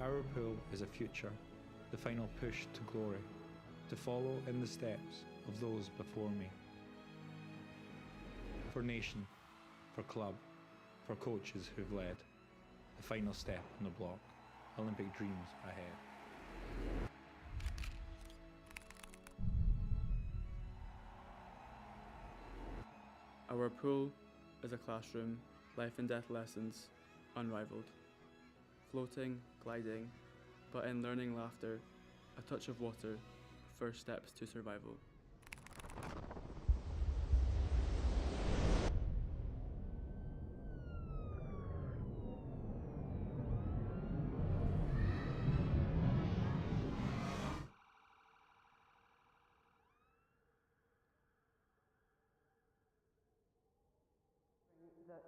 Our pool is a future, the final push to glory, to follow in the steps of those before me. For nation, for club, for coaches who've led, the final step on the block, Olympic dreams ahead. Our pool is a classroom, life and death lessons, unrivaled. Floating, gliding, but in learning laughter, a touch of water, first steps to survival. That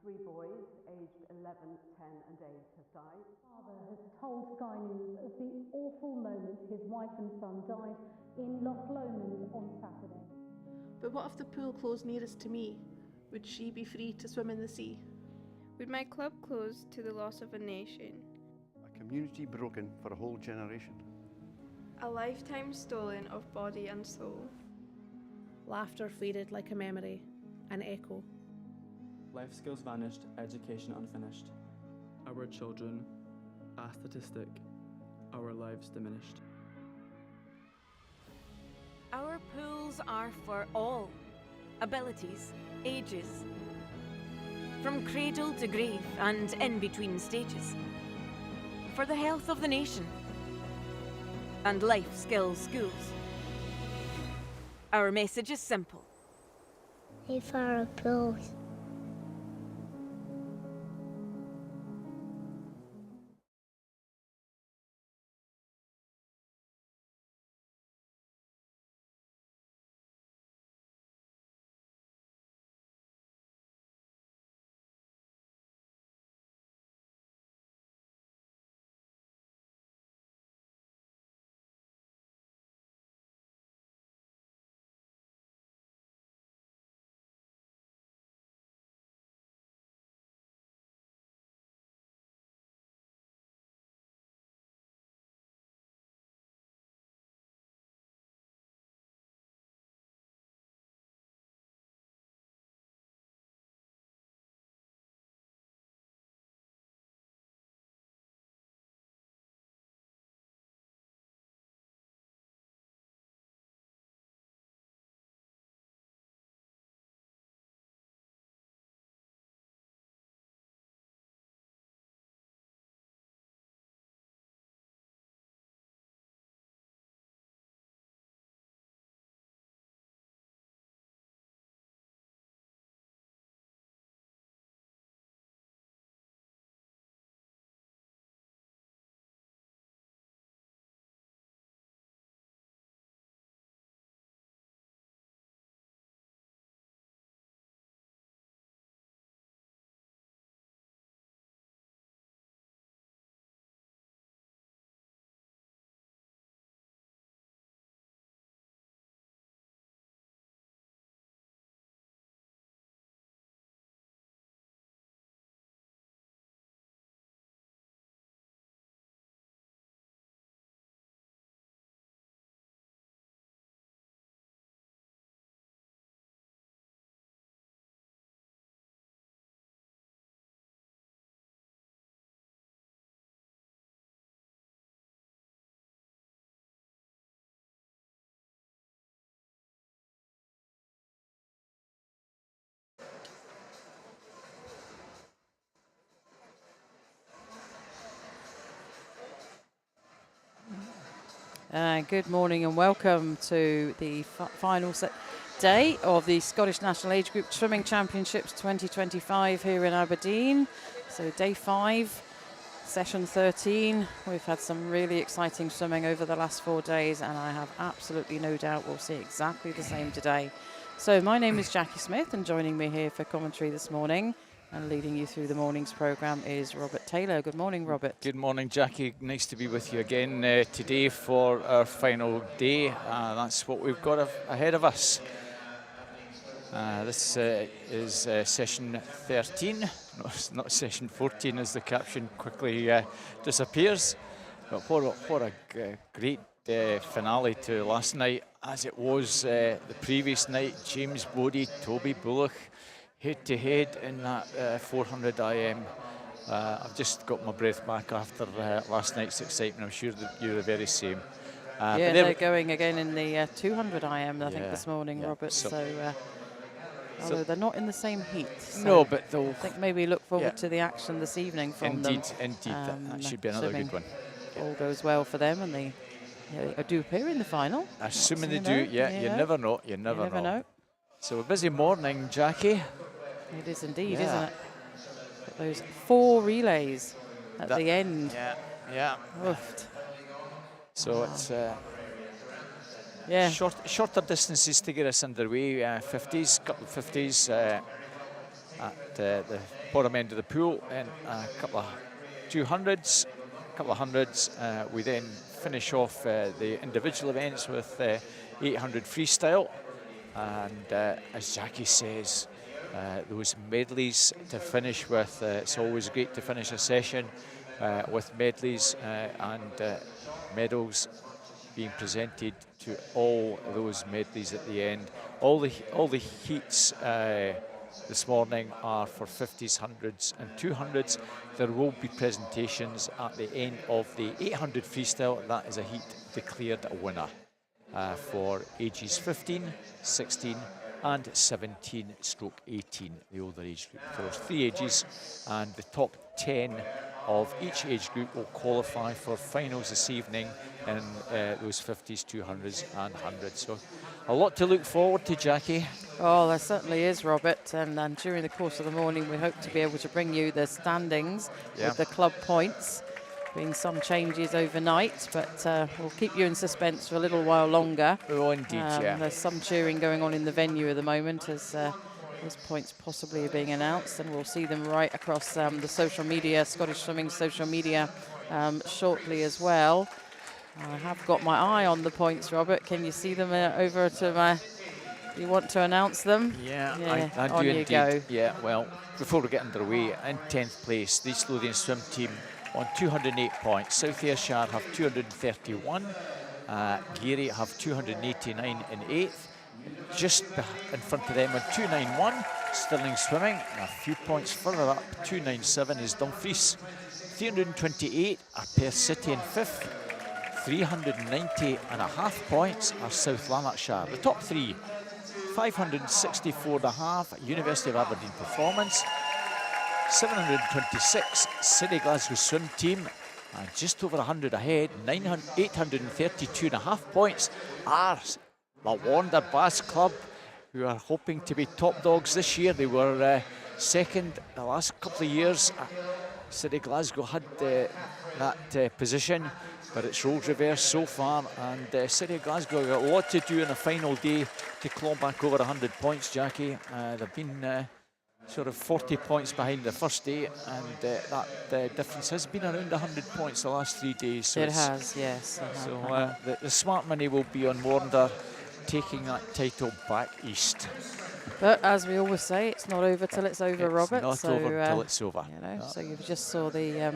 3 boys, aged 11, 10 and 8 have died. Father has told Sky News of the awful moment his wife and son died in Loch Lomond on Saturday. But what if the pool closed nearest to me? Would she be free to swim in the sea? Would my club close to the loss of a nation? A community broken for a whole generation. A lifetime stolen of body and soul. Laughter faded like a memory, an echo. Life skills vanished, education unfinished. Our children, a statistic, our lives diminished. Our pools are for all abilities, ages, from cradle to grave and in between stages, for the health of the nation and life skills schools. Our message is simple. Pay for our pools. Good morning and welcome to the final day of the Scottish National Age Group Swimming Championships 2025 here in Aberdeen. So day 5, session 13. We've had some really exciting swimming over the last 4 days and I have absolutely no doubt we'll see exactly the same today. So my name is Jackie Smith and joining me here for commentary this morning and leading you through the morning's programme is Robert Taylor. Good morning, Robert. Good morning, Jackie. Nice to be with you again today for our final day. That's what we've got ahead of us. This is session 13. No, it's not session 14 as the caption quickly disappears. But what a great finale to last night, as it was the previous night. James Bodie, Toby Bullock, head to head in that 400 IM. I've just got my breath back after last night's excitement. I'm sure that you're the very same. Yeah, they're going again in the 200 IM, I think, this morning, Robert. So although they're not in the same heat. So no, but I think maybe look forward to the action this evening from them. Indeed, that should be another good one. All goes well for them, and they do appear in the final. Assuming they do, you never know. You never know. So a busy morning, Jackie. It is indeed, isn't it? But those 4 relays at the end. Yeah. Oofed. So it's shorter distances to get us underway. 50s, couple of 50s at the bottom end of the pool, and a couple of 200s, couple of 100s. We then finish off the individual events with 800 freestyle, and as Jackie says, those medleys to finish with. It's always great to finish a session with medleys and medals being presented to all those medleys at the end. All the heats this morning are for 50s, 100s and 200s. There will be presentations at the end of the 800 freestyle. That is a heat declared a winner for ages 15, 16 and 17/18, the older age group. There are 3 ages, and the top 10 of each age group will qualify for finals this evening in those 50s, 200s and 100s. So a lot to look forward to, Jackie. Oh, there certainly is, Robert. And during the course of the morning, we hope to be able to bring you the standings with the club points. Been some changes overnight, but we'll keep you in suspense for a little while longer. Oh, indeed, There's some cheering going on in the venue at the moment as those points possibly are being announced, and we'll see them right across the social media, Scottish Swimming social media, shortly as well. I have got my eye on the points, Robert. Can you see them over to my... You want to announce them? Yeah, I on do you indeed. Go. Yeah, well, before we get underway, in 10th place, the East Lothian swim team on 208 points. South Ayrshire have 231. Geary have 289 in 8th. Just in front of them on 291, Stirling Swimming. A few points further up, 297 is Dumfries. 328 are Perth City in 5th. 390.5 points are South Lanarkshire. The top 3, 564.5 University of Aberdeen Performance. 726 City Glasgow Swim Team, and just over 100 ahead, 832.5 points are the Wander Bass Club, who are hoping to be top dogs this year. They were second the last couple of years. City Glasgow had that position, but it's roles reversed so far, and City Glasgow got a lot to do in the final day to claw back over 100 points, Jackie. They've been sort of 40 points behind the first day, and that difference has been around 100 points the last 3 days. So it has, yes. So the smart money will be on Wander taking that title back east. But as we always say, it's not over till it's over, Robert. It's not over till it's over. You know, so you just saw the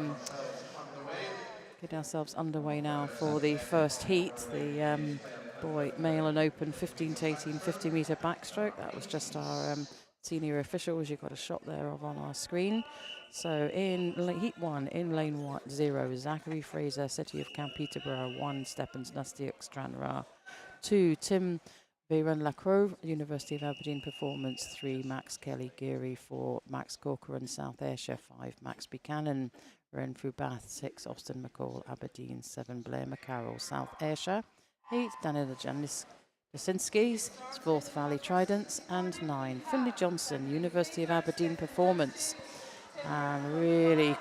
get ourselves underway now for the first heat, the boy male and open 15 to 18 50-metre backstroke. That was just our senior officials. You've got a shot there of on our screen. So in heat 1, in lane 0, Zachary Fraser, City of Camp Peterborough. 1, Steppens Nastiuk Stranraer. 2, Tim Bayron Lacroix, University of Aberdeen Performance. 3, Max Kelly Geary. 4, Max Corcoran, South Ayrshire. 5, Max Buchanan, Renfrew Bath. 6, Austin McCall, Aberdeen. 7, Blair McCarroll, South Ayrshire. 8, Daniela Jasinski's, 4th Valley Tridents, and 9, Finlay Johnson, University of Aberdeen Performance. And really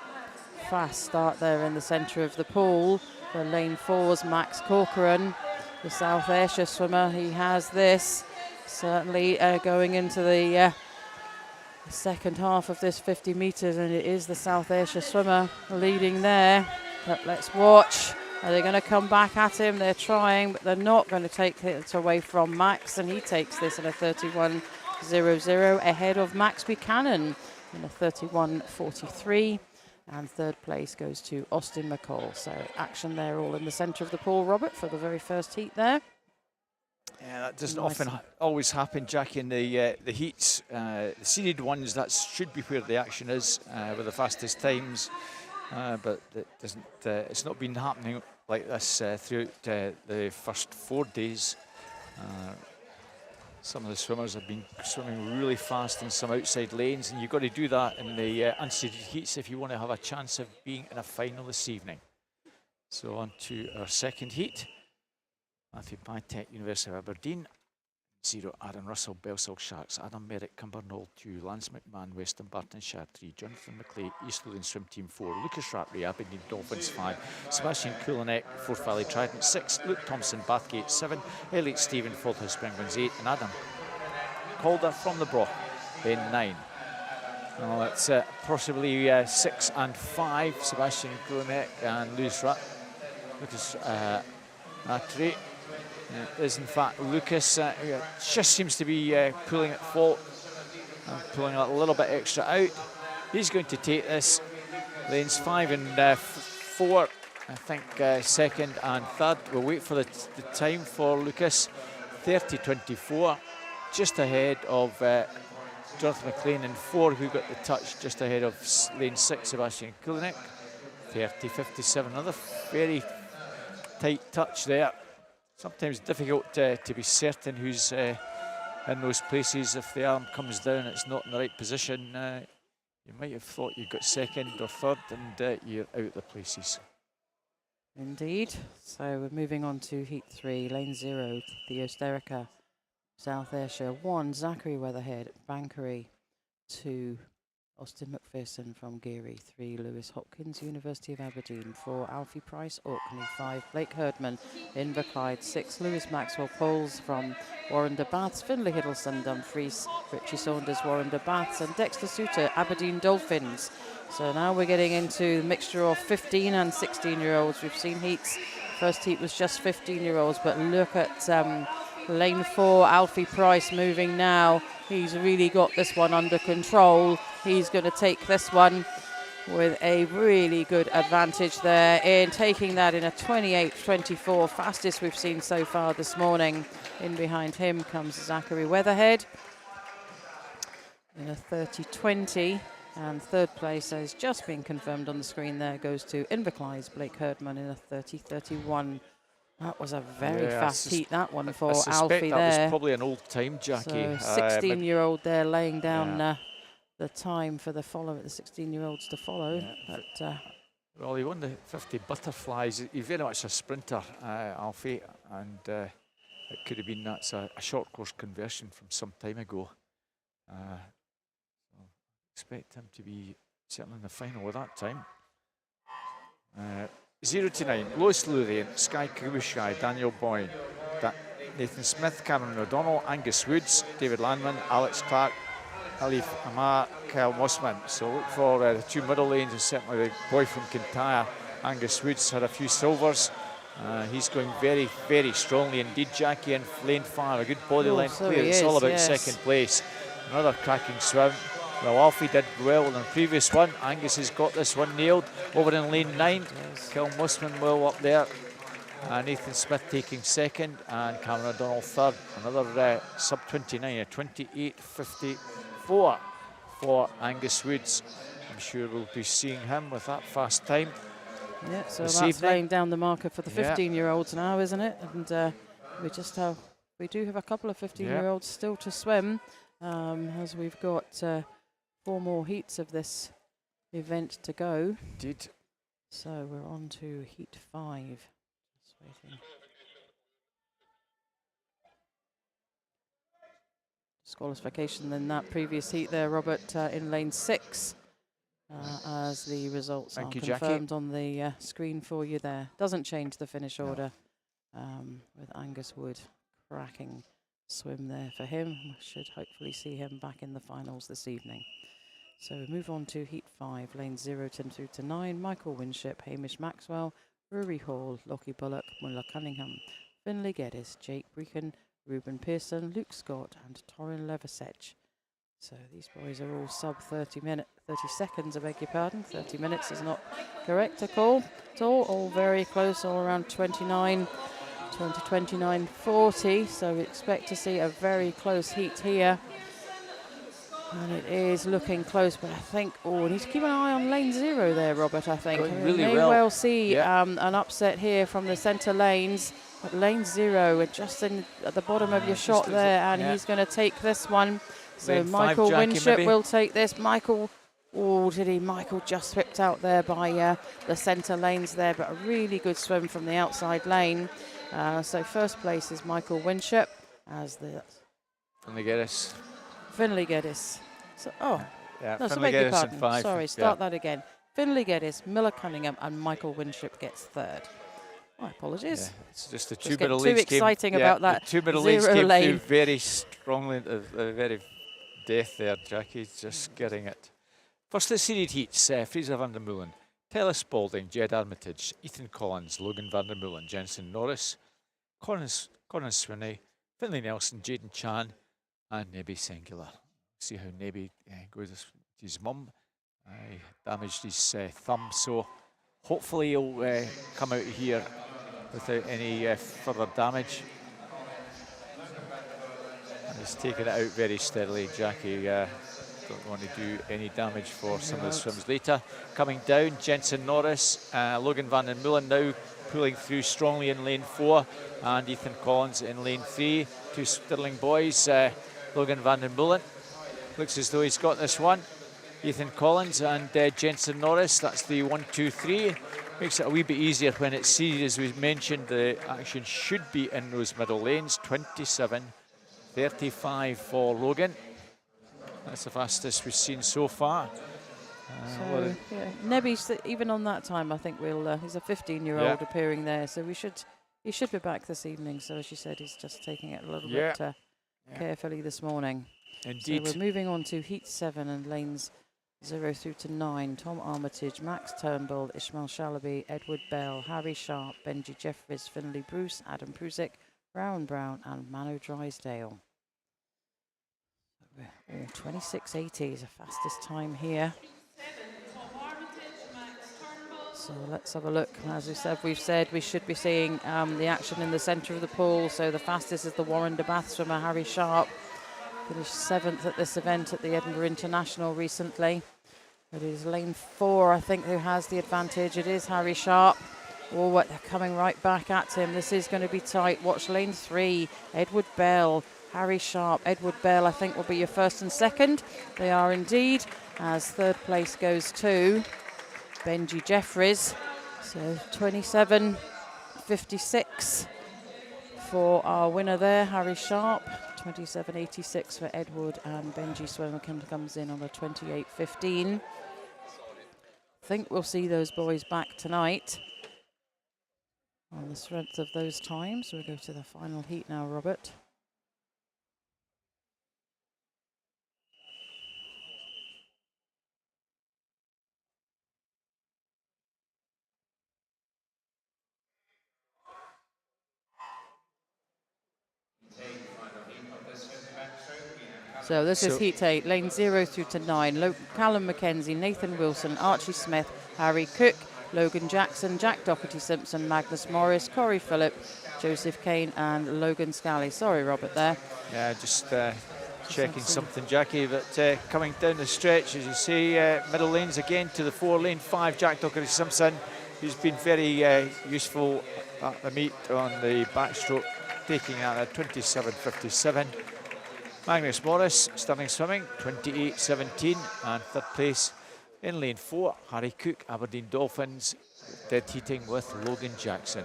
fast start there in the centre of the pool for lane 4's Max Corcoran, the South Ayrshire swimmer. He has this, certainly going into the second half of this 50 metres, and it is the South Ayrshire swimmer leading there. But let's watch. Are they going to come back at him? They're trying, but they're not going to take it away from Max, and he takes this at a 31 31.00 ahead of Max Buchanan in a 31.43. And third place goes to Austin McCall. So action there all in the centre of the pool, Robert, for the very first heat there. Yeah, that doesn't often always happen, Jackie, in the heats. The seeded ones, that should be where the action is with the fastest times. But it doesn't. It's not been happening like this throughout the first 4 days. Some of the swimmers have been swimming really fast in some outside lanes, and you've got to do that in the unseeded heats if you want to have a chance of being in a final this evening. So on to our second heat. Matthew Pytek, University of Aberdeen. 0, Aaron Russell, Belsall Sharks. Adam Merrick, Cumbernauld 2, Lance McMahon, Western Bartonshire 3, Jonathan McLeay, East Lothian Swim Team 4, Lucas Rattray, Aberdeen Dolphins 5, Sebastian Kulinek, Forth Valley Trident 6, Luke Thompson, Bathgate 7, Elliot Stephen, Falthouse Penguins 8, and Adam Calder from the Broch in 9. Well, it's possibly 6 and 5, Sebastian Kulinek and Lucas Rattray. It is in fact Lucas just seems to be pulling at fault and pulling a little bit extra out. He's going to take this. Lanes 5 and 4, I think second and third. We'll wait for the time for Lucas. 30.24, just ahead of Jonathan McLean in 4, who got the touch just ahead of lane 6, Sebastian Kulinek. 30.57, another very tight touch there. Sometimes difficult to be certain who's in those places. If the arm comes down, it's not in the right position. You might have thought you got second or third, and you're out the places. Indeed. So we're moving on to heat 3, lane 0, Theo Sterica, South Ayrshire 1, Zachary Weatherhead, Bankery 2, Austin McPherson from Geary 3, Lewis Hopkins, University of Aberdeen 4, Alfie Price, Orkney 5, Blake Herdman, Inverclyde 6, Lewis Maxwell Poles from Warrender Baths, Finlay Hiddleston, Dumfries, Richie Saunders, Warrender Baths, and Dexter Suter, Aberdeen Dolphins. So now we're getting into the mixture of 15 and 16-year-olds. We've seen heats. First heat was just 15-year-olds, but look at lane 4, Alfie Price moving now. He's really got this one under control. He's going to take this one with a really good advantage there in taking that in a 28.24, fastest we've seen so far this morning. In behind him comes Zachary Weatherhead in a 30.20, and third place has just been confirmed on the screen there, goes to Inverclyde's Blake Herdman in a 30.31. That was a very fast heat, that one for Alfie there. That was probably an old time, Jackie. So 16-year-old there laying down the time for the 16-year-olds to follow. Yeah. But, well, he won the 50 butterflies. He's very much a sprinter, Alfie, and it could have been that's a short course conversion from some time ago. So expect him to be certainly in the final at that time. 0 to 9, Lois Lothian, Sky Kubushkai, Daniel Boyne, Nathan Smith, Cameron O'Donnell, Angus Woods, David Landman, Alex Clark, Alif Amar, Kyle Mossman. So look for the 2 middle lanes, and certainly the boy from Kintyre, Angus Woods, had a few silvers. He's going very, very strongly indeed, Jackie, in lane 5. A good body length clear. It's all about second place. Another cracking swim. Well, Alfie did well in the previous one. Angus has got this one nailed over in lane 9. Kel Mossman well up there. Nathan Smith taking second, and Cameron O'Donnell third. Another sub-29, a 28.54 for Angus Woods. I'm sure we'll be seeing him with that fast time. Yeah, so that's laying down the marker for the 15-year-olds now, isn't it? And we do have a couple of 15-year-olds still to swim, as we've got 4 more heats of this event to go. Indeed. So we're on to heat 5. Just waiting. Disqualification in that previous heat there, Robert, in lane 6, as the results are confirmed on the screen for you there. Doesn't change the finish order, with Angus Wood cracking swim there for him. We should hopefully see him back in the finals this evening. So we move on to heat 5, lanes 0 through to 9. Michael Winship, Hamish Maxwell, Rory Hall, Lockie Bullock, Mulla Cunningham, Finlay Geddes, Jake Brecon, Ruben Pearson, Luke Scott and Torin Leversech. So these boys are all sub 30 seconds, I beg your pardon. 30 minutes is not correct at all. All very close, all around 29, 40. So we expect to see a very close heat here. And it is looking close, but I think, we need to keep an eye on lane 0 there, Robert, I think. Going We really may well. see an upset here from the centre lanes. But lane 0, we're just at the bottom of your shot there, and he's going to take this one. So Lane 5, Michael Jackie, Winship maybe? will take this. Michael just swept out there by the centre lanes there, but a really good swim from the outside lane. So first place is Michael Winship as the Finlay Geddes. So, yeah, no, so Finlay beg your Geddes in pardon. 5. Sorry, start that again. Finlay Geddes, Miller Cunningham, and Michael Winship gets 3rd. My apologies. Yeah, it's just the Just two middle getting lanes too exciting about that The two middle lanes 0 came lane. through very strongly into the very death there. Jackie's just getting it. First the seeded heats, Fraser van der Meulen, Taylor Spalding, Jed Armitage, Ethan Collins, Logan van der Meulen, Jensen Norris, Conan Swinney, Finlay Nelson, Jaden Chan, and Nebi Singular. See how Nebi goes with his mum. He damaged his thumb, so hopefully he'll come out of here without any further damage. And he's taking it out very steadily. Jackie don't want to do any damage for some of the swims later. Coming down, Jensen Norris, Logan van der Meulen now pulling through strongly in lane 4, and Ethan Collins in lane 3. Two Stirling boys. Logan van der Meulen looks as though he's got this one. Ethan Collins and Jensen Norris, that's the 1, 2, 3. Makes it a wee bit easier when it's seeded, as we mentioned. The action should be in those middle lanes. 27:35 for Logan. That's the fastest we've seen so far. So, yeah, Nebi's even on that time. I think he's a 15-year-old appearing there, so he should be back this evening. So as you said, he's just taking it a little bit carefully this morning. Indeed. So we're moving on to heat 7 and lanes 0 through to 9. Tom Armitage, Max Turnbull, Ishmael Shalaby, Edward Bell, Harry Sharp, Benji Jeffries, Finlay Bruce, Adam Prusick, Brown, and Manu Drysdale. Oh, 26:80 is the fastest time here. So let's have a look. As we've said we should be seeing the action in the centre of the pool. So the fastest is the Warren de Bath swimmer, Harry Sharp. Finished 7th at this event at the Edinburgh International recently. It is lane 4, I think, who has the advantage. It is Harry Sharp. They're coming right back at him. This is going to be tight. Watch lane 3. Edward Bell, Harry Sharp. Edward Bell, I think, will be your first and second. They are indeed, as 3rd place goes to Benji Jeffries. So 27:56 for our winner there, Harry Sharp. 27:86 for Edward, and Benji Swimmerkin comes in on a 28:15. I think we'll see those boys back tonight on the strength of those times. We'll go to the final heat now, Robert. So this is heat 8, lane 0 through to 9. Callum Mackenzie, Nathan Wilson, Archie Smith, Harry Cook, Logan Jackson, Jack Doherty-Simpson, Magnus Morris, Corey Phillip, Joseph Kane and Logan Scally. Sorry, Robert, there. Yeah, just checking something, Jackie, but coming down the stretch, as you say, middle lanes again to the 4, lane 5, Jack Doherty-Simpson, who's been very useful at the meet on the backstroke, taking out a 27:57. Magnus Morris, Stirling Swimming, 28:17, and 3rd place in lane 4, Harry Cook, Aberdeen Dolphins, dead heating with Logan Jackson.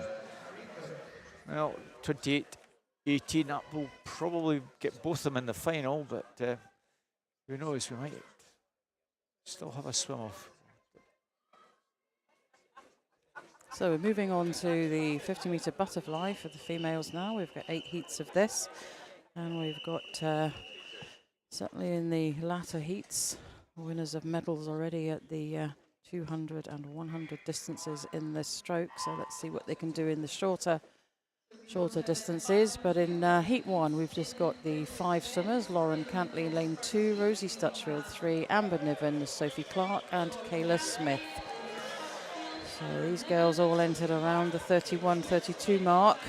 Well, 28:18, that will probably get both of them in the final, but who knows, we might still have a swim off. So we're moving on to the 50-metre butterfly for the females now. We've got 8 heats of this. And we've got, certainly in the latter heats, winners of medals already at the 200 and 100 distances in this stroke. So let's see what they can do in the shorter shorter distances, but in Heat 1 we've just got the 5 swimmers: Lauren Cantley, lane 2, Rosie Stutchfield 3, Amber Niven, Sophie Clark and Kayla Smith. So these girls all entered around the 31-32 mark.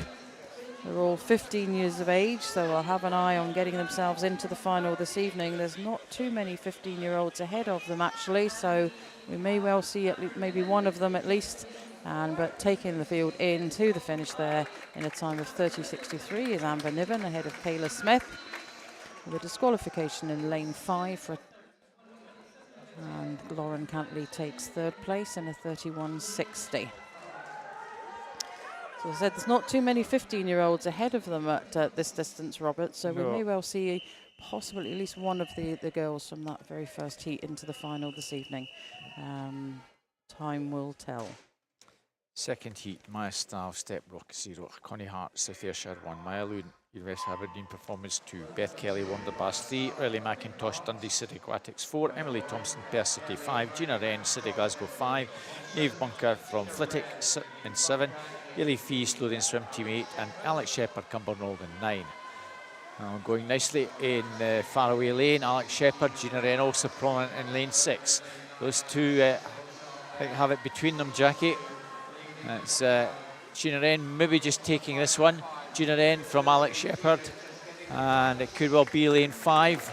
They're all 15 years of age, so they'll have an eye on getting themselves into the final this evening. There's not too many 15-year-olds ahead of them actually, so we may well see maybe one of them at least. But taking the field into the finish there in a time of 30.63 is Amber Niven ahead of Kayla Smith, with a disqualification in lane 5 and Lauren Cantley takes 3rd place in a 31.60. So as I said, there's not too many 15-year-olds ahead of them at this distance, Robert, so we may well see possibly at least one of the girls from that very first heat into the final this evening. Time will tell. Second heat, Maya Stav, Stepbrook 0, Connie Hart, South Ayrshire 1, Maya Loon, University of Aberdeen Performance 2, Beth Kelly, Wonderbass 3, Riley McIntosh, Dundee City Aquatics 4, Emily Thompson, Perth City 5, Gina Wren, City Glasgow 5, Eve Bunker from Flitwick in 7, Ailey Fee, Lothian Swim Team 8, and Alex Shepherd, Cumbernauld in 9. Going nicely in faraway lane, Alex Shepherd, Gina Wren also prominent in lane 6. Those two I think have it between them, Jackie. It's Gina Wren maybe just taking this one. Gina Wren from Alex Shepherd, and it could well be lane 5.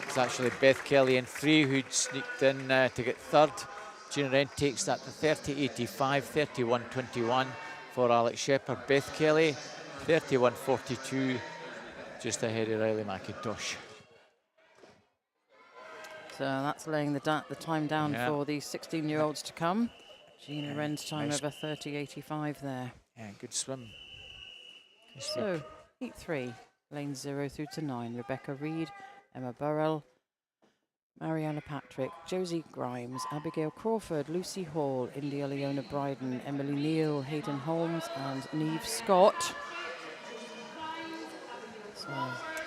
It's actually Beth Kelly in 3 who'd sneaked in to get 3rd. Gina Wren takes that to 30.85, 31.21 for Alex Shepherd. Beth Kelly, 31.42, just ahead of Riley McIntosh. So that's laying the time down for the 16-year-olds to come. Gina Wren's time over 30.85 there. Yeah, good swim. So, heat 3, lanes 0 through to 9. Rebecca Reid, Emma Burrell, Mariana Patrick, Josie Grimes, Abigail Crawford, Lucy Hall, India Leona Bryden, Emily Neal, Hayden Holmes and Neve Scott. So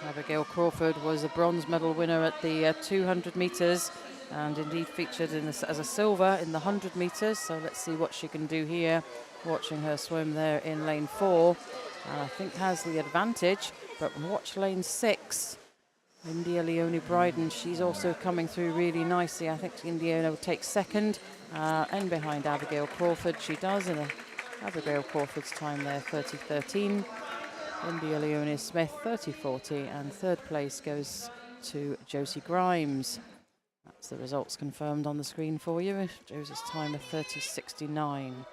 Abigail Crawford was a bronze medal winner at the 200 metres and indeed featured as a silver in the 100 metres. So let's see what she can do here. Watching her swim there in lane 4. I think has the advantage, but watch lane 6. India Leone Bryden, she's also coming through really nicely. I think India will take 2nd, and behind Abigail Crawford she does, and Abigail Crawford's time there 30.13. India Leone Smith 30.40, and 3rd place goes to Josie Grimes. That's the results confirmed on the screen for you. Josie's time of 30.69.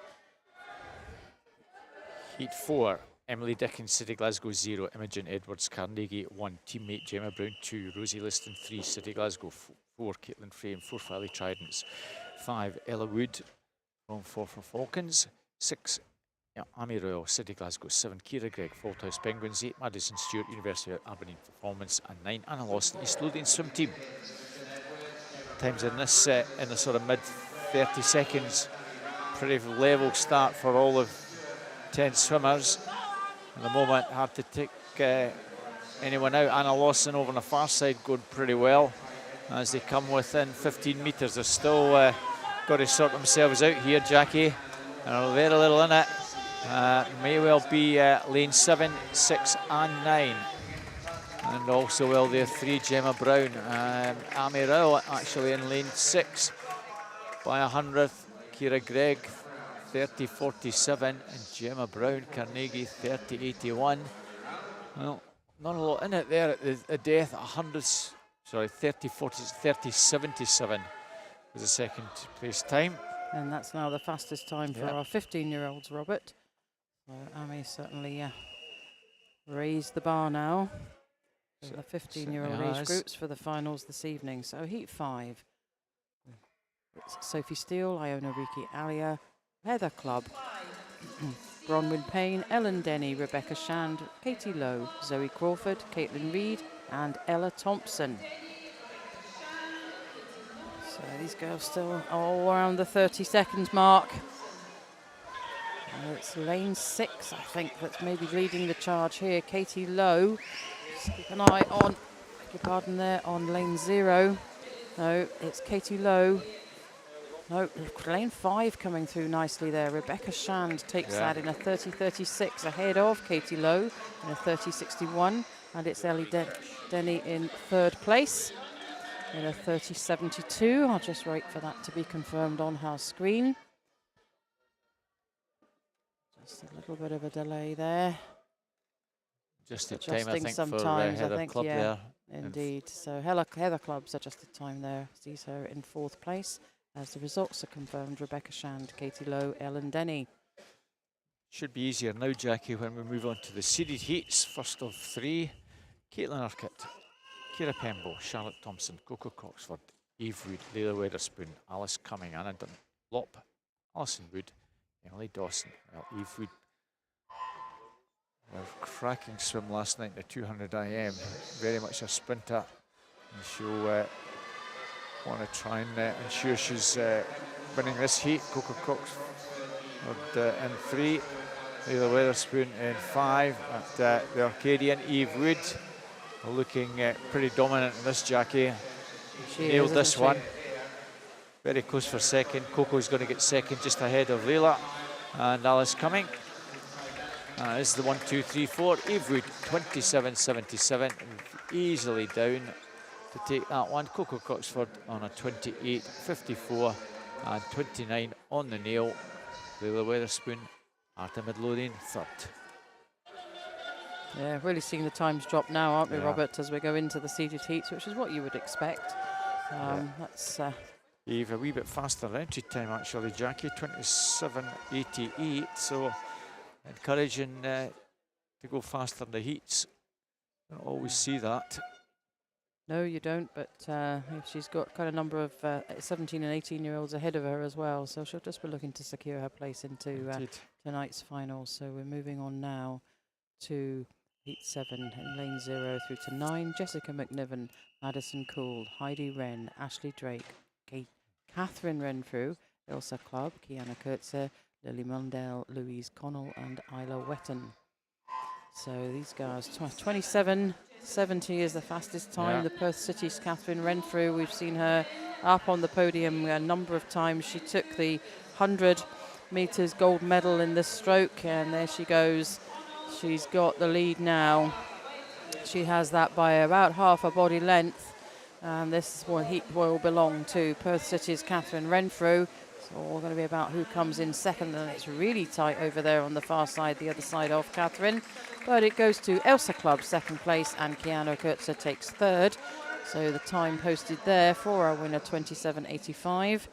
Heat 4. Emily Dickens, City Glasgow 0, Imogen Edwards, Carnegie 1, teammate Gemma Brown 2, Rosie Liston 3, City Glasgow 4, Caitlin Frame 4, Valley Tridents 5, Ella Wood from 4 for Falcons 6, Amy Royal, City Glasgow 7, Kira Gregg, Faulthouse Penguins 8, Madison Stewart, University of Aberdeen Performance and 9, Anna Lawson, East Lothian Swim Team. Times in this in the sort of mid 30 seconds, pretty level start for all of 10 swimmers. At the moment, hard to take anyone out. Anna Lawson over on the far side going pretty well as they come within 15 metres. They're still got to sort themselves out here, Jackie. They're very little in it. May well be lane 7, 6 and 9. And also well there 3, Gemma Brown. Amy Rowell actually in lane 6 by 100th. Kira Gregg 30.47 and Gemma Brown, Carnegie 30.81. Well, not a lot in it there at the death. 30.77 was the 2nd place time. And that's now the fastest time for our 15-year-olds, Robert. So Amy certainly raised the bar now for the 15-year-old age groups for the finals this evening. So Heat 5. It's Sophie Steele, Iona Riki Alia, Heather Clubb, Bronwyn Payne, Ellen Denny, Rebecca Shand, Katie Lowe, Zoe Crawford, Caitlin Reid and Ella Thompson. So these girls still all around the 30 seconds mark. It's lane 6, I think, that's maybe leading the charge here. Katie Lowe, just keep an eye on, beg your pardon there, on lane 0. No, it's Katie Lowe. No, lane 5 coming through nicely there. Rebecca Shand takes that in a 30.36 ahead of Katie Lowe in a 30.61. And it's Ellie Denny in 3rd place in a 30.72. I'll just wait for that to be confirmed on our screen. Just a little bit of a delay there. Just the time, I think, sometimes, for Heather I think, Club yeah, there. Indeed. So Heather Club's adjusted time there sees her in 4th place. As the results are confirmed, Rebecca Shand, Katie Lowe, Ellen Denny. Should be easier now, Jackie, when we move on to the seeded heats. First of 3, Caitlin Urquhart, Ciara Pembo, Charlotte Thompson, Coco Coxford, Eve Wood, Leila Weatherspoon, Alice Cumming, Anna Dunlop, Alison Wood, Emily Dawson. Well, Eve Wood, a cracking swim last night in the 200 IM. Very much a sprinter. And she'll want to try and ensure she's winning this heat. Coco Coxford in 3. Leila Weatherspoon in 5. At the Arcadian, Eve Wood looking pretty dominant in this, Jackie. She nailed is, this isn't one. she? Very close for 2nd. Coco's going to get 2nd just ahead of Leila and Alice Cumming. This is the 1, 2, 3, 4. Eve Wood 27.77, easily down to take that one. Coco Coxford on a 28.54 and 29 on the nail. Leila Weatherspoon, Arta Midlothian 3rd. Yeah, really seeing the times drop now, aren't we, Yeah. Robert, as we go into the seeded heats, which is what you would expect. That's Eve a wee bit faster entry time, actually, Jackie, 27.88, so encouraging to go faster in the heats. Don't always see that. no, you don't, but she's got quite a number of 17 and 18-year-olds ahead of her as well, so she'll just be looking to secure her place into tonight's final. So we're moving on now to Heat 7 in lane 0 through to 9. Jessica McNiven, Madison Cool, Heidi Wren, Ashley Drake, Catherine Renfrew, Ilsa Club, Kiana Kurtzer, Lily Mundell, Louise Connell and Isla Wetton. So these guys, 27.70 is the fastest time. Yeah. The Perth City's Catherine Renfrew, we've seen her up on the podium a number of times. She took the 100 metres gold medal in this stroke, and there she goes. She's got the lead now. She has that by about half a body length. And this one heat will belong to Perth City's Catherine Renfrew. It's all going to be about who comes in 2nd, and it's really tight over there on the far side, the other side of Catherine. But it goes to Elsa Club 2nd place, and Kiana Kurtzer takes 3rd. So the time posted there for our winner, 27.85.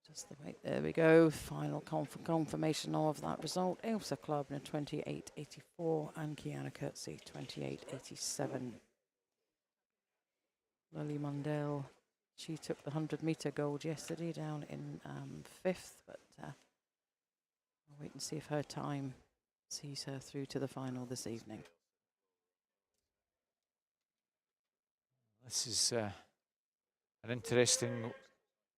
Just the wait, there we go. Final confirmation of that result. Elsa Club in a 28.84 and Kiana Kurtzer 28.87. Lily Mundell, she took the 100-metre gold yesterday down in 5th, but I'll wait and see if her time sees her through to the final this evening. This is an interesting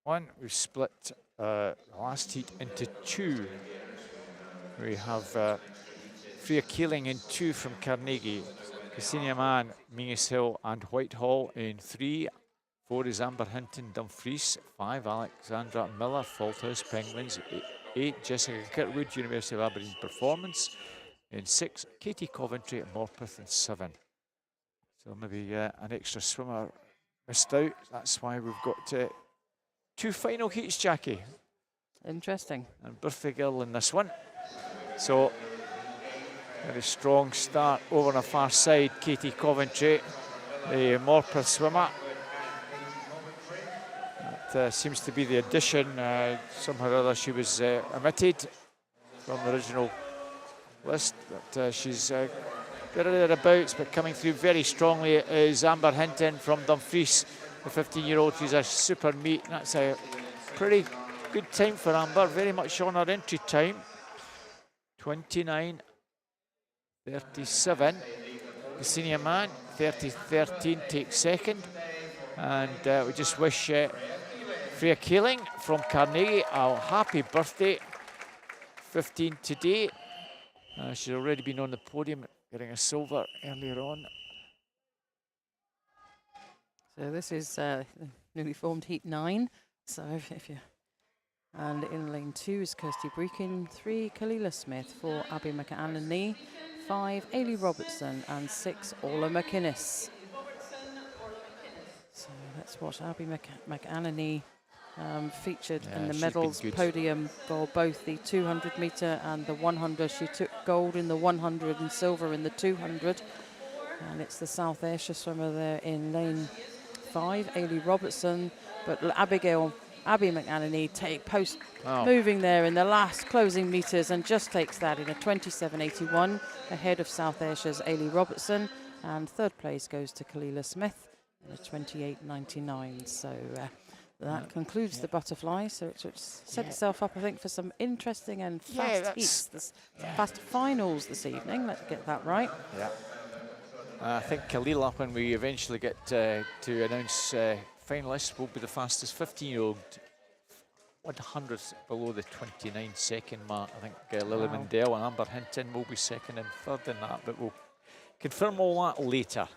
one. We've split the last heat into 2. We have Freya Keeling in 2 from Carnegie, Ksenia Mann, Mingus Hill and Whitehall in 3. 4 is Amber Hinton, Dumfries. 5, Alexandra Miller, Falthouse Penguins. 8, Jessica Kirkwood, University of Aberdeen Performance. In 6, Katie Coventry at Morpeth in 7. So maybe an extra swimmer missed out. That's why we've got 2 final heats, Jackie. Interesting. And birthday girl in this one. So very strong start over on the far side. Katie Coventry, the Morpeth swimmer. That seems to be the addition. Somehow or other she was omitted from the original list. But she's got a thereabouts, but coming through very strongly is Amber Hinton from Dumfries, the 15-year-old. She's a super meet. That's a pretty good time for Amber, very much on her entry time. 29.37. Ksenia Mann, 30.13, takes 2nd. And we just wish Freya Keeling from Carnegie a happy birthday. 15 today. She's already been on the podium, getting a silver earlier on. So this is newly formed Heat 9. So if you... And in lane 2 is Kirsty Breakin, 3 Kalila Smith, 4 Abby McAnany, 5 Ailey Robertson, and 6 Orla McInnes. So let's watch Abby McAnany featured in the medals podium for both the 200 metre and the 100. She took gold in the 100 and silver in the 200. And it's the South Ayrshire swimmer there in lane 5, Ailey Robertson. But Abby McAnany moving there in the last closing metres and just takes that in a 27.81 ahead of South Ayrshire's Ailey Robertson. And third place goes to Kalila Smith in a 28.99. So that concludes the butterfly. So it's set itself up, I think, for some interesting and fast heats, fast finals this evening. Let's get that right. Yeah. I think Kalila, when we eventually get to announce finalists, will be the fastest 15-year-old, 100th below the 29-second mark. I think Lily Mendel and Amber Hinton will be second and third in that, but we'll confirm all that later.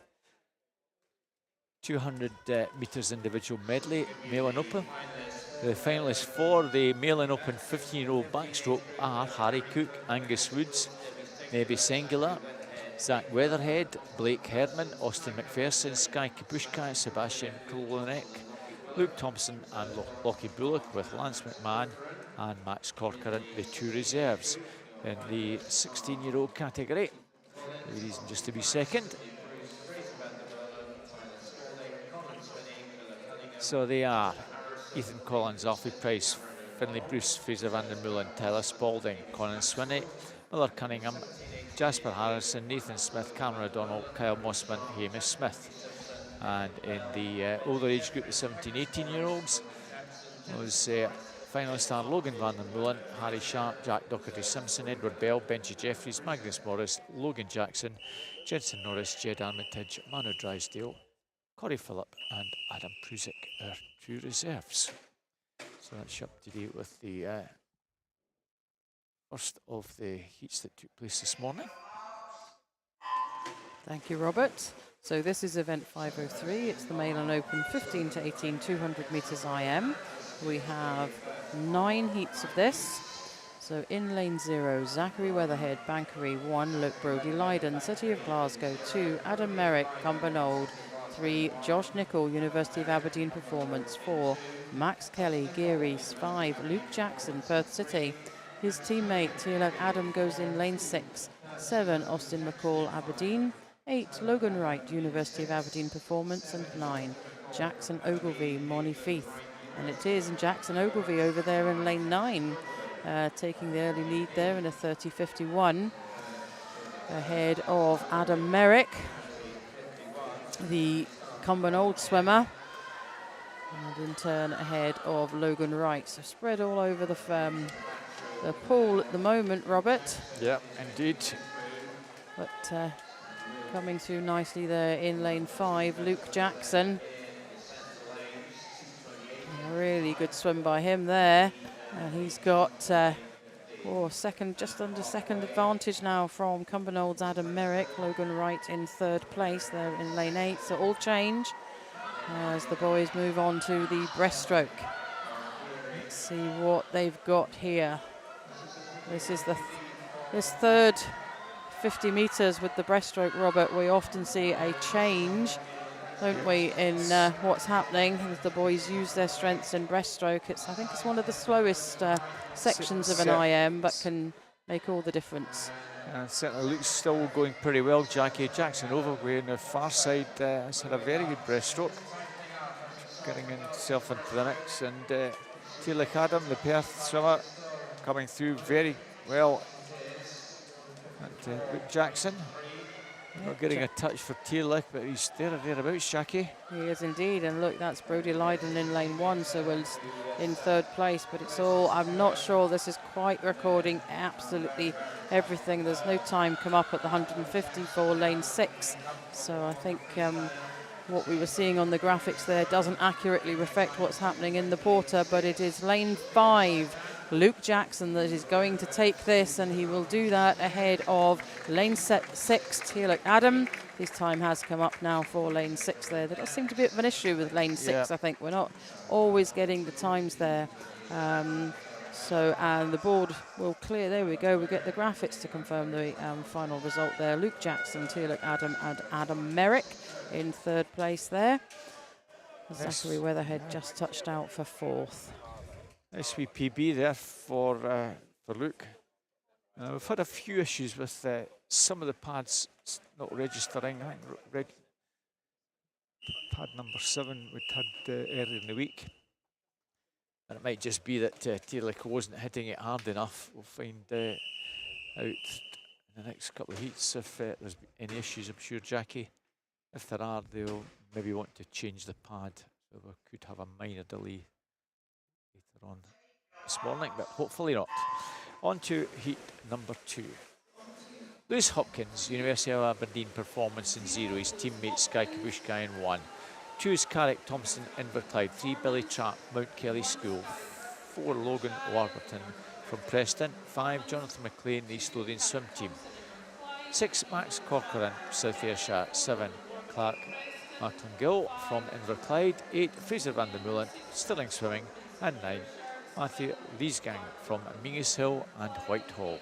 200 metres individual medley, male and open. The finalists for the male and open 15-year-old backstroke are Harry Cook, Angus Woods, Nebi Sengula, Zach Weatherhead, Blake Herdman, Austin McPherson, Sky Kapushka, Sebastian Kolonek, Luke Thompson and Lockie Bullock, with Lance McMahon and Max Corcoran, the two reserves in the 16-year-old category. Ladies, just to be second. So they are Ethan Collins, Alfie Price, Finlay Bruce, Fraser van der Meulen, Tyler Spalding, Conan Swinney, Miller Cunningham, Jasper Harrison, Nathan Smith, Cameron O'Donnell, Kyle Mossman, Hamish Smith. And in the older age group, the 17-18-year-olds, those finalists are Logan van der Meulen, Harry Sharp, Jack Doherty-Simpson, Edward Bell, Benji Jeffries, Magnus Morris, Logan Jackson, Jensen Norris, Jed Armitage, Manu Drysdale, Corey Phillip and Adam Prusick, our two reserves. So that's you up to date with the first of the heats that took place this morning. Thank you, Robert. So this is event 503. It's the male and open 15 to 18 200 metres IM. We have 9 heats of this. So in lane 0, Zachary Weatherhead, Bankery, 1, Luke Brody Lydon, City of Glasgow, 2, Adam Merrick, Cumbernauld, 3, Josh Nichol, University of Aberdeen Performance, 4, Max Kelly, Geary, 5, Luke Jackson, Perth City. His teammate, Taylor Adam, goes in lane 6, 7, Austin McCall, Aberdeen, 8, Logan Wright, University of Aberdeen Performance, and 9, Jackson Ogilvie, Monifieth. And it is Jackson Ogilvie over there in lane 9, taking the early lead there in a 30.51, ahead of Adam Merrick, the Cumbernauld swimmer, and in turn ahead of Logan Wright. So spread all over the pool at the moment, Robert. Yeah, indeed. But coming through nicely there in lane 5, Luke Jackson. A really good swim by him there. And he's got second, just under second advantage now from Cumbernauld Adam Merrick. Logan Wright in third place there in lane 8. So all change as the boys move on to the breaststroke. Let's see what they've got here. This is this third 50 metres with the breaststroke, Robert. We often see a change, don't we, in what's happening as the boys use their strengths in breaststroke. I think it's one of the slowest sections of an IM, but can make all the difference. Certainly looks still going pretty well. Jackie Jackson Ogilvie on the far side has had a very good breaststroke, getting himself into the mix. And Taylor Adam, the Perth swimmer, coming through very well. And Luke Jackson, not getting a touch for Taylor, but he's there or thereabouts, Jackie. He is indeed, and look, that's Brody Lydon in lane 1, so we're in third place, but it's all, I'm not sure this is quite recording absolutely everything. There's no time come up at the 150 for lane 6, so I think what we were seeing on the graphics there doesn't accurately reflect what's happening in the Porter, but it is lane 5 Luke Jackson that is going to take this, and he will do that ahead of lane 6, Teal'c Adam. His time has come up now for lane 6 there. There does seem to be a bit of an issue with lane 6, I think. We're not always getting the times there. And the board will clear. There we go. We get the graphics to confirm the final result there. Luke Jackson, Teal'c Adam, and Adam Merrick in 3rd place there. Zachary Weatherhead just touched out for 4th. Nice wee PB there for Luke. We've had a few issues with some of the pads not registering. I think pad number 7 we'd had earlier in the week. And it might just be that Teal'c wasn't hitting it hard enough. We'll find out in the next couple of heats if there's any issues. I'm sure, Jackie, if there are, they'll maybe want to change the pad. So we could have a minor delay later on this morning, but hopefully not. On to heat number 2. Lewis Hopkins, University of Aberdeen performance in 0. His teammate Sky Kabushka in 1. 2 is Carrick Thompson, Inverclyde. 3, Billy Trapp, Mount Kelly School. 4, Logan Warburton from Preston. 5, Jonathan McLean, the East Lothian swim team. 6, Max Corcoran, South Ayrshire. 7, Clark Martingill from Inverclyde. 8, Fraser van der Meulen, Stirling Swimming. And 9, Matthew Leesgang from Mingus Hill and Whitehall.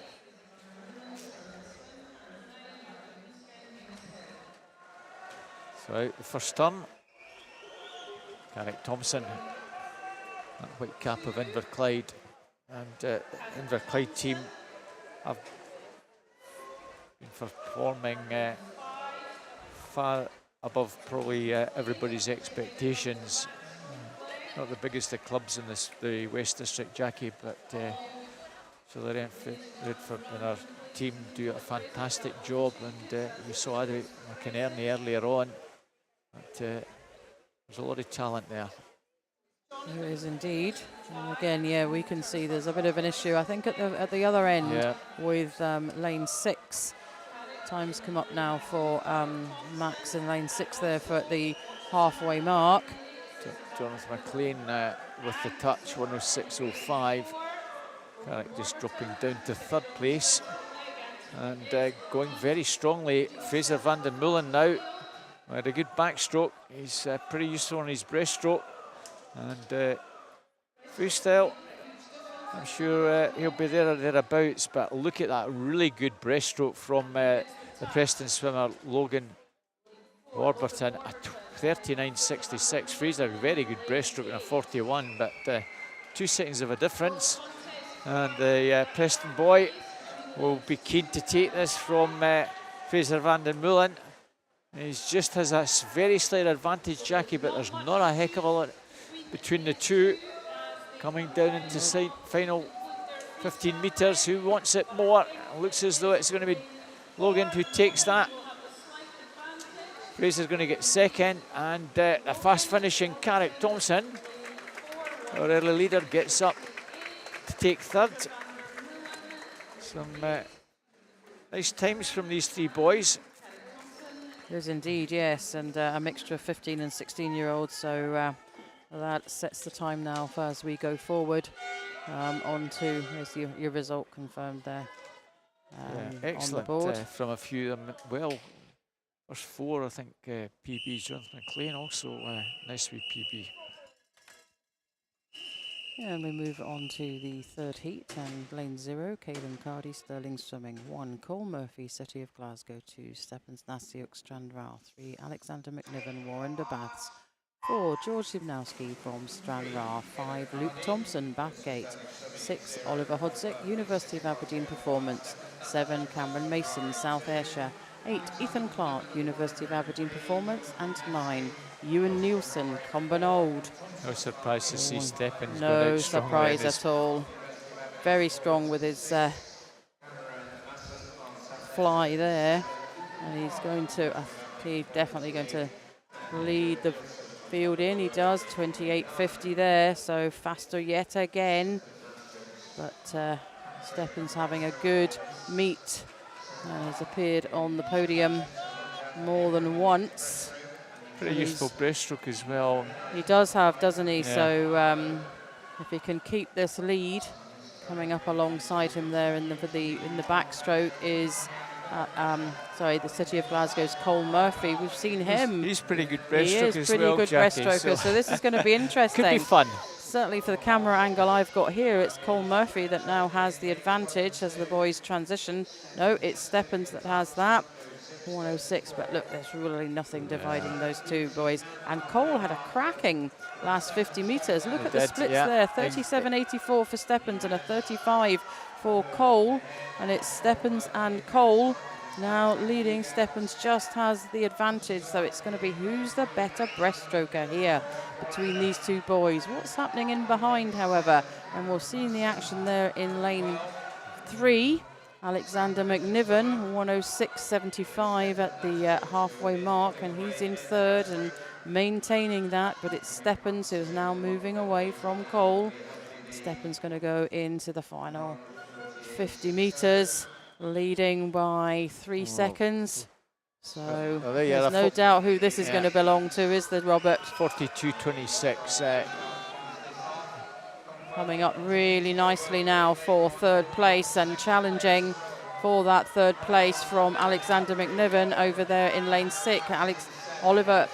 So out the first turn, Carrick Thompson, that white cap of Inverclyde, and Inverclyde team have been performing far above probably everybody's expectations. Not the biggest of clubs in the West District, Jackie, but so the Redford and our team do a fantastic job, and we saw Adric McInerney earlier on. But there's a lot of talent there. There is indeed. And again, yeah, we can see there's a bit of an issue, I think, at the other end with lane 6. Time's come up now for Max in lane 6 there for the halfway mark. Jonathan McLean with the touch, 106.05. Carrick just dropping down to 3rd place. And going very strongly, Fraser van der Meulen now. Had a good backstroke. He's pretty useful on his breaststroke. And freestyle, I'm sure he'll be there or thereabouts, but look at that really good breaststroke from the Preston swimmer Logan Warburton at 39.66. Fraser, very good breaststroke in a 41, but 2 seconds of a difference. And the Preston boy will be keen to take this from Fraser van der Meulen. He just has a very slight advantage, Jackie, but there's not a heck of a lot between the two. Coming down into final 15 metres. Who wants it more? It looks as though it's going to be Logan who takes that. Fraser's going to get 2nd, and a fast finishing Carrick Thompson, our early leader, gets up to take 3rd. Some nice times from these 3 boys. There's indeed, yes, and a mixture of 15 and 16-year-olds, so that sets the time now for as we go forward. On to, here's your result confirmed there. Excellent on the board. From a few of them. Well, first 4, I think, PB. Jonathan McLean also nice wee PB. Yeah, and we move on to the 3rd heat, and lane 0, Caelan Cardy, Stirling Swimming. 1, Cole Murphy, City of Glasgow. 2, Stephens Nasiuk, Stranraer. 3, Alexander McNiven, Warren de Baths. 4, George Zimnowski from Stranraer. 5, Luke Thompson, Bathgate. 6, Oliver Hodzik, University of Aberdeen Performance. 7, Cameron Mason, South Ayrshire. 8, Ethan Clark, University of Aberdeen Performance. And 9, Ewan Nielsen, Cumbernauld. No surprise to see Stephens no going out surprise at all. Very strong with his fly there. And he's going to, he's definitely going to lead the field in. He does, 28.50 there, so faster yet again. But Stephens having a good meet. Has appeared on the podium more than once. Pretty useful breaststroke as well. He does have, doesn't he? Yeah. So if he can keep this lead, Coming up alongside him there in the backstroke is, the City of Glasgow's Cole Murphy. We've seen him. He's pretty good breaststroker. He is pretty good breaststroker. So this is going to be interesting. Could be fun. Certainly for the camera angle I've got here, it's Cole Murphy that now has the advantage as the boys transition. No, it's Steppens that has that. 106, but look, there's really nothing dividing those two boys. And Cole had a cracking last 50 metres. Look at the splits there, 37.84 for Steppens and a 35 for Cole. And it's Steppens and Cole now leading. Steppens just has the advantage, so it's going to be who's the better breaststroker here between these two boys. What's happening in behind, however, and we'll see in the action there in lane 3. Alexander McNiven, 106.75 at the halfway mark, and he's in third and maintaining that, but it's Steppens who's now moving away from Cole. Steppens going to go into the final 50 metres, leading by 3 seconds. So there's no doubt who this is going to belong to, is there, Robert? 42.26. Coming up really nicely now for third place and challenging for that third place from Alexander McNiven over there in lane 6. Oliver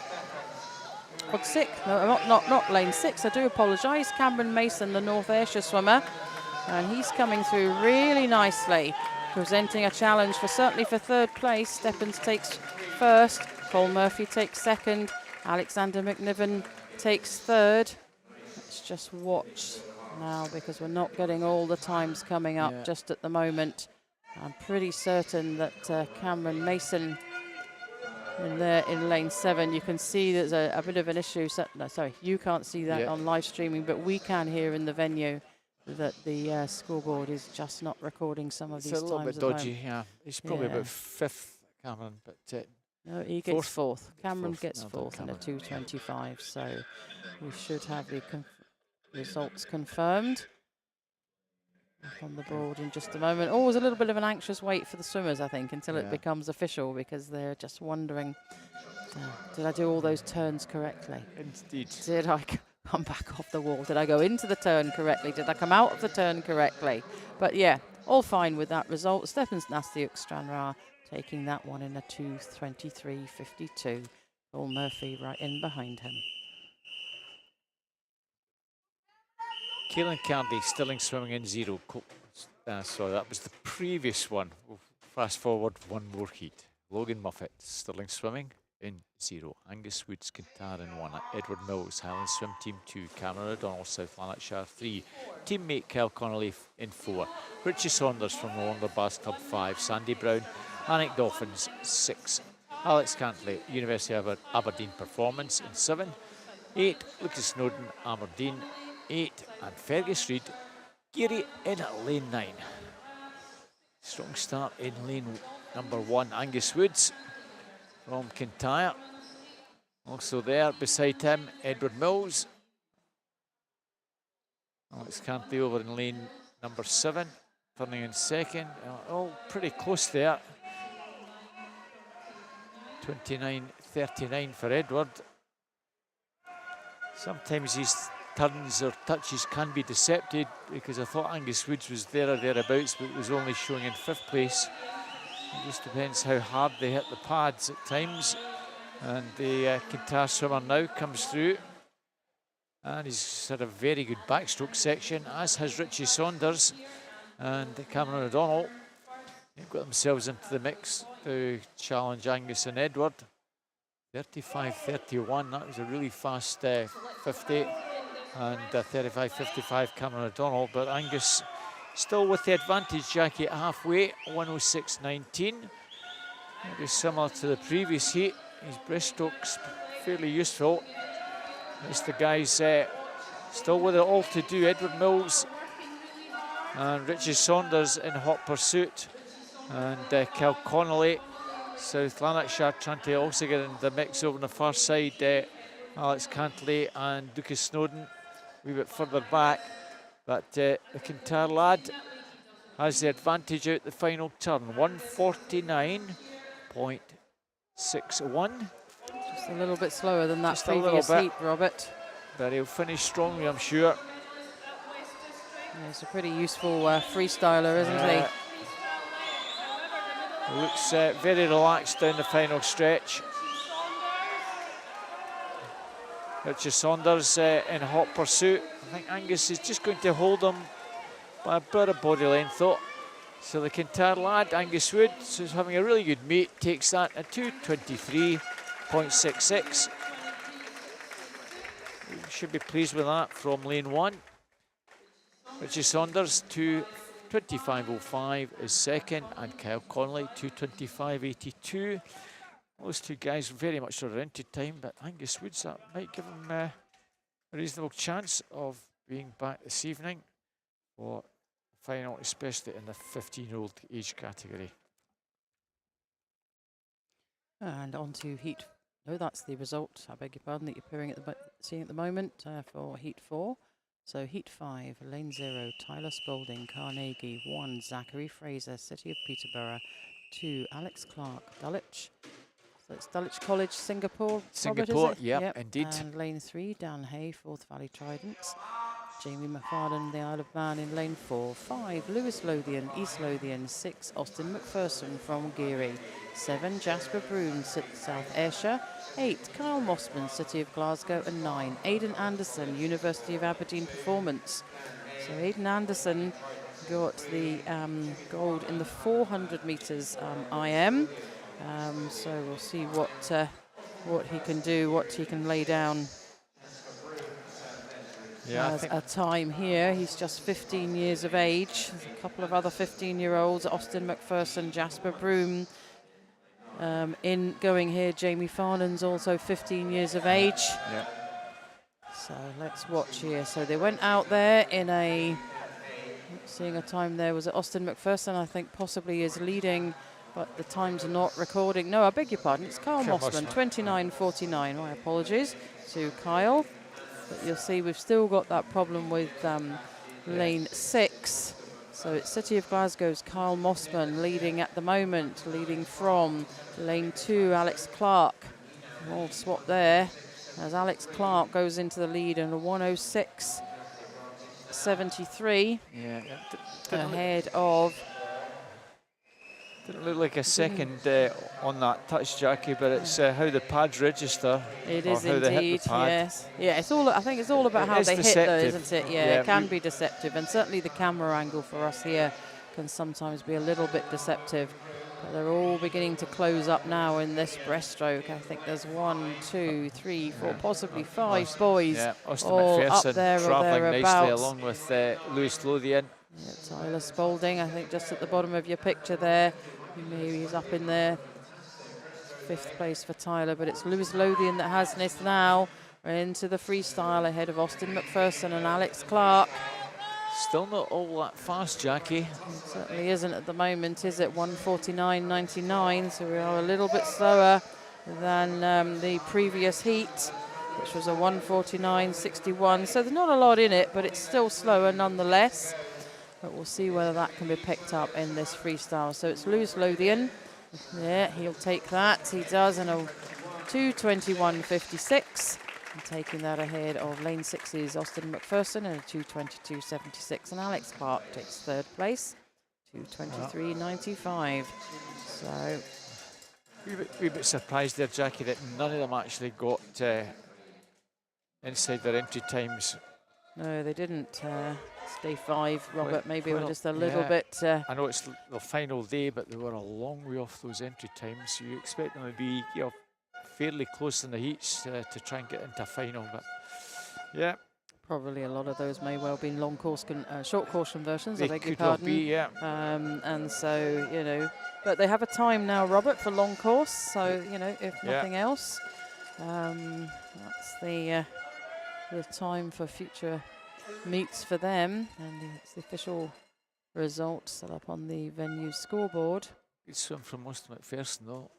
Hodsick, no, not lane 6, I do apologise. Cameron Mason, the North Ayrshire swimmer, and he's coming through really nicely, presenting a challenge for certainly for third place. Steppens takes first, Cole Murphy takes second, Alexander McNiven takes third. Let's just watch now because we're not getting all the times coming up just at the moment. I'm pretty certain that Cameron Mason in there in lane 7, you can see there's a bit of an issue. No, sorry, you can't see that on live streaming, but we can here in the venue that the scoreboard is just not recording some of these times. It's a little bit dodgy, He's probably about 5th, Cameron, but no, he gets fourth. Cameron gets fourth in a 2:25, so we should have the results confirmed on the board in just a moment. Always a little bit of an anxious wait for the swimmers, I think, until it becomes official, because they're just wondering, did I do all those turns correctly? Indeed. Did I come back off the wall? Did I go into the turn correctly? Did I come out of the turn correctly? But yeah, all fine with that result. Stephens Nastiuk Stranraer taking that one in a 2:23.52. Cole Murphy right in behind him. Caelan Cardy, Stirling swimming in 0. So that was the previous one. We'll fast forward one more heat. Logan Muffet, Stirling swimming in 0. Angus Woods, Kintyre in 1. Edward Mills, Highland Swim Team 2. Cameron O'Donnell, South Lanarkshire 3. Teammate Kel Connolly in 4. Richie Saunders from the London Bass Club 5. Sandy Brown, Alnwick Dolphins 6. Alex Cantley, University of Aberdeen Performance in 7. 8. Lucas Snowden, Aberdeen 8, and Fergus Reid, Geary in lane 9. Strong start in lane number 1, Angus Woods from Kintyre. Also there beside him, Edward Mills. Alex Cantley over in lane number 7, turning in second. All pretty close there. 29.39 for Edward. Sometimes he's turns or touches can be deceptive, because I thought Angus Woods was there or thereabouts, but was only showing in 5th place. It just depends how hard they hit the pads at times. And the Kintyre swimmer now comes through, and he's had a very good backstroke section, as has Richie Saunders and Cameron O'Donnell. They've got themselves into the mix to challenge Angus and Edward. 35.31, that was a really fast 50. And 35.55 Cameron O'Donnell, but Angus still with the advantage, Jackie, at halfway, 106.19. Maybe similar to the previous heat. His breaststroke's fairly useful. It's the guys still with it all to do. Edward Mills and Richie Saunders in hot pursuit, and Kel Connolly, South Lanarkshire, trying to also get into the mix over on the far side. Alex Cantley and Lucas Snowden a wee bit further back, but the Kintyre lad has the advantage out the final turn, 149.61. Just a little bit slower than that previous heat, Robert. But he'll finish strongly, I'm sure. Yeah, he's a pretty useful freestyler, isn't he? Looks very relaxed down the final stretch. Richard Saunders in hot pursuit. I think Angus is just going to hold him by about a body length though. So the Kintyre lad, Angus Wood, who's having a really good meet, takes that at 2:23.66. Should be pleased with that from lane 1. Richie Saunders, 2:25.05 is second, and Kyle Connolly, 2:25.82. Those two guys very much are into time, but Angus Woods, that might give him a reasonable chance of being back this evening for the final, especially in the 15-year-old age category. And on to heat. No, that's the result, I beg your pardon, that you're seeing at the moment for heat 4. So heat 5, lane 0, Tyler Spalding, Carnegie. 1, Zachary Fraser, City of Peterborough. 2, Alex Clark, Dulwich. So it's Dulwich College, Singapore. Singapore, Robert, yep, indeed. And lane 3, Dan Hay, Forth Valley Tridents. Jamie McFarlane, the Isle of Man in lane 4. 5, Lewis Lothian, East Lothian. 6, Austin McPherson from Geary. 7, Jasper Broom, South Ayrshire. 8, Kyle Mossman, City of Glasgow. And 9, Aidan Anderson, University of Aberdeen Performance. So Aidan Anderson got the gold in the 400 metres IM. So we'll see what he can do, what he can lay down as a time here. He's just 15 years of age. There's a couple of other 15-year-olds, Austin McPherson, Jasper Broom. In going here, Jamie Farnan's also 15 years of age. Yeah. So let's watch here. So they went out there in a, seeing a time there, was it Austin McPherson, I think possibly is leading, but the times are not recording. No, I beg your pardon, it's Kyle Mossman, 29.49. My apologies to Kyle. But you'll see we've still got that problem with lane 6. So it's City of Glasgow's Kyle Mossman leading at the moment, leading from lane 2, Alex Clark. All swap there as Alex Clark goes into the lead in a 1:06.73. Yeah, ahead of. Didn't look like a second on that touch, Jackie, but it's how the pads register. It is indeed, yes. Yeah, it's all. I think it's all about how they hit, though, isn't it? Yeah, it can be deceptive, and certainly the camera angle for us here can sometimes be a little bit deceptive. But they're all beginning to close up now in this breaststroke. I think there's 1, 2, 3, 4, possibly 5 boys all up there or travelling thereabouts. nicely along with Lewis Lothian. Yeah, Tyler Spalding, I think just at the bottom of your picture there. Maybe he's up in there. 5th place for Tyler, but it's Lewis Lothian that has this now. We're into the freestyle ahead of Austin McPherson and Alex Clark. Still not all that fast, Jackie. It certainly isn't at the moment, is it? 1:49.99, so we are a little bit slower than the previous heat, which was a 1:49.61. So there's not a lot in it, but it's still slower nonetheless. But we'll see whether that can be picked up in this freestyle. So it's Lewis Lothian. Yeah, he'll take that. He does in a 2:21.56. And taking that ahead of lane 6's Austin McPherson in a 2:22.76. And Alex Clark takes 3rd place, 2:23.95. So wee bit surprised there, Jackie, that none of them actually got inside their entry times. No, they didn't. It's day 5, Robert. Maybe we're just a little bit. I know it's the final day, but they were a long way off those entry times. So you expect them to be, fairly close in the heats to try and get into a final. But yeah, probably a lot of those may well be long course, short course conversions. They I beg your could well pardon. be, yeah. And so but they have a time now, Robert, for long course. So if nothing else, that's the time for future meets for them, and it's the official result set up on the venue scoreboard. Good swim from Austin McPherson, though.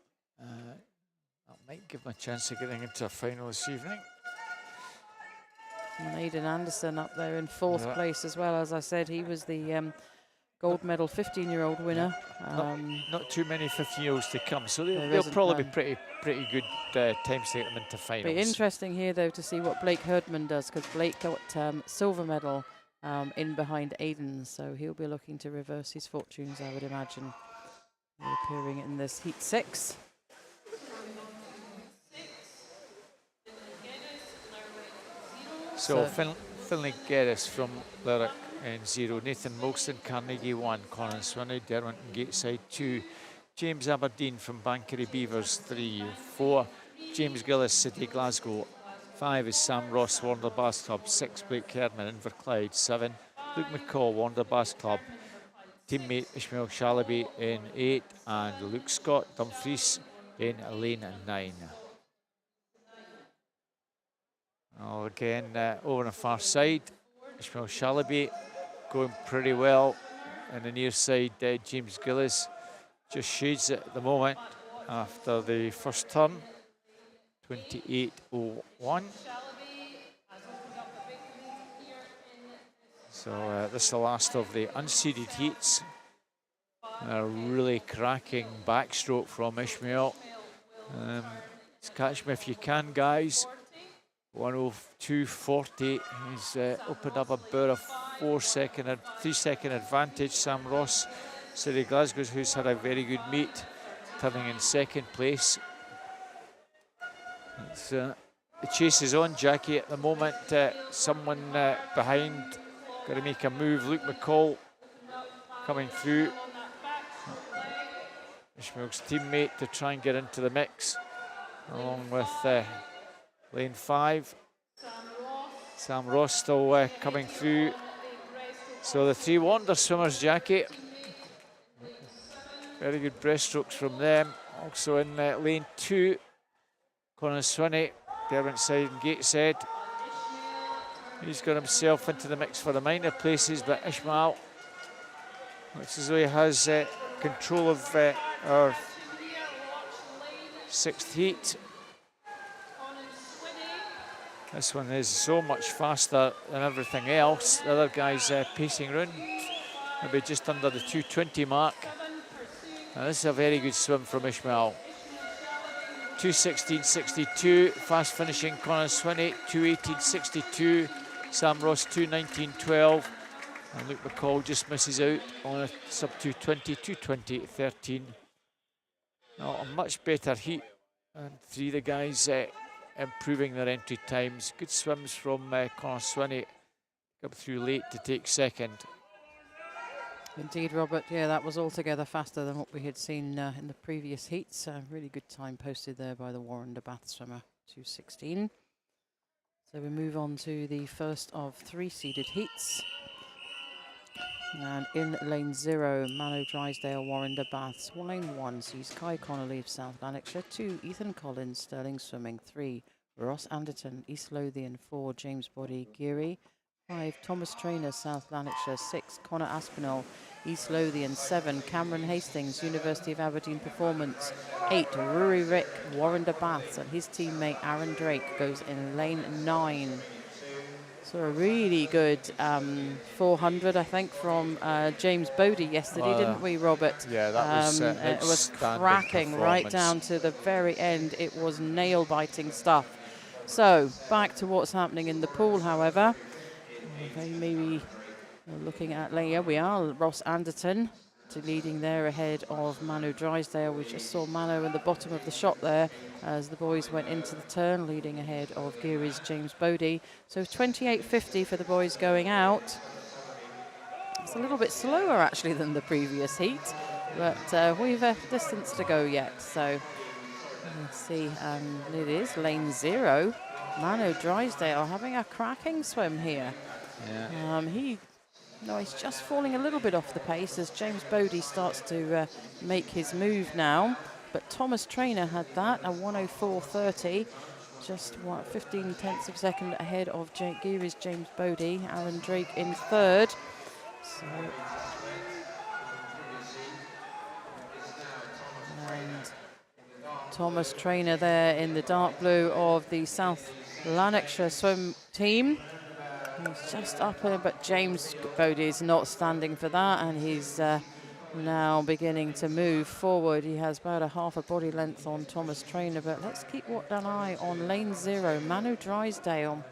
That might give them a chance of getting into a final this evening. And Aidan Anderson up there in 4th place as well. As I said, he was the gold medal 15-year-old winner. Not too many 15-year-olds to come, so they'll probably be pretty good times to get them into finals. Be interesting here, though, to see what Blake Herdman does, because Blake got silver medal in behind Aidan, so he'll be looking to reverse his fortunes, I would imagine. Appearing in this heat 6. So Finlay Geddes from Lerwick in 0, Nathan Molson, Carnegie 1, Conan Swinney, Derwent and Gateside 2, James Aberdeen from Bankery Beavers 3, 4, James Gillis, City Glasgow, 5 is Sam Ross, Warner Bass Club, 6, Blake Kerman, Inverclyde, 7, Luke McCall, Warner Bass Club, teammate Ishmael Shalaby in 8, and Luke Scott, Dumfries in lane 9. Oh, again, over on the far side, Ishmael Shalaby going pretty well. And the near side, James Gillis just shades it at the moment after the first turn, 28.01. So this is the last of the unseeded heats. A really cracking backstroke from Ishmael. Catch me if you can, guys. 102.40. He's opened up about a 3-second advantage. Sam Ross, City Glasgow, who's had a very good meet, turning in second place. The chase is on, Jackie, at the moment. Someone behind, got to make a move. Luke McCall coming through. Ishmael's teammate to try and get into the mix, along with lane 5. Sam Ross still coming through. So the 3 Wander swimmers, Jackie. Very good breaststrokes from them. Also in lane 2, Conan Swinney, Derwent side and Gateshead. He's got himself into the mix for the minor places, but Ishmael looks as though he has control of our 6th heat. This one is so much faster than everything else. The other guy's pacing round, maybe just under the 220 mark. Now this is a very good swim from Ishmael. 2:16.62, fast finishing Conan Swinney, 2:18.62, Sam Ross 2:19.12, and Luke McCall just misses out on a sub 220, 2:20.13. Now a much better heat, and 3 of the guys improving their entry times. Good swims from Conan Swinney, come through late to take second. Indeed, Robert. Yeah, that was altogether faster than what we had seen in the previous heats. Really good time posted there by the Warren de Bath swimmer, 2:16. So we move on to the first of 3 seeded heats. And in lane 0, Manu Drysdale, Warren de Bath. Lane 1 sees Kai Connolly of South Lanarkshire. 2, Ethan Collins, Stirling Swimming. 3, Ross Anderton, East Lothian. 4, James Body, Geary. 5, Thomas Traynor, South Lanarkshire. 6, Connor Aspinall, East Lothian. 7, Cameron Hastings, University of Aberdeen Performance. 8, Rory Rick, Warren de Bath, and his teammate Aaron Drake goes in lane 9. So a really good 400, I think, from James Bodie yesterday, didn't we, Robert? Yeah, that was it was cracking right down to the very end. It was nail-biting stuff. So back to what's happening in the pool, however. Maybe looking at later, we are Ross Anderton to leading there ahead of Manu Drysdale. We just saw Manu in the bottom of the shot there as the boys went into the turn, leading ahead of Geary's James Bodie. So 28.50 for the boys going out. It's a little bit slower actually than the previous heat, but we've a distance to go yet. So let's see, it is lane 0. Manu Drysdale having a cracking swim here. Yeah. He's just falling a little bit off the pace as James Bodie starts to make his move now. But Thomas Traynor had that, a 1:04.30, just 15 tenths of a second ahead of Geary's James Bodie. Aaron Drake in 3rd. So, and Thomas Traynor there in the dark blue of the South Lanarkshire swim team. He's just up there, but James Bodie is not standing for that, and he's now beginning to move forward. He has about a half a body length on Thomas Traynor, but let's keep an eye on lane 0, Manu Drysdale.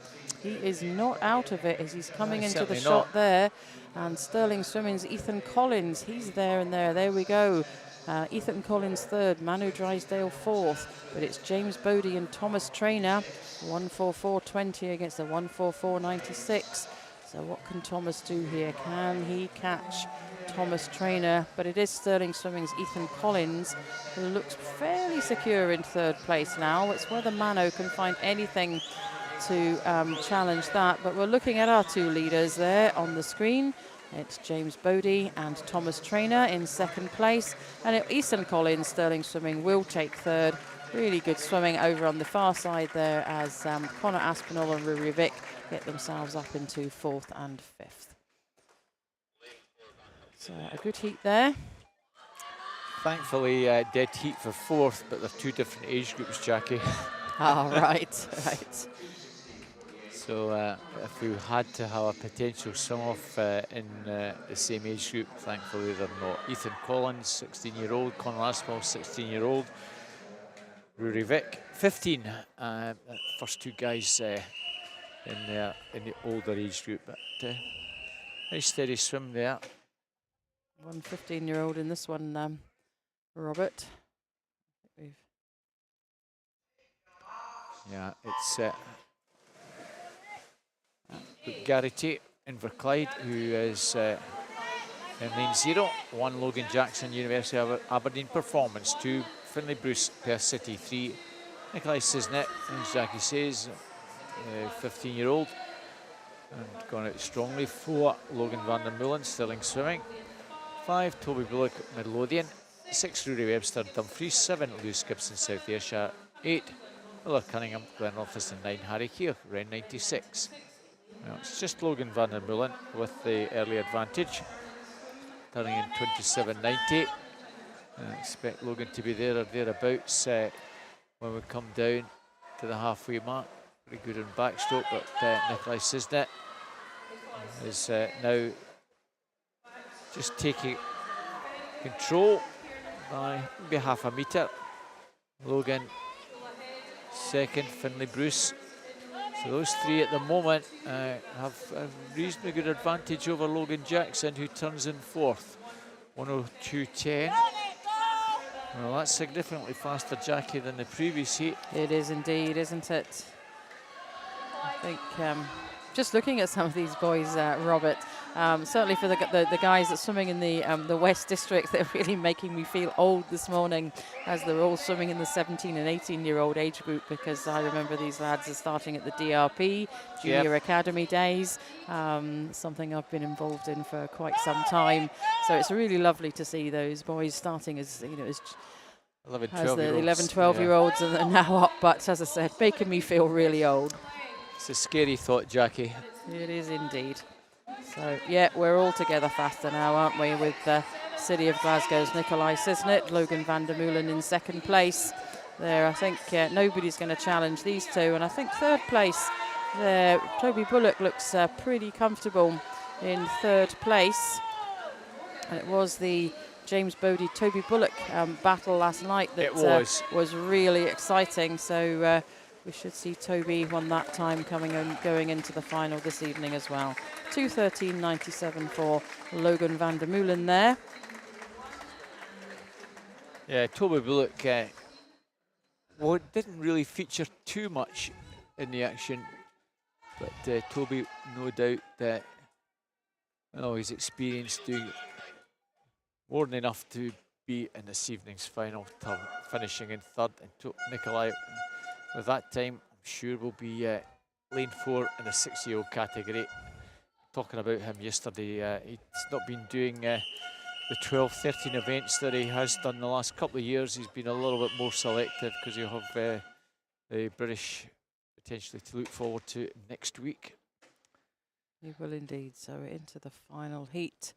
he is not out of it as he's coming No, into the certainly shot not. there. And Sterling Swimming's Ethan Collins, he's there and there. There we go. Ethan Collins third, Manu Drysdale fourth. But it's James Bodie and Thomas Traynor, 1:44.20 against the 1:44.96. So what can Thomas do here? Can he catch Thomas Traynor? But it is Sterling Swimming's Ethan Collins, who looks fairly secure in third place now. It's whether Mano can find anything to challenge that. But we're looking at our two leaders there on the screen. It's James Bodie and Thomas Traynor in second place. And Ethan Collins, Sterling Swimming, will take third. Really good swimming over on the far side there as Connor Aspinall and Rory Vick get themselves up into fourth and fifth. So a good heat there. Thankfully, dead heat for fourth, but they're two different age groups, Jackie. Oh, right, right. So if we had to have a potential swim-off in the same age group, thankfully they're not. Ethan Collins, 16-year-old, Conor Aspinall, 16-year-old, Rory Vick, 15. First two guys in the older age group, but very steady swim there. One 15-year-old in this one, Robert. Yeah, it's Gary Tate in Verclyde, who is in lane 0. 1 Logan Jackson, University of Aberdeen Performance. 2 Finlay Bruce, Perth City. 3 Nikolai Sisnet, as Jackie says, 15-year-old, and gone out strongly. 4 Logan van der Meulen, Stirling Swimming. 5 Toby Bullock, Midlothian. 6 Rory Webster, Dumfries. 7 Lewis Gibson, South Ayrshire. 8 Miller Cunningham, Glenrothes, and 9 Harry Keogh, Ren 96. Well, it's just Logan van der Meulen with the early advantage, turning in 27.90. I expect Logan to be there or thereabouts when we come down to the halfway mark. Pretty good in backstroke, but Nikolai Sisnet is now just taking control by maybe half a metre. Logan second, Finlay Bruce. So those three at the moment have a reasonably good advantage over Logan Jackson, who turns in fourth, 1:02.10. Well, that's significantly faster, Jackie, than the previous heat. It is indeed, isn't it? I think just looking at some of these boys, Robert, certainly for the guys that are swimming in the West District, they're really making me feel old this morning as they're all swimming in the 17 and 18-year-old age group, because I remember these lads are starting at the DRP, Junior Academy days, something I've been involved in for quite some time. So it's really lovely to see those boys starting as, you know, as 11, the 11, 12-year-olds and they're now up, but as I said, making me feel really old. It's a scary thought, Jackie. It is indeed. So, yeah, we're all together faster now, aren't we, with City of Glasgow's Nikolai Sisnet, Logan van der Meulen in second place. There, I think nobody's going to challenge these two. And I think third place there, Toby Bullock looks pretty comfortable in third place. And it was the James Bodie, Toby Bullock battle last night that was really exciting. So we should see Toby won that time going into the final this evening as well. 2:13.97 for Logan van der Meulen there. Yeah, Toby Bullock didn't really feature too much in the action, but Toby, no doubt that his experience doing more than enough to be in this evening's final, finishing in third. And Nikolai, with that time, I'm sure will be lane 4 in the 6-year-old category. Talking about him yesterday, he's not been doing the 12, 13 events that he has done the last couple of years. He's been a little bit more selective because he'll have the British potentially to look forward to next week. He will indeed. So into the final heat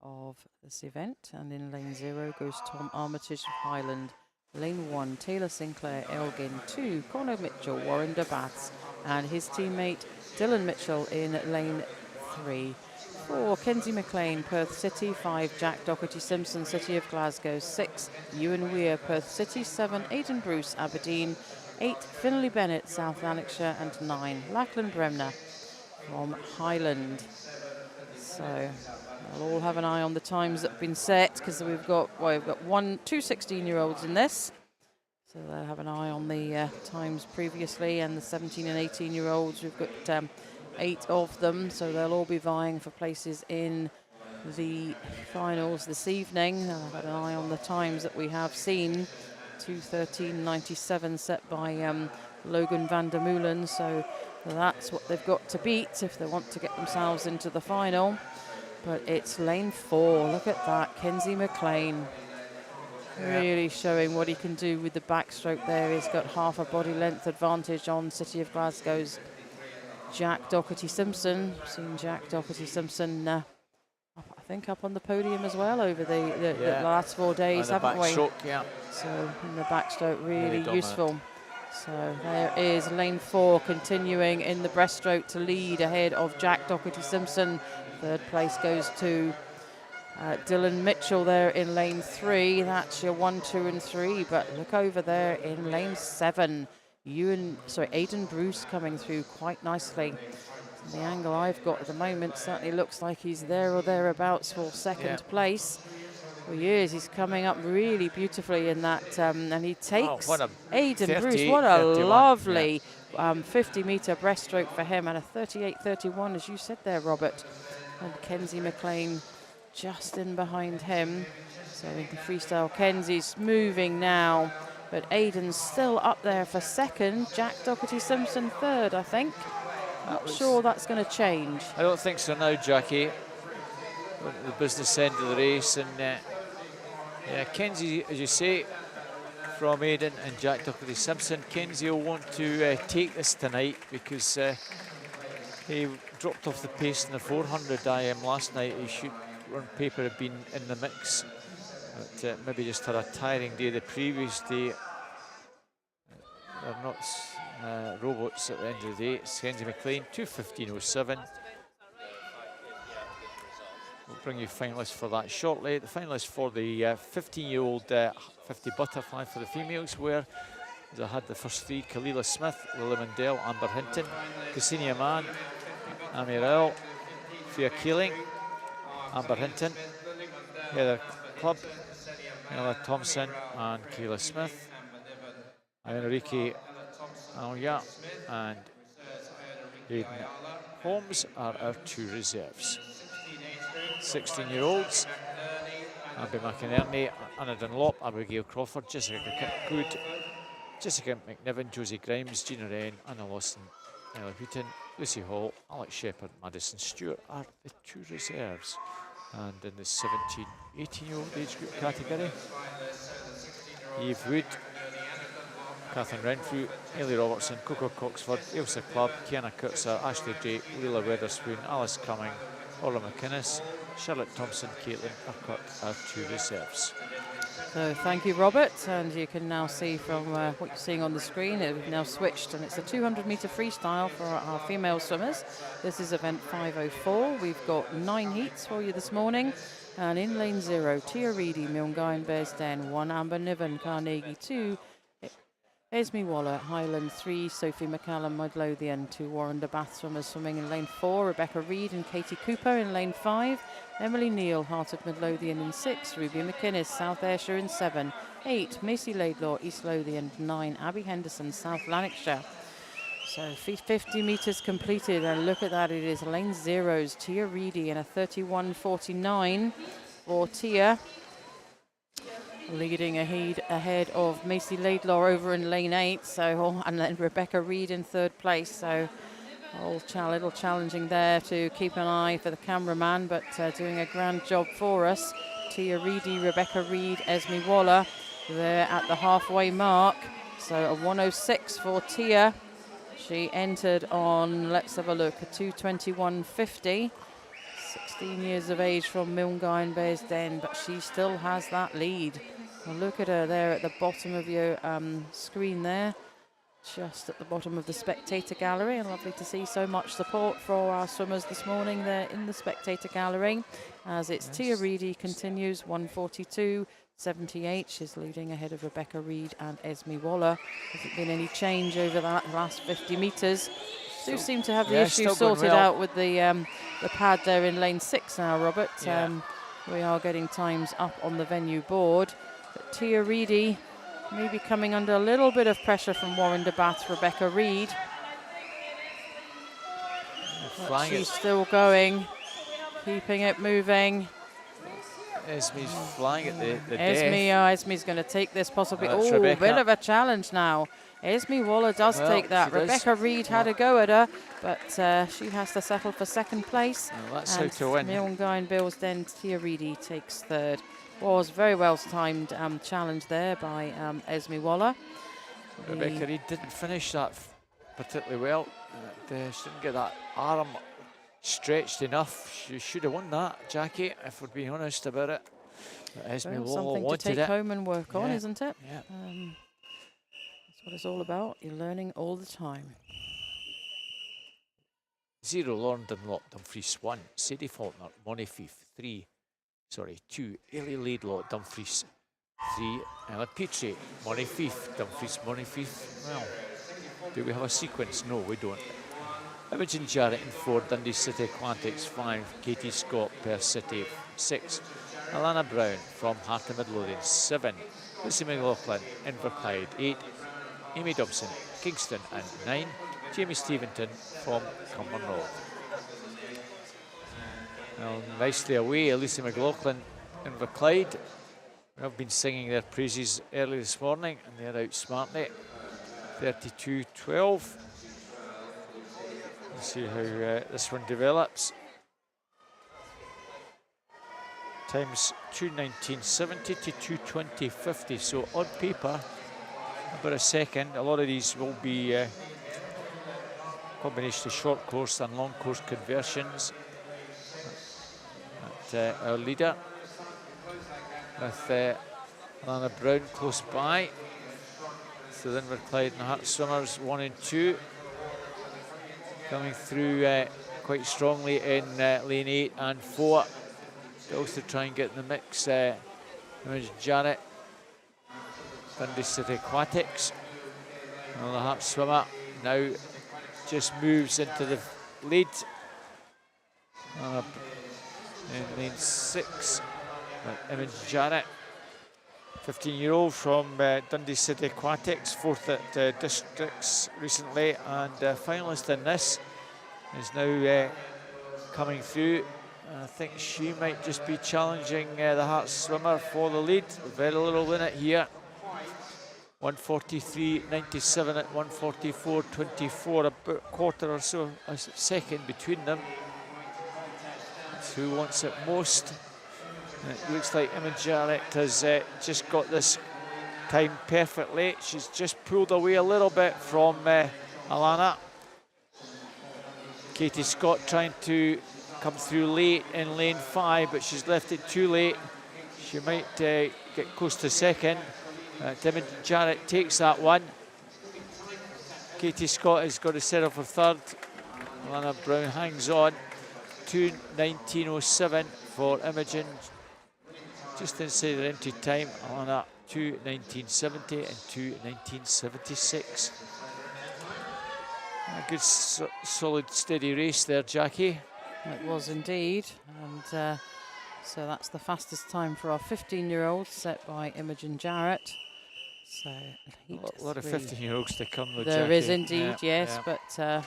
of this event, and in lane 0 goes Tom Armitage of Highland. Lane 1, Taylor Sinclair, Elgin. 2, Conor Mitchell, Warren Baths, and his teammate Dylan Mitchell in lane 3. 4, Kenzie McLean, Perth City. 5, Jack Doherty Simpson, City of Glasgow. 6, Ewan Weir, Perth City. 7, Aidan Bruce, Aberdeen. 8, Finlay Bennett, South Lanarkshire. And 9, Lachlan Bremner, from Highland. So they'll all have an eye on the times that have been set, because we've got two 16-year-olds in this. So they'll have an eye on the times previously, and the 17 and 18-year-olds. We've got 8 of them, so they'll all be vying for places in the finals this evening. I've had an eye on the times that we have seen. 2:13.97 set by Logan van der Meulen, so that's what they've got to beat if they want to get themselves into the final. But it's lane 4. Look at that, Kenzie McLean. Really showing what he can do with the backstroke there. He's got half a body length advantage on City of Glasgow's Jack Doherty-Simpson. Seen Jack Doherty-Simpson, I think, up on the podium as well over the last 4 days, haven't we? Yeah. So in the backstroke, really useful. So there is lane 4 continuing in the breaststroke to lead ahead of Jack Doherty-Simpson. Third place goes to Dylan Mitchell there in lane 3. That's your 1, 2 and 3. But look over there in lane 7. Aidan Bruce coming through quite nicely. The angle I've got at the moment certainly looks like he's there or thereabouts for second place. Well, he is. He's coming up really beautifully in that, and he takes Aidan Bruce. What a lovely 50-metre breaststroke for him, and a 38.31, as you said there, Robert. And Kenzie McLean just in behind him. So in the freestyle, Kenzie's moving now, but Aidan's still up there for second. Jack Doherty-Simpson third, I think. Not sure that's going to change. I don't think so now, Jackie. The business end of the race, and Kenzie, as you say, from Aidan and Jack Doherty-Simpson. Kenzie will want to take this tonight, because he dropped off the pace in the 400 IM last night. He should, on paper, have been in the mix, but maybe just had a tiring day the previous day. They're not robots at the end of the day. It's Kenzie McLean, 2:15.07. We'll bring you finalists for that shortly. The finalists for the 15-year-old 50 butterfly for the females were, as I had the first 3, Kalila Smith, Lily Mundell, Amber Hinton, Ksenia Mann, Amy Rowell, Fia Keeling, Amber Hinton, Heather Clubb, Ella Thompson and Kayla Smith, Enrique Alya and Aidan Holmes are our 2 reserves. 16-year-olds, Abby McInerney, Anna Dunlop, Abigail Crawford, Jessica Good, Jessica McNiven, Josie Grimes, Gina Wren, Anna Lawson, Ella Houghton, Lucy Hall, Alex Shepherd, Madison Stewart are the 2 reserves. And in the 17-18-year-old age group category, Eve Wood, Catherine Renfrew, Ellie Robertson, Coco Coxford, Ailsa Clubb, Kiana Kurtzer, Ashley Drake, Leila Weatherspoon, Alice Cumming, Orla McInnes, Charlotte Thompson, Caitlin Urquhart are 2 reserves. So thank you, Robert, and you can now see from what you're seeing on the screen, we've now switched, and it's a 200-metre freestyle for our female swimmers. This is event 504. We've got 9 heats for you this morning, and in lane 0, Tia Reedy, Milngine Bearsden, 1, Amber Niven, Carnegie, 2, Esme Waller, Highland, 3, Sophie McCallum, Midlothian, 2, Warrender Bath swimmers swimming in lane 4, Rebecca Reid and Katie Cooper in lane 5, Emily Neal, Heart of Midlothian in 6, Ruby McInnes, South Ayrshire in 7, 8, Macy Laidlaw, East Lothian, 9, Abby Henderson, South Lanarkshire. So 50 metres completed, and look at that, it is lane 0's Tia Reedy in a 31.49 for Tia. Leading ahead of Macy Laidlaw over in lane 8, so, and then Rebecca Reid in 3rd place. So a little challenging there to keep an eye for the cameraman, but doing a grand job for us. Tia Reedy, Rebecca Reid, Esme Waller, there at the halfway mark. So a 1:06 for Tia. She entered on, let's have a look, a 2:21.50. 16 years of age from Milngine Bearsden, but she still has that lead. Well, look at her there at the bottom of your screen there, just at the bottom of the spectator gallery, and lovely to see so much support for our swimmers this morning there in the spectator gallery, as it's Tia Reedy continues 1:42.78. She's leading ahead of Rebecca Reid and Esme Waller. Hasn't been any change over that last 50 metres. do seem to have the yeah, issue still going sorted well. out with the pad there in lane 6 now, Robert. Yeah. We are getting times up on the venue board. But Tia Reedy maybe coming under a little bit of pressure from Warren de Bath, Rebecca Reed. But she's still going, keeping it moving. Esme's flying at the Esme's going to take this possibly. That's Oh, Rebecca. bit of a challenge now. Esme Waller does Well, take that. she does. Rebecca Reed had a go at her, but she has to settle for second place. Well, that's and how to win. Milne Bills then Tia Reedy takes third. Was very well timed challenge there by Esme Waller. Rebecca Reed didn't finish that particularly well. She didn't get that arm stretched enough. She should have won that, Jackie, if we're being honest about it. But Esme Waller Something to wanted take it. home and work on, Yeah. isn't it? Yeah. That's what it's all about. You're learning all the time. 0 Lauren Dunlop, Dumfries 1, Sadie Faulkner, Monifeef 2, Ailey Laidlaw, Dumfries 3, Ella Petrie, Monifeef, Dumfries, Monifeef. Well, do we have a sequence? No, we don't. Imogen Jarrett in 4, Dundee City Aquatics 5, Katie Scott, Perth City 6, Alana Brown from Heart of Midlothian 7, Lucy McLaughlin, Inverclyde 8, Amy Dobson, Kingston and 9, Jamie Steventon from Cumbernauld. Well, nicely away, Lucy McLaughlin, Inverclyde. I've been singing their praises early this morning and they're out smartly. 32-12. Let's see how this one develops. Times 2:19.70 to 2:20.50. So on paper, about a second. A lot of these will be combination of short course and long course conversions. At our leader with Alana Brown close by. So then we're Clyde and Hart Swimmers 1 and 2. Coming through quite strongly in lane 8 and 4. They also try and get in the mix. Imogen Jarrett, Dundee City Aquatics. Well, the Hart Swimmer now just moves into the lead. In lane 6, Imogen Jarrett, 15-year-old from Dundee City Aquatics, 4th at districts recently, and finalist in this, is now coming through. I think she might just be challenging the Hart Swimmer for the lead. Very little in it here. 1:43.97 at 1:44.24, about a quarter or so a second between them. That's who wants it most. It looks like Imogen Jarrett has just got this time perfectly. She's just pulled away a little bit from Alana. Katie Scott trying to come through late in lane 5, but she's left it too late. She might get close to second. Imogen Jarrett takes that one. Katie Scott has got to settle for third. Alana Brown hangs on. 2:19.07 for Imogen. Just inside the empty time. Alana 2:19.70 and 2:19.76. A good, solid, steady race there, Jackie. It was indeed, and so that's the fastest time for our 15-year-old, set by Imogen Jarrett. So a lot of 15-year-olds to come, though, there Jackie. is indeed, yeah, yes, yeah. but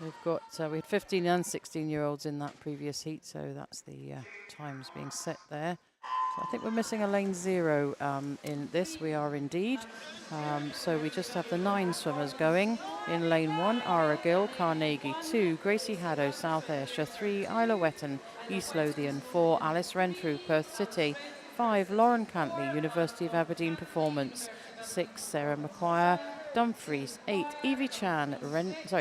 we've got we had 15 and 16-year-olds in that previous heat, so that's the times being set there. So I think we're missing a lane 0 in this. We are indeed. So we just have the 9 swimmers going. In lane 1, Ara Gill, Carnegie. 2, Gracie Haddo, South Ayrshire. 3, Isla Wetton, East Lothian. 4, Alice Renfrew, Perth City. 5, Lauren Cantley, University of Aberdeen Performance. 6, Sarah Maguire, Dumfries. 8, Evie Chan,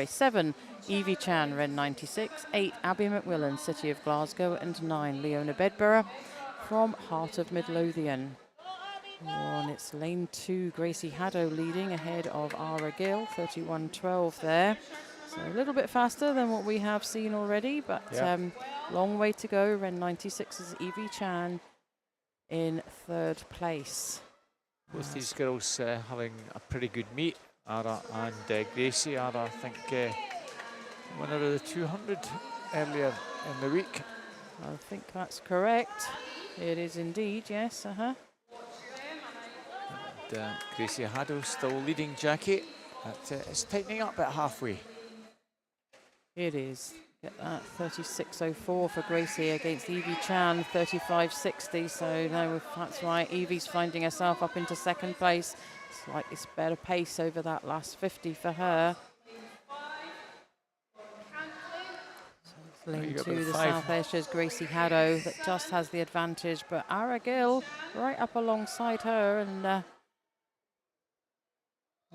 7, Evie Chan, Ren 96. 8, Abby McMillan, City of Glasgow. And 9, Leona Bedborough from Heart of Midlothian. And it's lane 2, Gracie Haddo leading ahead of Ara Gill, 31.12 there. So a little bit faster than what we have seen already, but long way to go. Ren 96 is Evie Chan in 3rd place. Both these girls having a pretty good meet, Ara and Gracie. Ara, I think, winner of the 200 earlier in the week. I think that's correct. It is indeed, yes. And Gracie Haddo still leading Jackie. It's tightening up at halfway. It is. Get that 36.04 for Gracie against Evie Chan, 35.60. So no, if that's right, Evie's finding herself up into second place. Slightly better pace over that last 50 for her. Lane 2, the South Ayrshires, Gracie Haddo, that just has the advantage, but Ara Gill right up alongside her, and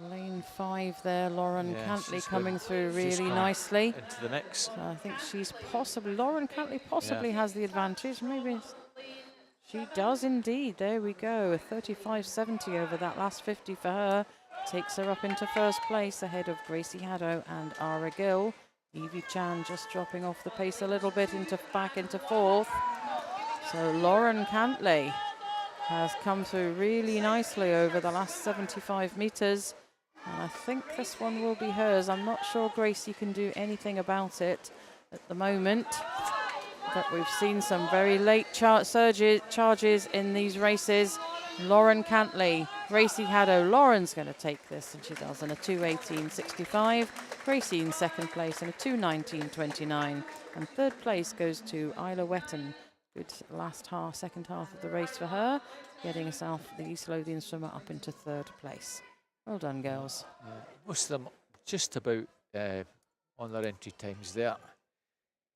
lane 5 there, Lauren Cantley coming through really nicely. Into the mix. So I think she's possibly, Lauren Cantley possibly has the advantage, maybe she does indeed. There we go, a 35.70 over that last 50 for her. Takes her up into first place ahead of Gracie Haddo and Ara Gill. Evie Chan just dropping off the pace a little bit back into fourth. So Lauren Cantley has come through really nicely over the last 75 metres. And I think this one will be hers. I'm not sure Gracie can do anything about it at the moment. But we've seen some very late charges in these races. Lauren Cantley, Gracie Haddo. Lauren's going to take this, and she does, in a 2:18.65. Gracie in second place in a 2:19.29. And third place goes to Isla Wetton. Good second half of the race for her, getting herself, the East Lothian swimmer, up into third place. Well done, girls. Most of them just about on their entry times there.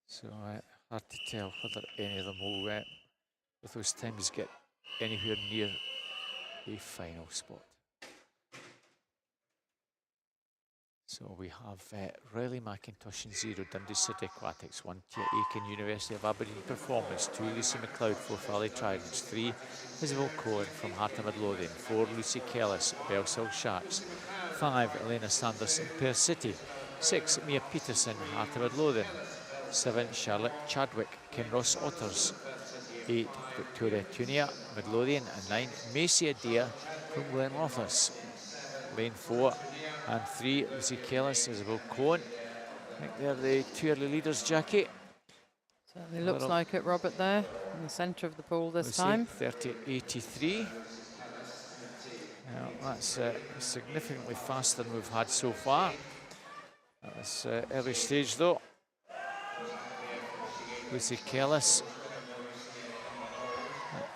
So hard to tell whether any of them will, with those times, get anywhere near a final spot. So we have Riley McIntosh in 0, Dundee City Aquatics, 1 Tia Aiken, University of Aberdeen Performance, 2 Lucy McLeod, Forth Valley Tridents, 3 Isabel Cohen from Heart of Midlothian, 4 Lucy Kellis, Bellsill Sharks, 5 Elena Sanderson, Perth City, 6 Mia Peterson, Heart of Midlothian, 7 Charlotte Chadwick, Kinross Otters, 8 Victoria Tunia, Midlothian, and 9 Macy Adair from Glenrothes. Lane 4 and 3 Lucy Kellis, Isabel Cohen. I think they're the 2 early leaders, Jackie. Certainly looks like it, Robert, there in the centre of the pool this time. 30.83. That's significantly faster than we've had so far at this early stage, though. Lucy Kellis,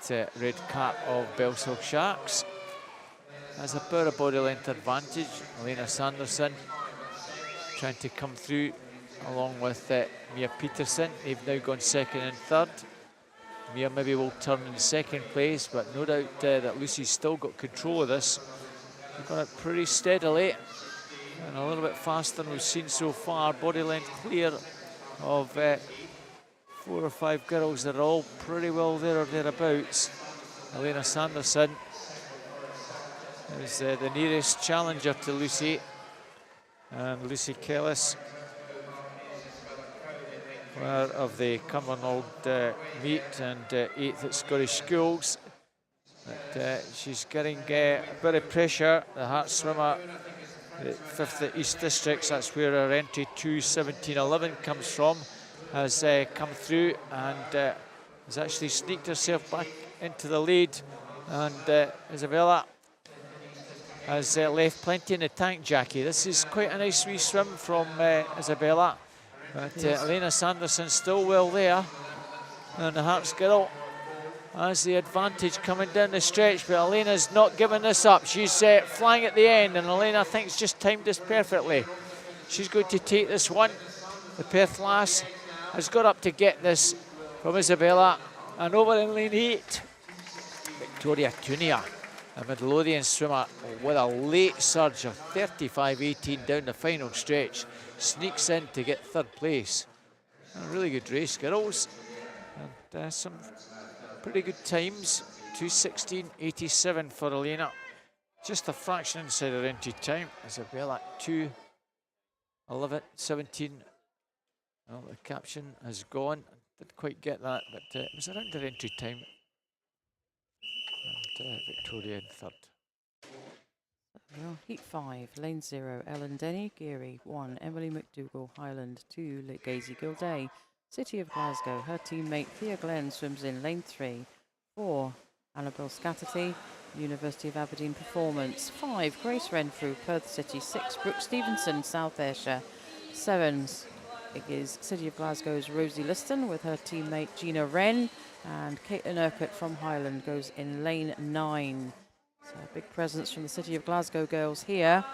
that red cap of Bellsill Sharks, has about a body length advantage. Elena Sanderson trying to come through along with Mia Peterson. They've now gone second and third. Mia maybe will turn in second place, but no doubt that Lucy's still got control of this. They've got it pretty steadily and a little bit faster than we've seen so far. Body length clear of 4 or 5 girls that are all pretty well there or thereabouts. Elena Sanderson is the nearest challenger to Lucy, and Lucy Kellis, winner of the Cumbernauld meet and 8th at Scottish Schools. But she's getting a bit of pressure. The Heart swimmer, 5th at East Districts, that's where her entry 2:17.11 comes from, has come through and has actually sneaked herself back into the lead. And Isabella has left plenty in the tank, Jackie. This is quite a nice wee swim from Isabella. But Elena Sanderson still well there. And the Hearts girl has the advantage coming down the stretch, but Elena's not giving this up. She's flying at the end, and Elena, I think, has just timed this perfectly. She's going to take this one. The Perth lass has got up to get this from Isabella. And over in lane 8, Victoria Tunia, a Midlothian swimmer with a late surge of 35.18 down the final stretch, sneaks in to get third place. A really good race, girls, and some pretty good times. 2:16.87 for Elena, just a fraction inside her entry time. Isabella 2:11.17. Well, the caption has gone. Didn't quite get that, but it was around her entry time. And Victoria in third. Well, Heat 5, Lane 0, Ellen Denny, Geary 1, Emily McDougall, Highland 2, Gazy Gilday, City of Glasgow. Her teammate Thea Glenn swims in Lane 3, 4, Annabelle Scatterty, University of Aberdeen Performance, 5, Grace Renfrew, Perth City, 6, Brooke Stevenson, South Ayrshire, 7 is City of Glasgow's Rosie Liston with her teammate Gina Wren, and Caitlin Urquhart from Highland goes in Lane 9. So a big presence from the City of Glasgow girls here.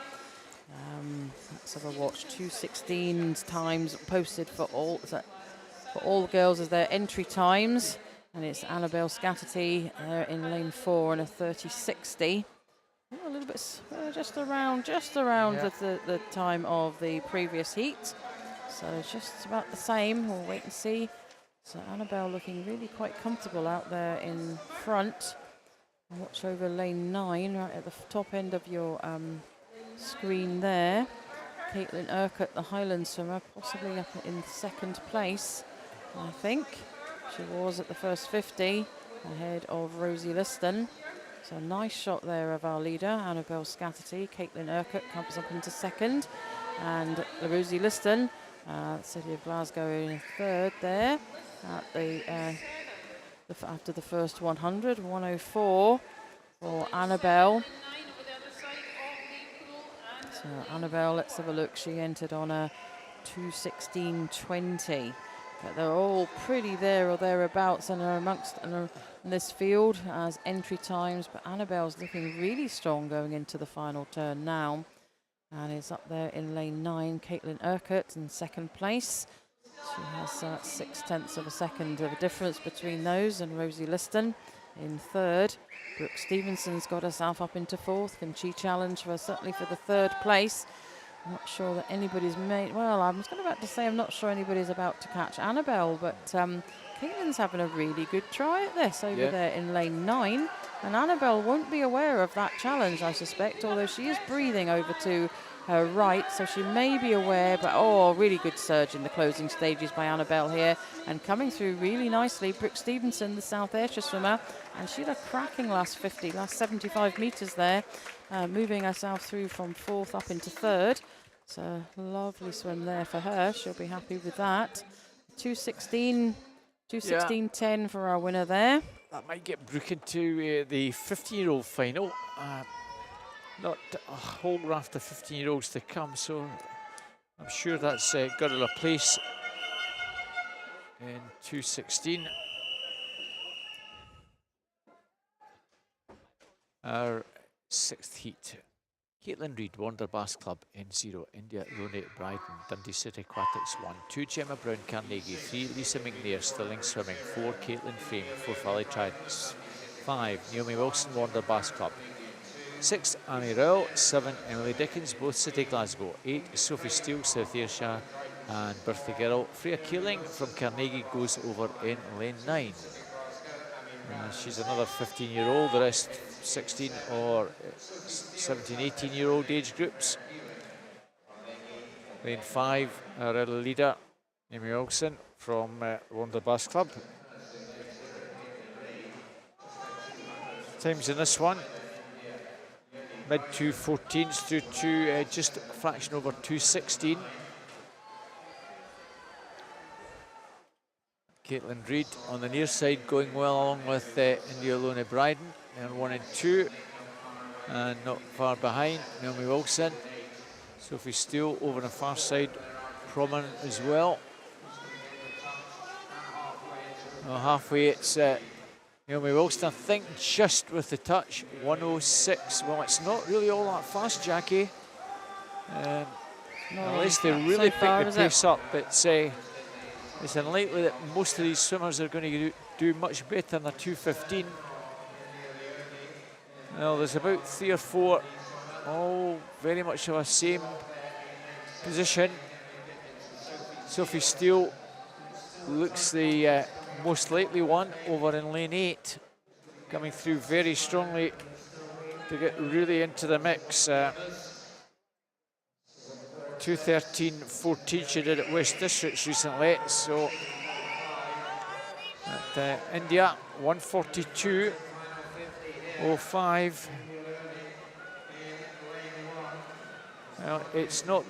Let's have a watch. 2:16 times posted for all the girls as their entry times, and it's Annabelle Scatterty there in Lane 4 and a 30:60. A little bit just around the time of the previous heat. So it's just about the same. We'll wait and see. So Annabelle looking really quite comfortable out there in front. Watch over Lane 9, right at the top end of your screen there. Caitlin Urquhart, the Highland swimmer, possibly up in second place, I think. She was at the first 50, ahead of Rosie Liston. So a nice shot there of our leader, Annabelle Scatterty. Caitlin Urquhart comes up into second. And Rosie Liston, City of Glasgow in third there. At the after the first 100, 104 for Annabelle. So Annabelle, let's have a look. She entered on a 2:16.20. But they're all pretty there or thereabouts and are amongst in this field as entry times. But Annabelle's looking really strong going into the final turn now. And is up there in Lane 9, Caitlin Urquhart in second place. She has 0.6 of a second of a difference between those, and Rosie Liston in third. Brooke Stevenson's got herself up into fourth. Can she challenge certainly for the third place? I'm not sure that anybody's made. Well, I was about to say I'm not sure anybody's about to catch Annabelle, but Caitlin's having a really good try at this over there in Lane 9. And Annabelle won't be aware of that challenge, I suspect, although she is breathing over to her right, so she may be aware. But really good surge in the closing stages by Annabelle here, and coming through really nicely, Brooke Stevenson, the South Ayrshire swimmer, and she had a cracking last 75 metres there, moving herself through from fourth up into third. So lovely swim there for her. She'll be happy with that. 2:16.10 for our winner there. That might get Brooke into the 15-year-old final. Not a whole raft of 15-year-olds to come, so I'm sure that's got her a place in 2:16. Our sixth heat. Caitlin Reid, Wanderbass Club, N0, India, Lone Bryden, Dundee City Aquatics 1, 2 Gemma Brown Carnegie, 3 Lisa McNair, Stirling Swimming, 4 Caitlin Frame, 4 Valley Tridents, 5 Naomi Wilson, Wanderbass Club, 6 Annie Rowell, 7 Emily Dickens, both City Glasgow, 8 Sophie Steele, South Ayrshire, and Bertha Girl. Freya Keeling from Carnegie goes over in Lane 9. She's another 15-year-old, the rest 16 or 17, 18-year-old age groups. Lane 5, our early leader, Amy Wilson from Wanderbass Club. Times in this one, mid 2:14s through to just a fraction over 2:16. Caitlin Reid on the near side going well along with India Lone Bryden in 1 and 2, and not far behind Naomi Wilson. Sophie Steele over on the far side, prominent as well. Halfway it's Naomi Wilson, I think, just with the touch, 1:06. Well, it's not really all that fast, Jackie. Unless they really pick the pace up, but it's unlikely that most of these swimmers are going to do much better than a 2:15. Well, there's about 3 or 4, all very much of a same position. Sophie Steele looks the most likely one over in Lane 8, coming through very strongly to get really into the mix. 2:13.14 she did at West Districts recently, so at India 1:42.05. Well, it's not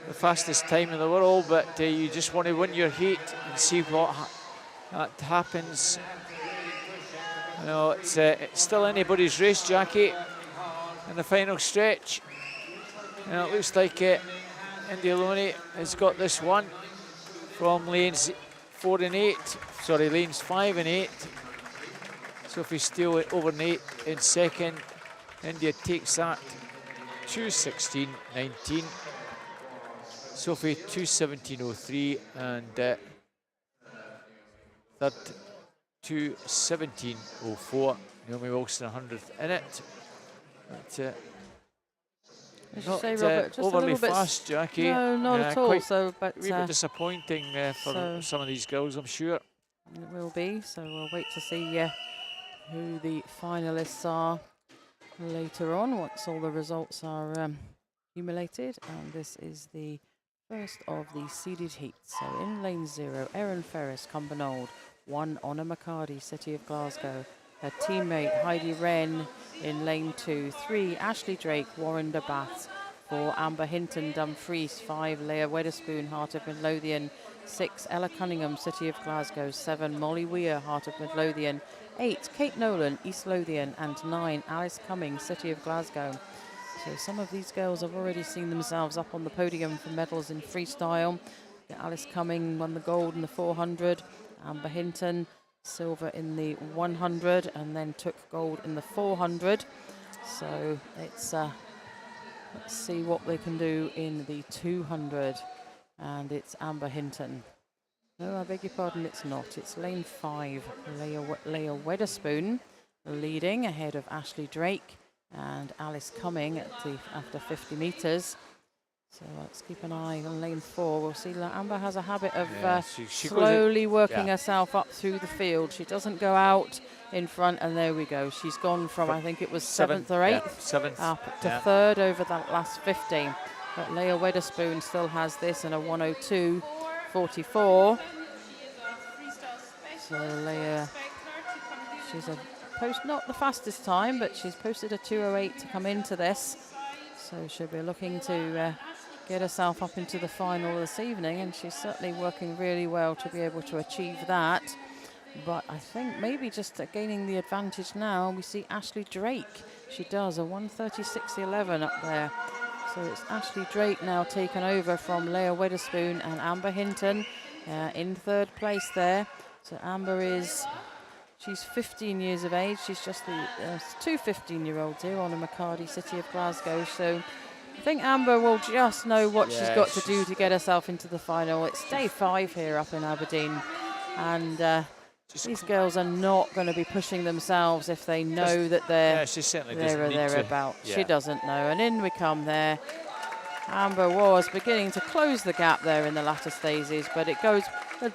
the fastest time in the world, but you just want to win your heat and see what that happens. You know, it's still anybody's race, Jackie, in the final stretch. And it looks like Indy Loney has got this one from lanes 4 and 8. Sorry, lanes 5 and 8. Sophie Steele over an 8 in second. India takes that 2:16.19. Sophie 2:17.03 and third 2:17.04. Naomi Wilson 100th in it. But, not say, Robert, just overly a little bit fast, Jackie. No, not at all. So, but a wee bit disappointing for some of these girls, I'm sure. It will be. So we'll wait to see who the finalists are later on once all the results are accumulated. And this is the first of the seeded heats. So in lane 0, Erin Ferris, Cumbernauld. 1, Honor McCarty, City of Glasgow. Her teammate Heidi Wren in lane 2. 3, Ashley Drake, Warren de Bath. 4, Amber Hinton, Dumfries. 5, Leah Weatherspoon, Heart of Midlothian. 6, Ella Cunningham, City of Glasgow. 7, Molly Weir, Heart of Midlothian. 8, Kate Nolan, East Lothian. And 9, Alice Cumming, City of Glasgow. So some of these girls have already seen themselves up on the podium for medals in freestyle. Alice Cumming won the gold in the 400. Amber Hinton, silver in the 100, and then took gold in the 400. So it's let's see what they can do in the 200. And it's Amber Hinton. No, I beg your pardon, it's not. It's lane 5, Leah Weatherspoon leading ahead of Ashley Drake and Alice Cumming after 50 metres. So let's keep an eye on lane 4. We'll see that Amber has a habit of slowly working herself up through the field. She doesn't go out in front, and there we go. She's gone from, I think it was 7th or 8th, up to 3rd over that last 50. But Leah Weatherspoon still has this in a 1:02.44. So Leah, she's not the fastest time, but she's posted a 2:08 to come into this. So she'll be looking to get herself up into the final this evening, and she's certainly working really well to be able to achieve that. But I think maybe just gaining the advantage now, we see Ashley Drake. She does a 1:36.11 up there. So it's Ashley Drake now taken over from Leah Weatherspoon and Amber Hinton in 3rd place there. So Amber she's 15 years of age. She's just the 2 15-year-olds here on the McCarty, City of Glasgow. So I think Amber will just know what she's got to do to get herself into the final. It's day 5 here up in Aberdeen. And these girls are not going to be pushing themselves if they know that they're there or thereabout. She doesn't know. And in we come there. Amber was beginning to close the gap there in the latter stages, but it goes.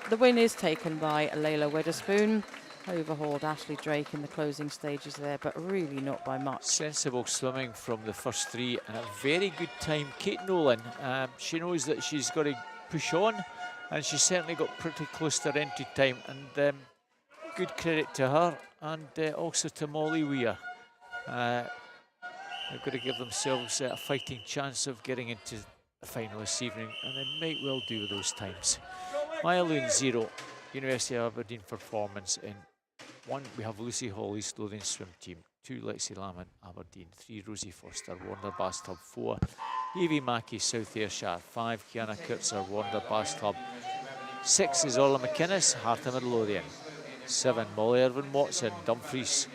The win is taken by Layla Weatherspoon. Overhauled Ashley Drake in the closing stages there, but really not by much. Sensible swimming from the first 3 and a very good time. Kate Nolan, she knows that she's got to push on, and she certainly got pretty close to her entry time, and good credit to her, and also to Molly Weir. They've got to give themselves a fighting chance of getting into the final this evening, and they might well do with those times. Mile 0, University of Aberdeen performance. In 1, we have Lucy Hall, East Lothian swim team. 2, Lexi Lamont, Aberdeen. 3, Rosie Foster, Warner Bass Club. 4, Evie Mackey, South Ayrshire. 5, Kiana Kurtzer, Warner Bass Club. 6 is Orla McInnes, Heart of Midlothian. 7, Molly Irvin Watson, Dumfries.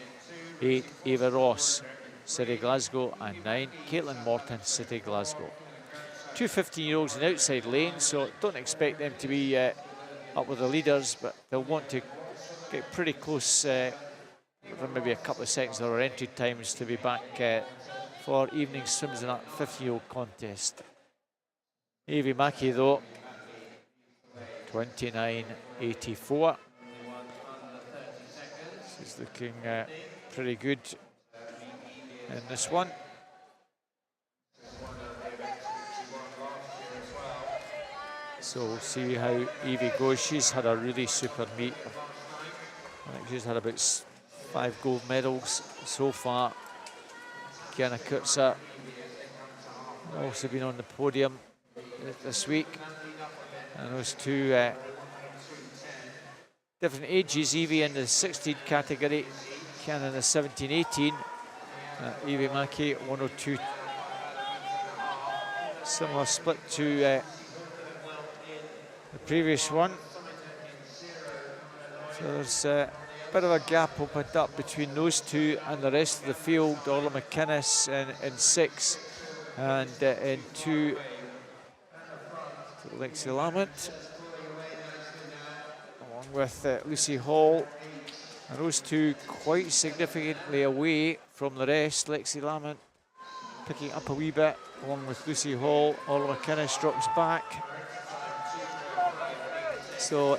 8, Ava Ross, City Glasgow. And 9, Caitlin Morton, City Glasgow. 2 15-year-olds in the outside lane, so don't expect them to be up with the leaders, but they'll want to get pretty close for maybe a couple of seconds of our entry times to be back for evening swims in that 50-year-old contest. Evie Mackey, though, 29.84. She's looking pretty good in this one. So we'll see how Evie goes. She's had a really super meet. I think she's had about 5 gold medals so far. Kiana Kurtzer also been on the podium this week. And those two different ages, Evie in the 16 category, Kiana in the 17-18. Evie Mackey, 102. Similar split to the previous one. So there's a bit of a gap opened up between those two and the rest of the field. Orla McInnes in 6 and in 2, Lexi Lamont, along with Lucy Hall. And those two quite significantly away from the rest. Lexi Lamont picking up a wee bit, along with Lucy Hall. Orla McInnes drops back. So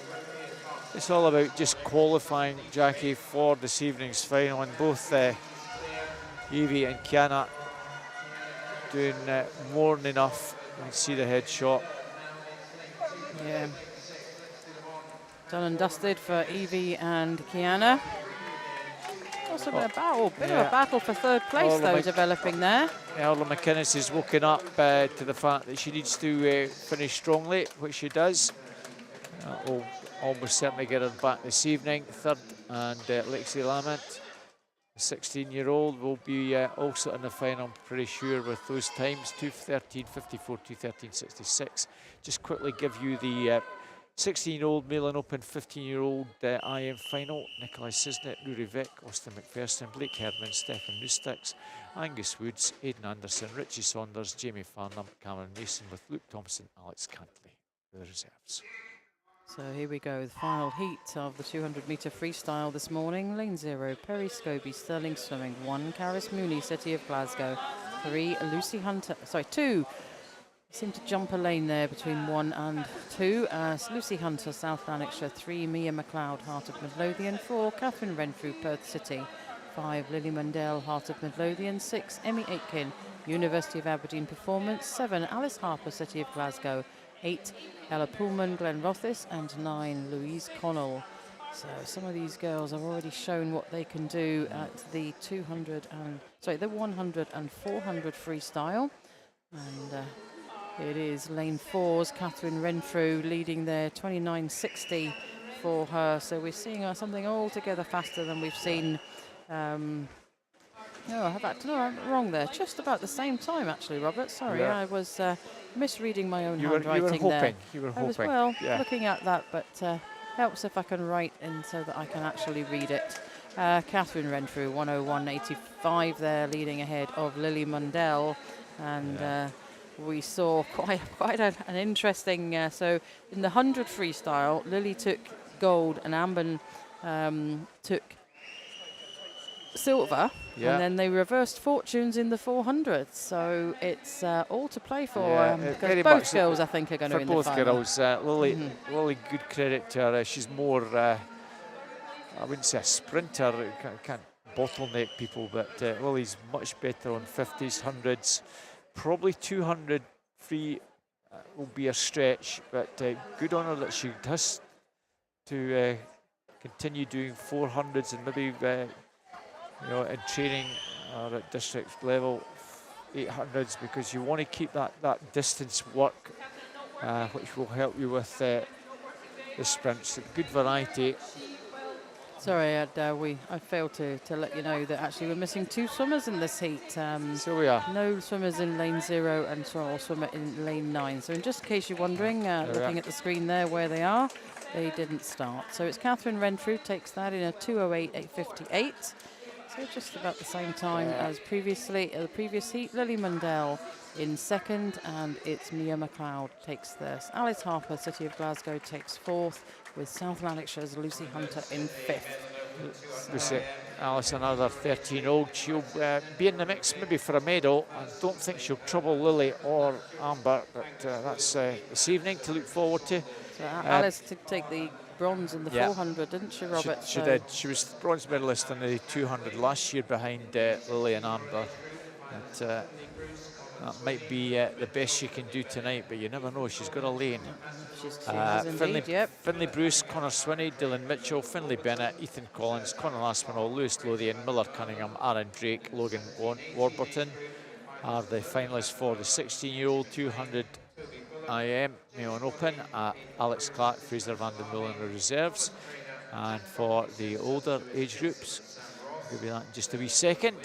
it's all about just qualifying, Jackie, for this evening's final. And both Evie and Kiana doing more than enough. You can see the headshot. Yeah. Done and dusted for Evie and Kiana. Also been a battle, bit of a battle for third place though developing there. Orla McInnes is woken up to the fact that she needs to finish strongly, which she does. Will almost certainly get her back this evening. Third, and Lexi Lamont, the 16-year-old, will be also in the final, I'm pretty sure, with those times, 2:13.54, 2:13.66. Just quickly give you the 16-year-old Milan Open, 15-year-old IM final. Nikolai Sisnet, Rory Vick, Austin McPherson, Blake Herdman, Stefan Nustix, Angus Woods, Aidan Anderson, Richie Saunders, Jamie Farnham, Cameron Mason, with Luke Thompson, Alex Cantley, the reserves. So here we go, the final heat of the 200-metre freestyle this morning. Lane 0, Perry Scobie, Sterling Swimming. 1, Caris Mooney, City of Glasgow. 3, Lucy Hunter, sorry, 2. Seemed to jump a lane there between 1 and 2. Lucy Hunter, South Lanarkshire. 3, Mia McLeod, Heart of Midlothian. 4, Catherine Renfrew, Perth City. 5, Lily Mundell, Heart of Midlothian. 6, Emmy Aitken, University of Aberdeen Performance. 7, Alice Harper, City of Glasgow. 8, Ella Pullman, Glen Rothis, and 9, Louise Connell. So some of these girls have already shown what they can do at the 100 and 400 freestyle. And it is lane 4's Catherine Renfrew leading there, 29.60 for her. So we're seeing something altogether faster than we've seen. No, I'm wrong there. Just about the same time, actually, Robert. Sorry, I was misreading my own handwriting there. You were I was, hoping. well, looking at that, but helps if I can write in so that I can actually read it. Catherine Renfrew, 101.85 there, leading ahead of Lily Mundell. And we saw quite an interesting... so in the 100 freestyle, Lily took gold and Amber took silver, and then they reversed fortunes in the 400. So it's all to play for. Because both girls, I think, are going to win the final. For both girls, Lily, good credit to her. She's more, I wouldn't say a sprinter, can't bottleneck people, but Lily's much better on 50s, 100s. Probably 200 free will be a stretch, but good on her that she has to continue doing 400s and maybe in training or at district level 800s, because you want to keep that distance work, which will help you with the sprints. Good variety. Sorry, I failed to let you know that actually we're missing 2 swimmers in this heat. So we are. No swimmers in lane 0 and a swimmer in lane 9. So in just in case you're wondering, looking at the screen there where they are, they didn't start. So it's Catherine Renfrew takes that in a 2:08.858. So just about the same time as previously, the previous heat. Lily Mundell in 2nd, and it's Mia McLeod takes this. Alice Harper, City of Glasgow, takes 4th, with South Lanarkshire's Lucy Hunter in 5th. Alice, another 13-year-old. She'll be in the mix maybe for a medal. I don't think she'll trouble Lily or Amber, but that's this evening to look forward to. So Alice to take the bronze in the 400, didn't she, Robert? She did. She was the bronze medalist in the 200 last year behind Lily and Amber. But, that might be the best she can do tonight, but you never know. She's got a lane. She has indeed, Finlay Bruce, Connor Swinney, Dylan Mitchell, Finlay Bennett, Ethan Collins, Conor Aspinall, Lewis Lothian, Miller Cunningham, Aaron Drake, Logan Warburton. are the finalists for the 16-year-old 200 IM Melon Open. Alex Clark, Fraser van der Mullen are reserves. And for the older age groups, give you that in just a wee second.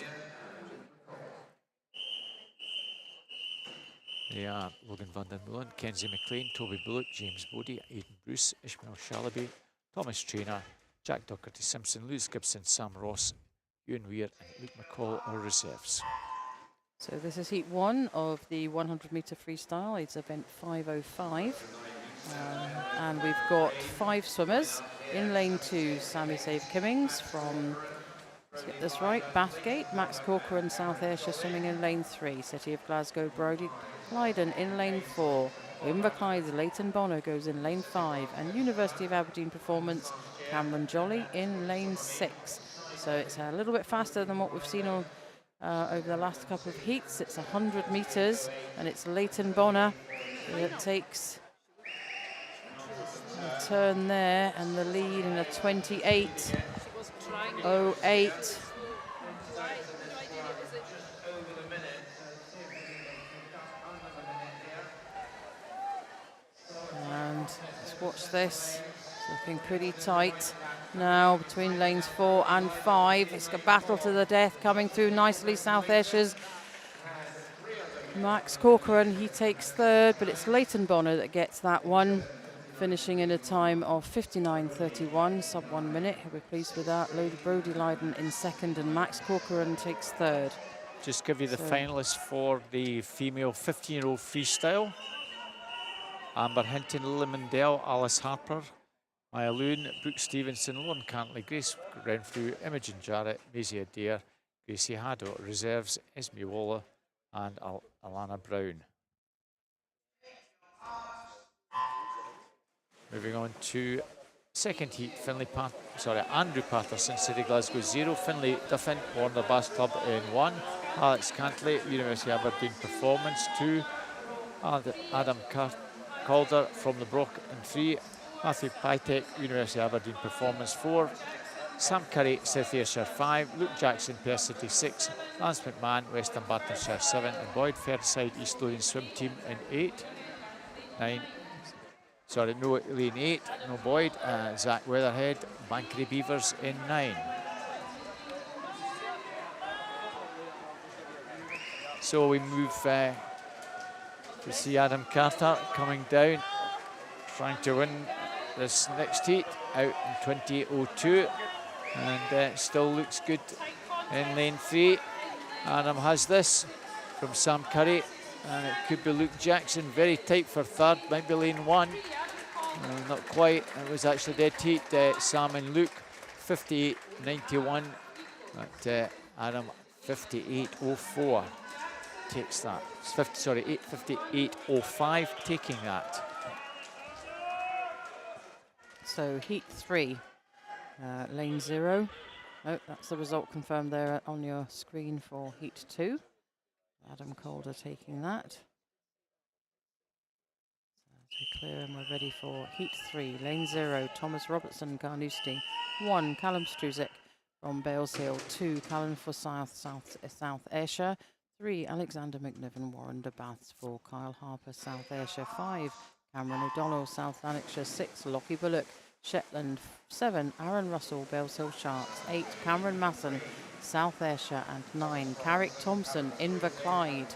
They are Logan van der Mullen, Kenzie McLean, Toby Bullock, James Bodie, Aidan Bruce, Ishmael Shalaby, Thomas Traynor, Jack Docherty Simpson, Lewis Gibson, Sam Ross, Ewan Weir and Luke McCall are reserves. So this is heat 1 of the 100-metre freestyle. It's event 505. And we've got 5 swimmers. In lane 2, Sammy Save Kimmings from, let's get this right, Bathgate. Max Corcoran, South Ayrshire swimming in lane 3. City of Glasgow, Brodie Lydon in lane 4. Inverclyde's Leighton Bonner goes in lane 5. And University of Aberdeen Performance, Cameron Jolly in lane 6. So it's a little bit faster than what we've seen on over the last couple of heats. It's 100 metres and it's Leighton Bonner that takes a turn there and the lead in a 28.08. And let's watch this. It's looking pretty tight now between lanes 4 and 5. It's a battle to the death coming through nicely. South Ayrshire's Max Corcoran, he takes 3rd, but it's Leighton Bonner that gets that one, finishing in a time of 59.31, sub 1 minute. We're pleased with that. Brodie Lydon in 2nd and Max Corcoran takes 3rd. Just give you the finalists for the female 15-year-old freestyle. Amber Hinton, Lily Mundell, Alice Harper, Maya Loon, Brooke Stevenson, Lauren Cantley, Grace Renfrew, Imogen Jarrett, Maisie Adair, Gracie Haddo, reserves, Esme Waller and Alana Brown. Moving on to second heat, Andrew Patterson, City Glasgow 0, Finlay Duffin, Warner Bass Club in 1, Alex Cantley, University of Aberdeen Performance 2, Adam Calder from the Brock in 3, Matthew Pytek, University of Aberdeen Performance 4, Sam Curry, South Ayrshire 5, Luke Jackson, Perth City 6, Lance McMahon, West Dunbartonshire 7, and Boyd Fairdside, East Lothian Swim Team in 8. Lane 8, no Boyd, Zach Weatherhead, Bankery Beavers in 9. So we move to see Adam Carter coming down, trying to win this next heat out in 20.02, and still looks good in lane 3. Adam has this from Sam Curry, and it could be Luke Jackson, very tight for 3rd, might be lane 1. Not quite, it was actually dead heat, Sam and Luke, 58.91, but Adam 58.04 takes that. 58.05 taking that. So heat 3, lane 0. Oh, that's the result confirmed there on your screen for heat 2. Adam Calder taking that. So we clear and we're ready for heat 3, lane 0. Thomas Robertson, Carnoustie. 1, Callum Struzik from Bales Hill. 2, Callan Forsyth, South Ayrshire. 3, Alexander McNiven, Warren de Baths. 4, Kyle Harper, South Ayrshire. 5, Cameron O'Donnell, South Lanarkshire. 6, Lockie Bullock, Shetland. 7, Aaron Russell, Bales Hill Sharks. 8, Cameron Masson, South Ayrshire. And 9, Carrick Thompson, Inverclyde.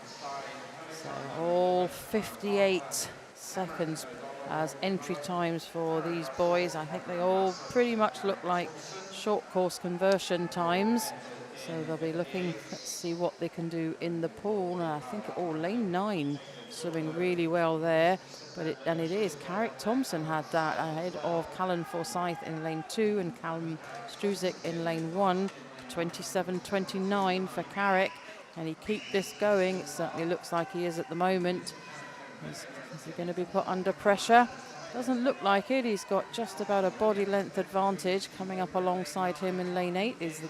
So all 58 seconds as entry times for these boys. I think they all pretty much look like short course conversion times. So they'll be looking, let's see what they can do in the pool. Now, I think, lane 9 swimming really well there. But it is, Carrick Thompson had that ahead of Callan Forsyth in lane 2 and Callum Struzik in lane 1. 27.29 for Carrick. Can he keep this going? It certainly looks like he is at the moment. Is he going to be put under pressure? Doesn't look like it. He's got just about a body length advantage. Coming up alongside him in lane 8 is the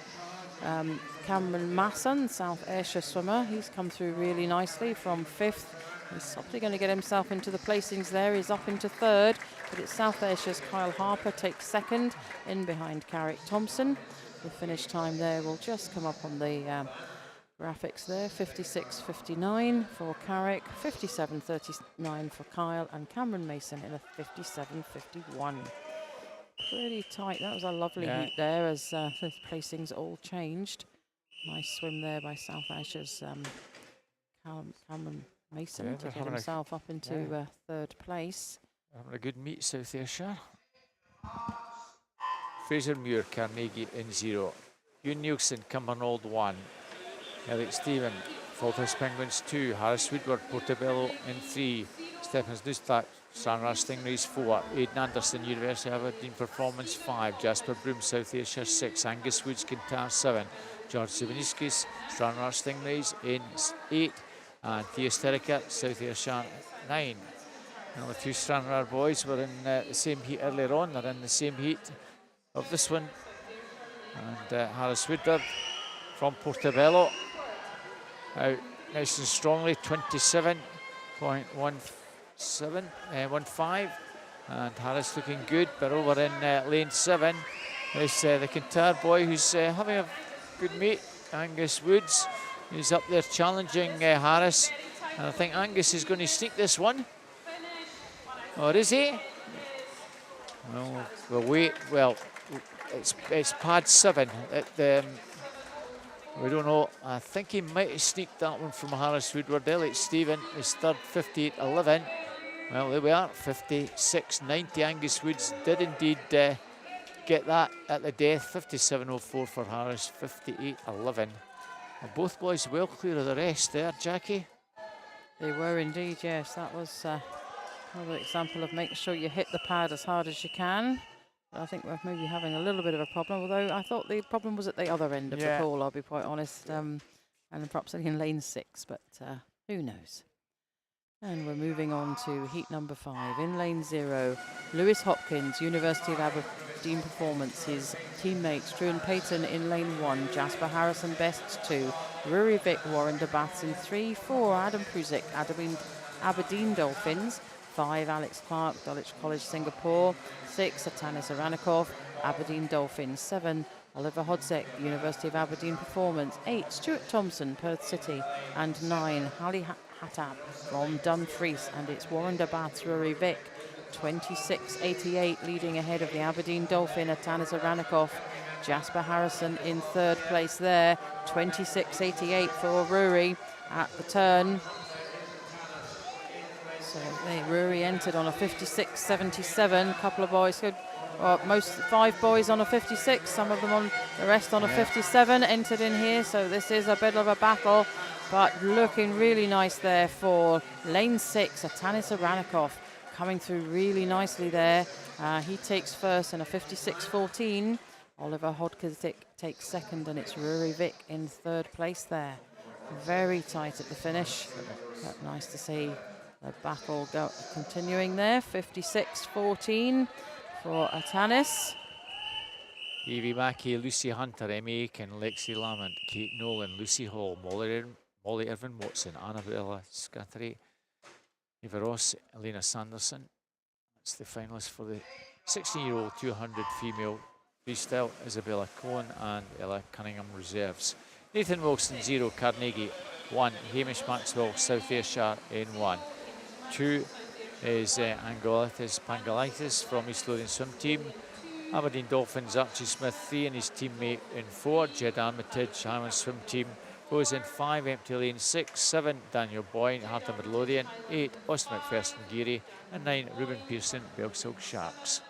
Cameron Masson, South Ayrshire swimmer. He's come through really nicely from 5th. He's probably going to get himself into the placings there. He's up into 3rd, but it's South Ayrshire's Kyle Harper takes 2nd, in behind Carrick Thompson. The finish time there will just come up on the graphics there. 56.59 for Carrick, 57.39 for Kyle, and Cameron Mason in a 57.51. Pretty tight. That was a lovely heat there as the placings all changed. Nice swim there by South Ayrshires Cameron Mason to get himself up into third place. Having a good meet, South Ayrshire. Fraser Muir, Carnegie in 0. Hugh Nielsen, Cumbernauld 1. Eric Stephen, Falkirk Penguins 2. Harris Woodward, Portobello in 3. Stephens Nustak, Stranraer Stingrays 4. Aidan Anderson, University of Aberdeen Performance 5. Jasper Broom, South Ayrshire 6. Angus Woods, Kintyre 7. George Zivaniskis, Stranraer Stingrays in 8. And Thea Sterica, South Ayrshire 9. Now the two Stranraer boys were in the same heat earlier on. They're in the same heat of this one. And Harris Woodward from Portobello out nice and strongly, 27.15. And Harris looking good, but over in lane 7 is the Kintyre boy who's having a good meet, Angus Woods. He's up there challenging Harris, and I think Angus is going to sneak this one. Or is he? Well, we'll wait. Well, it's pad 7. We don't know. I think he might have sneaked that one from Harris Woodward. Elliot Stephen is third, 58.11. Well, there we are, 56.90. Angus Woods did indeed get that at the death. 57.04 for Harris, 58.11. And both boys well clear of the rest there, Jackie. They were indeed, yes. That was another example of making sure you hit the pad as hard as you can. I think we're maybe having a little bit of a problem, although I thought the problem was at the other end of the pool, I'll be quite honest, and perhaps in lane 6, but who knows. And we're moving on to heat number 5. In lane 0, Lewis Hopkins, University of Aberdeen Performance. His teammates, Drew and Payton in lane 1, Jasper Harrison Best 2, Rory Vick, Warren de Baths in 3, 4, Adam Prusick, Aberdeen Dolphins, 5, Alex Clark, Dulwich College, Singapore, 6, Atanis Aranikov, Aberdeen Dolphins, 7, Oliver Hodzek, University of Aberdeen Performance, 8, Stuart Thompson, Perth City, and 9, Hallie Hattab from Dumfries, and it's Warren de Baths, Rory Vick, 26.88, leading ahead of the Aberdeen Dolphin, Atanis Aranikov. Jasper Harrison in third place there, 26.88 for Rory at the turn. So Rory entered on a 56.77. A couple of boys could, most 5 boys on a 56. Some of them on the rest on a 57 entered in here. So this is a bit of a battle, but looking really nice there for lane 6. Atanis Aranikov coming through really nicely there. He takes first in a 56.14. Oliver Hodkinsik takes second, and it's Rory Vick in third place there. Very tight at the finish, but nice to see the battle continuing there. 56.14 for Atanis. Evie Mackey, Lucy Hunter, Emmy Aiken, Lexi Lamont, Kate Nolan, Lucy Hall, Molly Irvin Watson, Annabella Scattery, Eva Ross, Elena Sanderson. That's the finalists for the 16-year-old 200 female freestyle. Isabella Cohen and Ella Cunningham reserves. Nathan Wilson 0, Carnegie 1, Hamish Maxwell, South Ayrshire in 1. 2 is Angolitis Pangolitis from East Lothian swim team. Aberdeen Dolphins, Archie Smith 3 and his teammate in 4. Jed Armitage, Highland swim team goes in 5, empty lane 6. 7, Daniel Boyne, Heart of Midlothian. 8, Austin McPherson Geary. And 9, Ruben Pearson, Belsilk Sharks.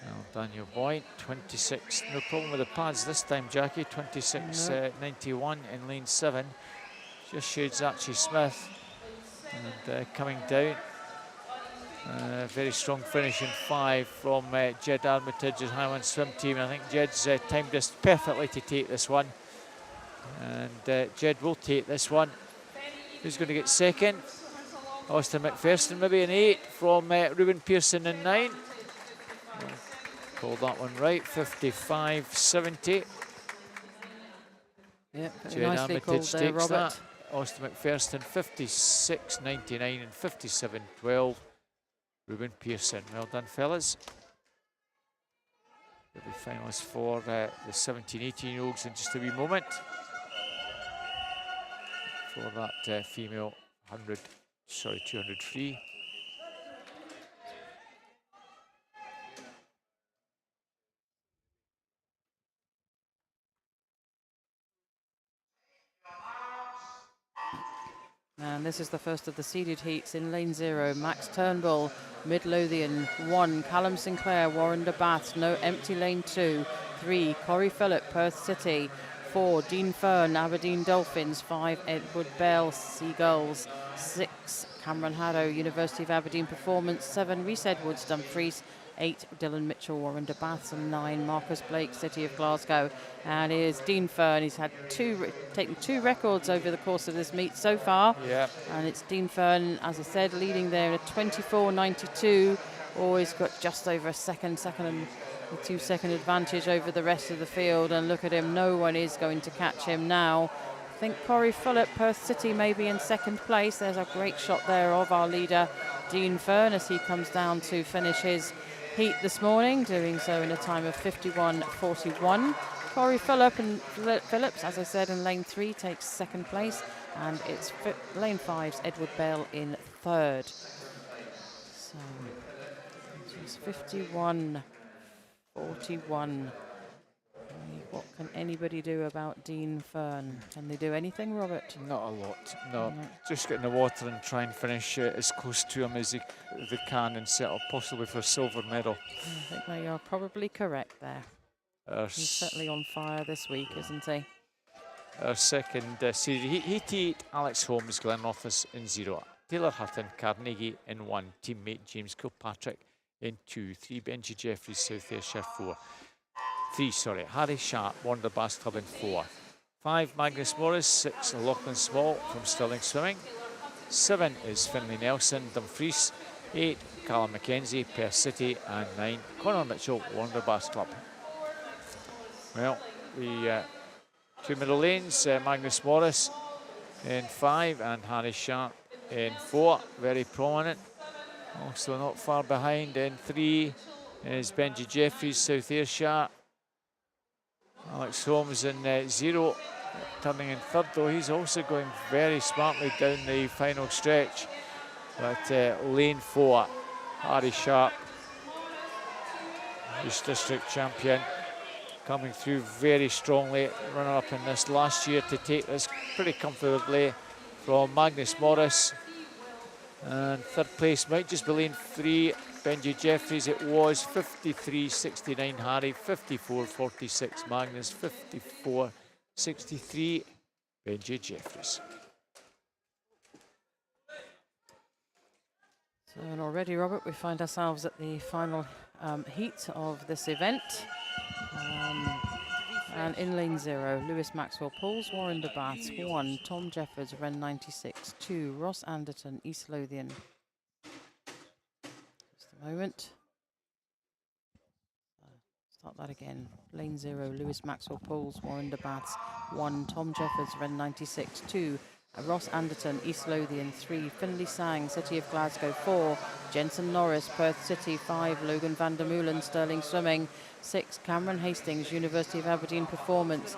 Now Daniel Boyne, 26, no problem with the pads this time, Jackie. 26.91 in lane 7. Just shades Archie Smith. And coming down, very strong finish in 5 from Jed Armitage's Highland swim team. I think Jed's timed this perfectly to take this one, and Jed will take this one. Who's going to get second? Austin McPherson maybe in 8 from Ruben Pearson in 9. Called that one right. 55.70. Yeah, Jed nicely called there, Robert. That. Austin McPherson 56.99 and 57.12. Ruben Pearson, well done, fellas. They'll be finalists for the 17-18-year-olds in just a wee moment. for that female 200 free. And this is the first of the seeded heats in lane 0. Max Turnbull, Midlothian 1, Callum Sinclair, Warren de Bath, no empty lane 2. 3, Corey Phillip, Perth City. 4, Dean Fern, Aberdeen Dolphins. 5, Edward Bell, Seagulls. 6, Cameron Harrow, University of Aberdeen Performance. 7, Rhys Edwards, Dumfries. 8, Dylan Mitchell, Warren de Bath, and 9, Marcus Blake, City of Glasgow. And here's Dean Fern. He's had taken 2 records over the course of this meet so far. Yeah. And it's Dean Fern, as I said, leading there at 24.92. Always got just over a second and a 2-second advantage over the rest of the field. And look at him, no one is going to catch him now. I think Corey Phillip, Perth City, may be in second place. There's a great shot there of our leader, Dean Fern, as he comes down to finish his heat this morning, doing so in a time of 51.41. Corey Phillip and Phillips, as I said, in lane 3 takes second place, and it's lane 5's Edward Bell in third. So it's 51.41. What can anybody do about Dean Fern? Can they do anything, Robert? Not a lot, no. Just get in the water and try and finish as close to him as they can and set up possibly for a silver medal. I think they are probably correct there. He's certainly on fire this week, isn't he? Our second series, heat 8, Alex Holmes, Glenrothes in 0. Taylor Hutton, Carnegie in 1. Teammate James Kilpatrick in 2. 3, Benji Jeffries, South Ayrshire 4. 3, Harry Sharp, Wander Bass Club in 4. 5, Magnus Morris. 6, Lachlan Small from Stirling Swimming. 7 is Finlay Nelson, Dumfries. 8, Callum McKenzie, Perth City. And 9, Conor Mitchell, Wander Bass Club. Well, the 2 middle lanes, Magnus Morris in 5 and Harry Sharp in 4, very prominent. Also not far behind in 3 is Benji Jeffries, South Ayrshire. Alex Holmes in 0, turning in third, though he's also going very smartly down the final stretch. But lane 4, Harry Sharp, East District champion, coming through very strongly, runner-up in this last year to take this pretty comfortably from Magnus Morris. And third place might just be lane 3, Benji Jeffries. It was 53.69 Harry, 54.46 Magnus, 54.63 Benji Jeffries. So, and already, Robert, we find ourselves at the final heat of this event. And in lane 0, Lewis Maxwell Pauls, Warren de Bath 1, Tom Jeffords, Ren 96 2, Ross Anderton, East Lothian. Just a moment. Start that again. Lane 0, Lewis Maxwell Pauls, Warren de Bath 1, Tom Jeffords, Ren 96 2, Ross Anderton, East Lothian 3, Finlay Sang, City of Glasgow 4, Jensen Norris, Perth City 5, Logan van der Meulen, Stirling Swimming 6, Cameron Hastings, University of Aberdeen Performance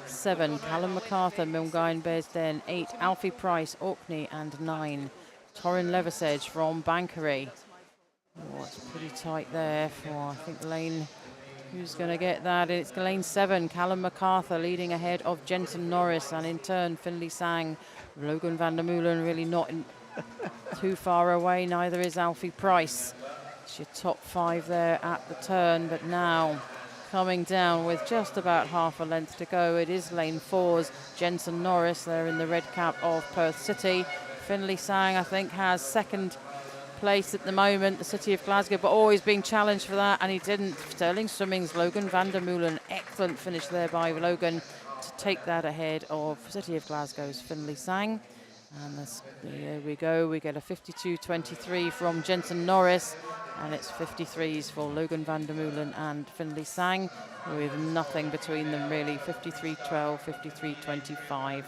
7, Callum MacArthur, Milngine Bearsden 8, Alfie Price, Orkney, and 9, Torrin Leversedge from Bankery. Oh, it's pretty tight there for, I think, lane. Who's going to get that? It's lane 7, Callum MacArthur leading ahead of Jensen Norris, and in turn Finlay Sang. Logan van der Meulen really not too far away, neither is Alfie Price. It's your top 5 there at the turn, but now coming down with just about half a length to go. It is lane 4's Jensen Norris there in the red cap of Perth City. Finlay Sang, I think, has second place at the moment, the City of Glasgow, but always being challenged for that, and he didn't. Stirling Swimming's Logan van der Meulen, excellent finish there by Logan to take that ahead of City of Glasgow's Finlay Sang. And there we go, we get a 52.23 from Jensen Norris, and it's 53s for Logan van der Meulen and Finlay Sang, with nothing between them really. 53.12, 53.25.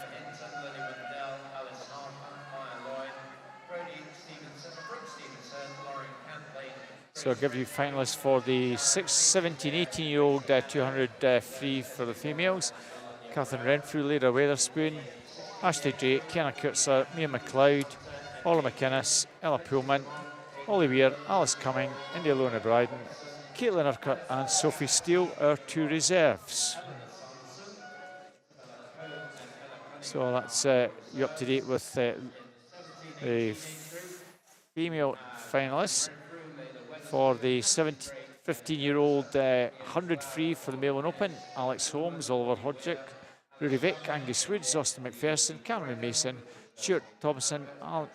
So I'll give you finalists for the 6, 17, 18-year-old 200 free for the females. Catherine Renfrew, Leda Weatherspoon, Ashley Drake, Kenna Kurtzer, Mia McLeod, Ola McInnes, Ella Pullman, Ollie Weir, Alice Cumming, India Lona Bryden, Caitlin Urquhart and Sophie Steele, our 2 reserves. So that's you up to date with the female finalists for the 15-year-old 100 free for the Melbourne Open. Alex Holmes, Oliver Hodgick, Rory Vick, Angus Woods, Austin McPherson, Cameron Mason, Stuart Thompson,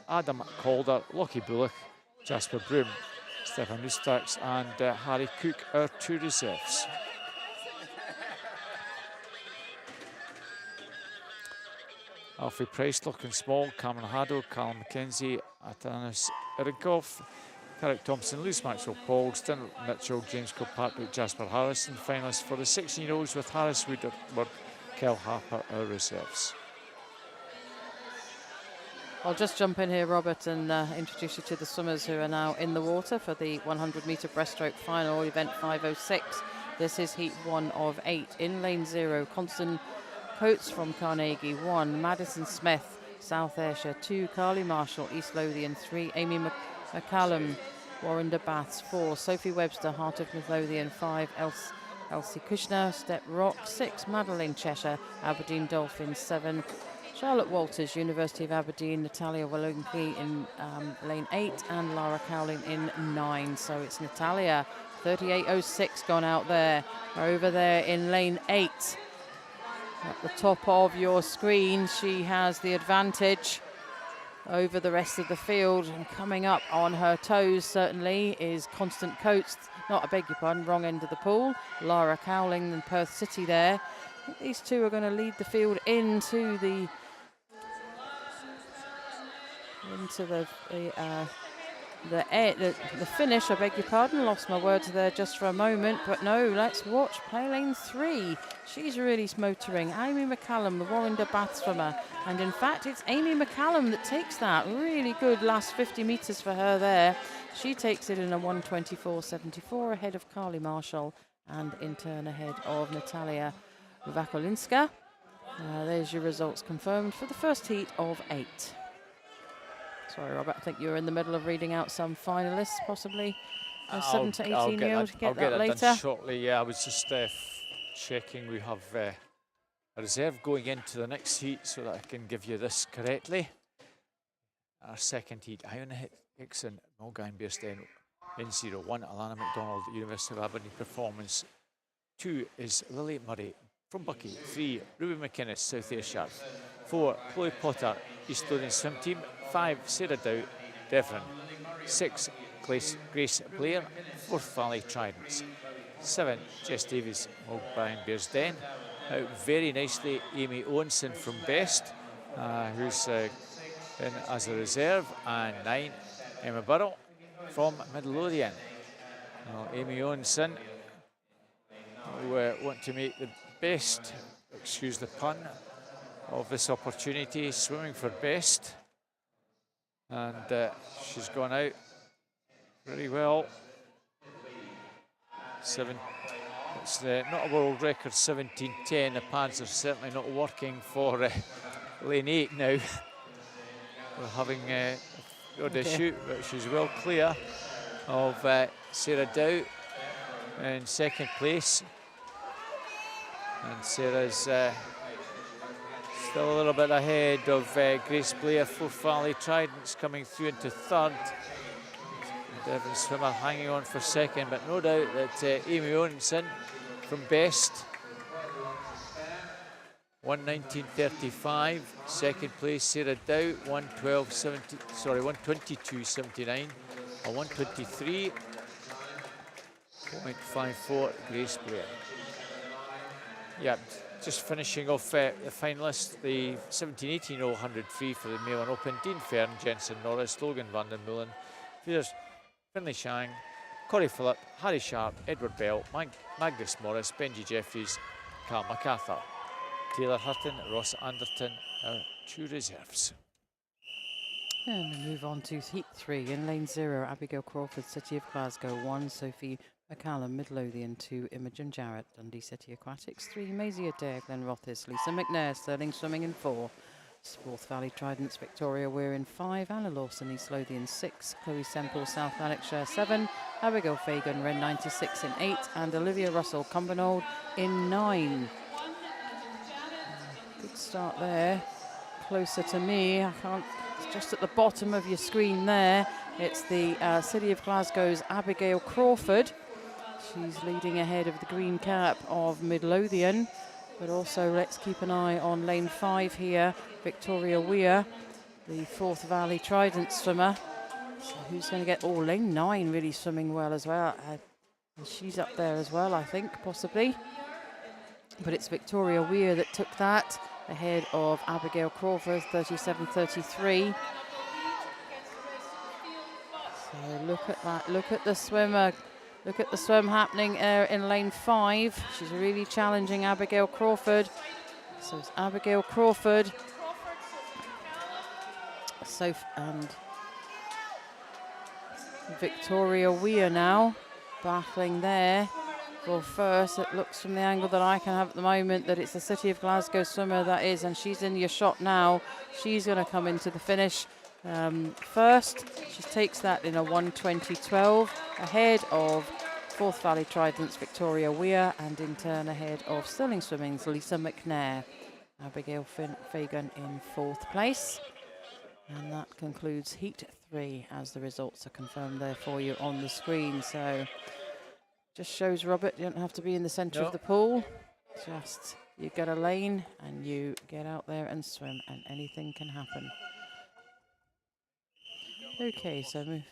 Adam Calder, Lockie Bullock, Jasper Broom, Stefan Rustax and Harry Cook, our 2 reserves. Alfie Price looking small, Cameron Haddo, Callum McKenzie, Atanas Irinkov, Carrick Thompson, Lewis Maxwell Paul, Stan Mitchell, James Kilpatrick, Jasper Harrison. Finalists for the 16-year-olds with Harris Woodward, Kel Harper, our reserves. I'll just jump in here, Robert, and introduce you to the swimmers who are now in the water for the 100-metre breaststroke final, event 506. This is heat 1 of 8. In lane 0, Constance Coates from Carnegie, 1. Madison Smith, South Ayrshire, 2. Carly Marshall, East Lothian, 3. Amy McCallum, Warrender Baths, 4. Sophie Webster, Heart of Midlothian, 5. Elsie Kushner, Step Rock, 6. Madeleine Cheshire, Aberdeen Dolphins, 7. Charlotte Walters, University of Aberdeen, Natalia Walunki in lane 8 and Lara Cowling in 9. So it's Natalia, 38.06 gone out there. Over there in lane 8. At the top of your screen, she has the advantage over the rest of the field, and coming up on her toes certainly is Constance Coates, I beg your pardon, wrong end of the pool, Lara Cowling and Perth City there. I think these two are going to lead the field into the finish. I beg your pardon, lost my words there just for a moment, but no, let's watch play lane 3. She's really motoring. Amy McCallum, the Warrender Bath swimmer, and in fact it's Amy McCallum that takes that. Really good last 50 metres for her there. She takes it in a 1:24.74 ahead of Carly Marshall and in turn ahead of Natalia Vakolinska. There's your results confirmed for the first heat of 8. Sorry, Robert, I think you're in the middle of reading out some finalists, possibly 7 to 18-year-old. I'll get that later. done shortly. Yeah, I was just checking. We have a reserve going into the next heat so that I can give you this correctly. Our second heat, Iona Hickson, Mulgine Beerstein, N01, Alana McDonald, University of Aberdeen Performance. 2 is Lily Murray from Bucky. 3, Ruby McInnes, South Ayrshire. 4, Chloe Potter, East Lothian Swim Team. 5, Sarah Dow, Devon. 6, Grace Blair, Forth Valley Tridents. 7, Jess Davies, Mulgine Bearsden. Out very nicely, Amy Owenson from Best, who's in as a reserve. And 9, Emma Burrell from Midlothian. Amy Owenson, who want to make the best, excuse the pun, of this opportunity, swimming for Best. And she's gone out very well. It's not a world record, 17:10. The pads are certainly not working for lane 8 now. We're having a good issue, but she's well clear of Sarah Dow in second place. And Sarah's still a little bit ahead of Grace Blair, Forth Valley Tridents coming through into third. Devon swimmer hanging on for second, but no doubt that Amy Owenson from Best, 1:19.35. Second place Sarah Dow, 1:22.79. A 1:23.54 Grace Blair. Yeah, just finishing off the finalists, the 17-18-year-old 100 free for the Melbourne Open. Dean Fern, Jensen Norris, Logan van den Mullen, Finlay Shang, Corey Phillip, Harry Sharp, Edward Bell, Magnus Morris, Benji Jeffries, Carl MacArthur, Taylor Hutton, Ross Anderton, our 2 reserves. And we move on to heat 3 in lane 0. Abigail Crawford, City of Glasgow, 1. Sophie McCallum, Midlothian, 2. Imogen Jarrett, Dundee City Aquatics, 3. Maisie Adair, Glen Rothis, Lisa McNair, Stirling Swimming in 4. Forth Valley Tridents, Victoria Weir in 5, Anna Lawson, East Lothian 6, Chloe Semple, South Lanarkshire 7, Abigail Fagan, Wren 96 in 8, and Olivia Russell, Cumbernauld in 9. Good start there. Closer to me, I can't, it's just at the bottom of your screen there. It's the City of Glasgow's Abigail Crawford. She's leading ahead of the green cap of Midlothian. But also let's keep an eye on lane 5 here. Victoria Weir, the Forth Valley Trident swimmer. So who's going to get, lane 9 really swimming well as well. She's up there as well, I think, possibly. But it's Victoria Weir that took that, ahead of Abigail Crawford, 37.33. So look at that, look at the swimmer. Look at the swim happening in lane 5. She's really challenging Abigail Crawford. So it's Abigail Crawford. And Victoria Weir now battling there for first. It looks from the angle that I can have at the moment that it's the City of Glasgow swimmer that is, and she's in your shot now. She's going to come into the finish first. She takes that in a 1:20.12 ahead of Forth Valley Tridents Victoria Weir, and in turn ahead of Stirling Swimming's Lisa McNair. Abigail Fagan in 4th place. And that concludes Heat 3 as the results are confirmed there for you on the screen. So just shows, Robert, you don't have to be in the centre of the pool. Just you get a lane and you get out there and swim, and anything can happen. Okay, so move.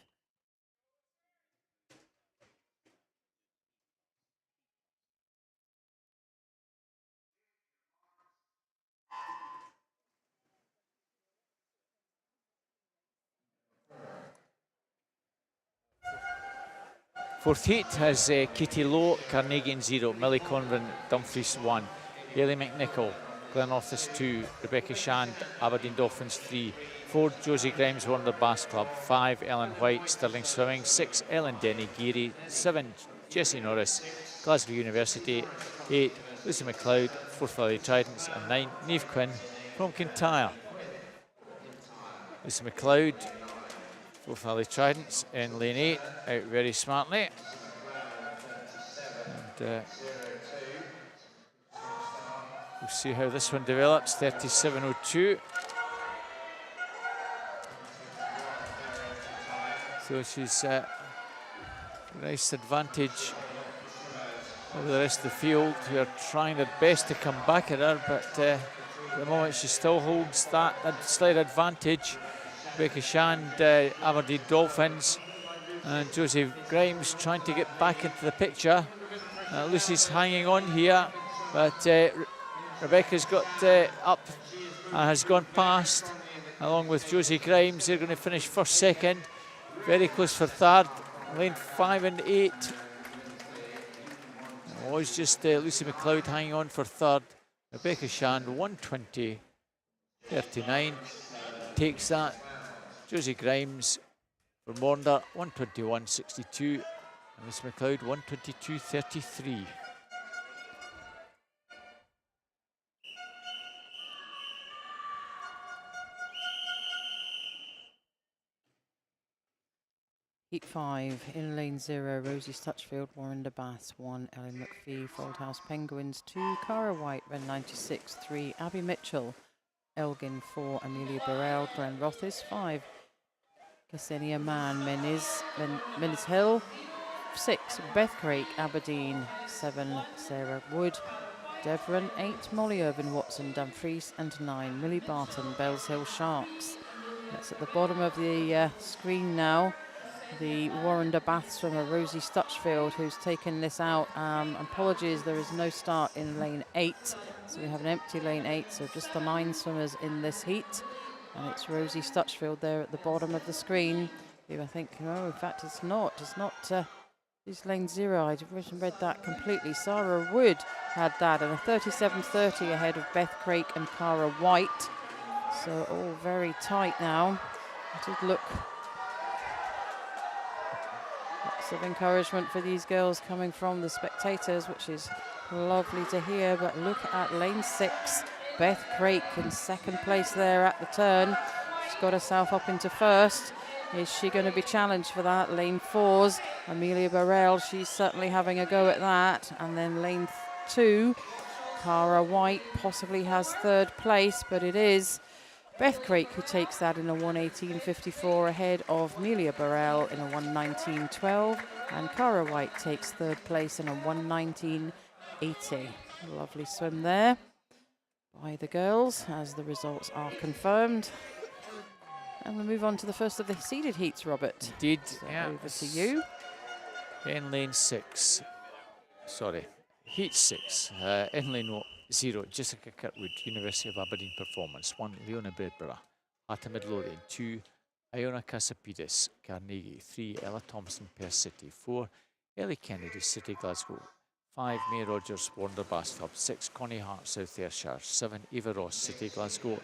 Fourth heat has Katie Lowe, Carnegien 0, Millie Conran, Dumfries 1, Hayley McNichol, Glenorthis 2, Rebecca Shand, Aberdeen Dolphins 3, 4, Josie Grimes, Warner Bass Club, 5, Ellen White, Stirling Swimming, 6, Ellen Denny, Geary, 7, Jessie Norris, Glasgow University, 8, Lucy McLeod, Forth Valley Tridents, and 9, Niamh Quinn from Kintyre. Lucy McLeod, Forth Valley Tridents in lane 8, out very smartly. And we'll see how this one develops, 37.02. So she's a nice advantage over the rest of the field, who are trying their best to come back at her, but at the moment she still holds that slight advantage. Rebecca Shand, Aberdeen Dolphins, and Josie Grimes trying to get back into the picture. Lucy's hanging on here, but Rebecca's got up and has gone past, along with Josie Grimes. They're going to finish first, second, very close for third, lane 5 and 8. Always just Lucy McLeod hanging on for third. Rebecca Shand, 1:20.39, takes that. Josie Grimes for Maunder, 1:21.62, and Miss McLeod, 1:22.33. Heat 5, in lane 0, Rosie Stutchfield, Warren de Bass 1, Ellen McPhee, Fauldhouse Penguins 2, Cara White, Wren 96 3, Abby Mitchell, Elgin 4, Amelia Burrell, Glen Rothis 5, Ksenia Mann, Menis Hill 6, Beth Craik, Aberdeen 7, Sarah Wood, Devon 8, Molly Irvin Watson, Dumfries, and 9, Millie Barton, Bells Hill Sharks. That's at the bottom of the screen now. The Warren de Bath swimmer Rosie Stutchfield, who's taken this out. Apologies, there is no start in lane 8, so we have an empty lane 8, so just the 9 swimmers in this heat. And it's Rosie Stutchfield there at the bottom of the screen, who I think, no, in fact it's not it's lane 0, I'd read that completely. Sarah Wood had that, and a 37.30 ahead of Beth Craik and Cara White. So all very tight now. It did look lots of encouragement for these girls coming from the spectators, which is lovely to hear. But look at lane 6, Beth Craik in second place there at the turn. She's got herself up into first. Is she going to be challenged for that? Lane 4's Amelia Burrell. She's certainly having a go at that. And then lane 2, Cara White possibly has third place, but it is Beth Craik who takes that in a 1:18.54 ahead of Amelia Burrell in a 1:19.12. And Cara White takes third place in a 1:19.80. Lovely swim there by the girls as the results are confirmed. And we'll move on to the first of the seeded heats, Robert. Indeed, So yeah. over to you. In lane 6, sorry, heat 6, in lane 0, Jessica Kirkwood, University of Aberdeen Performance, 1, Leona Bredborough, Hata Midlothian, 2, Iona Casapidis, Carnegie, 3, Ella Thompson, Perth City, 4, Ellie Kennedy, City Glasgow, 5, May Rogers, Warner Club, 6, Connie Hart, South Ayrshire, 7, Eva Ross, City Glasgow,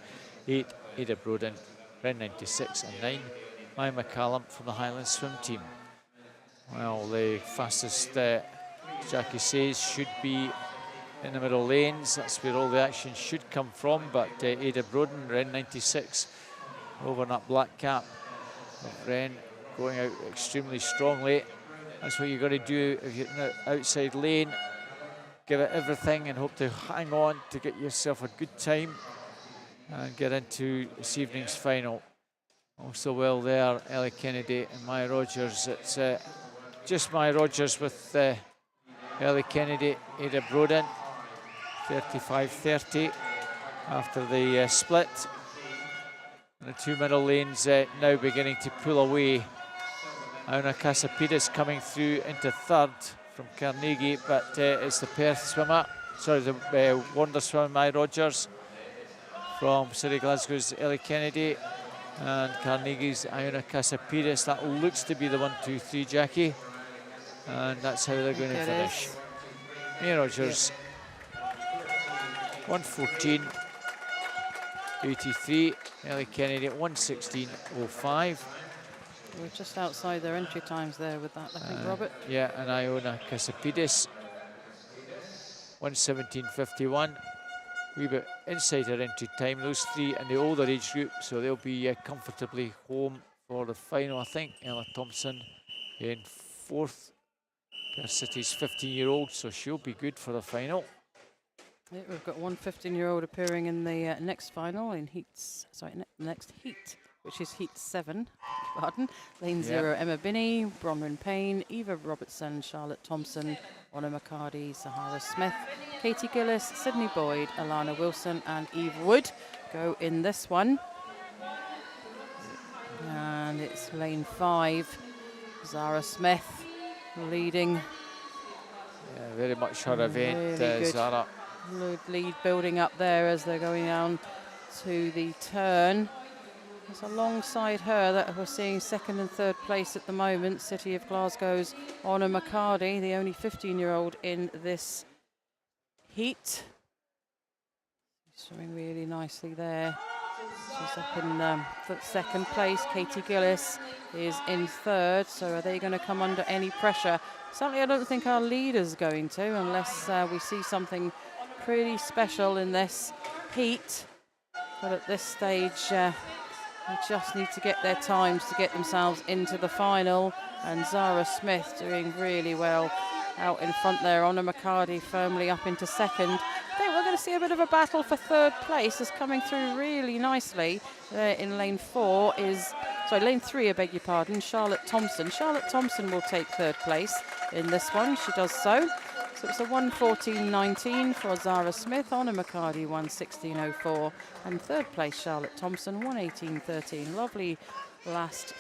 8, Ada Broden, Ren 96, and 9, Maya McCallum from the Highland Swim Team. Well, the fastest, Jackie says, should be in the middle lanes. That's where all the action should come from, but Ada Broden, Ren 96, over in that black cap of Ren, going out extremely strongly. That's what you've got to do if you're in the outside lane. Give it everything and hope to hang on to get yourself a good time and get into this evening's final. Also well there, Ellie Kennedy and Maya Rogers. It's just Maya Rogers with Ellie Kennedy, Ada Broden, 35-30 after the split. And the two middle lanes now beginning to pull away. Iona Casapidis coming through into third from Carnegie, but it's the Perth swimmer, sorry, the Wonder swimmer, Maya Rogers, from City Glasgow's Ellie Kennedy, and Carnegie's Iona Casapidis. That looks to be the 1, 2, 3, Jackie, and that's how they're going to finish. Maya Rogers, 1:14.83. Ellie Kennedy at 1:16.05. We're just outside their entry times there with that, I think, Robert. Yeah, and Iona Casapidis, 1:17.51. Wee bit inside her entry time. Those three in the older age group, so they'll be comfortably home for the final, I think. Ella Thompson in fourth. Perth City's 15-year-old, so she'll be good for the final. Yeah, we've got one 15-year-old appearing in the next final in next heat, which is heat 7. Pardon. Lane 0, Emma Binney, Bronwyn Payne, Eva Robertson, Charlotte Thompson, Honor McCarty, Sahara Smith, Katie Gillis, Sydney Boyd, Alana Wilson, and Eve Wood go in this one. And it's lane 5, Zara Smith leading. Yeah, very much her event, really Zara. Lead building up there as they're going down to the turn. It's alongside her that we're seeing second and third place at the moment. City of Glasgow's Honor McCarty, the only 15-year-old in this heat. She's swimming really nicely there. She's up in second place. Katie Gillis is in third. So are they going to come under any pressure? Certainly I don't think our leader's going to, unless we see something pretty special in this heat. But at this stage, they just need to get their times to get themselves into the final. And Zara Smith doing really well out in front there. Honor McCarty firmly up into second. I think we're going to see a bit of a battle for third place. Is coming through really nicely there in lane 4 is, sorry, lane 3, I beg your pardon, Charlotte Thompson. Charlotte Thompson will take third place in this one. She does so. So it's a 1:14.19 for Zara Smith, Honor McCarty 1:16.04, and third place Charlotte Thompson 1:18.13. Lovely last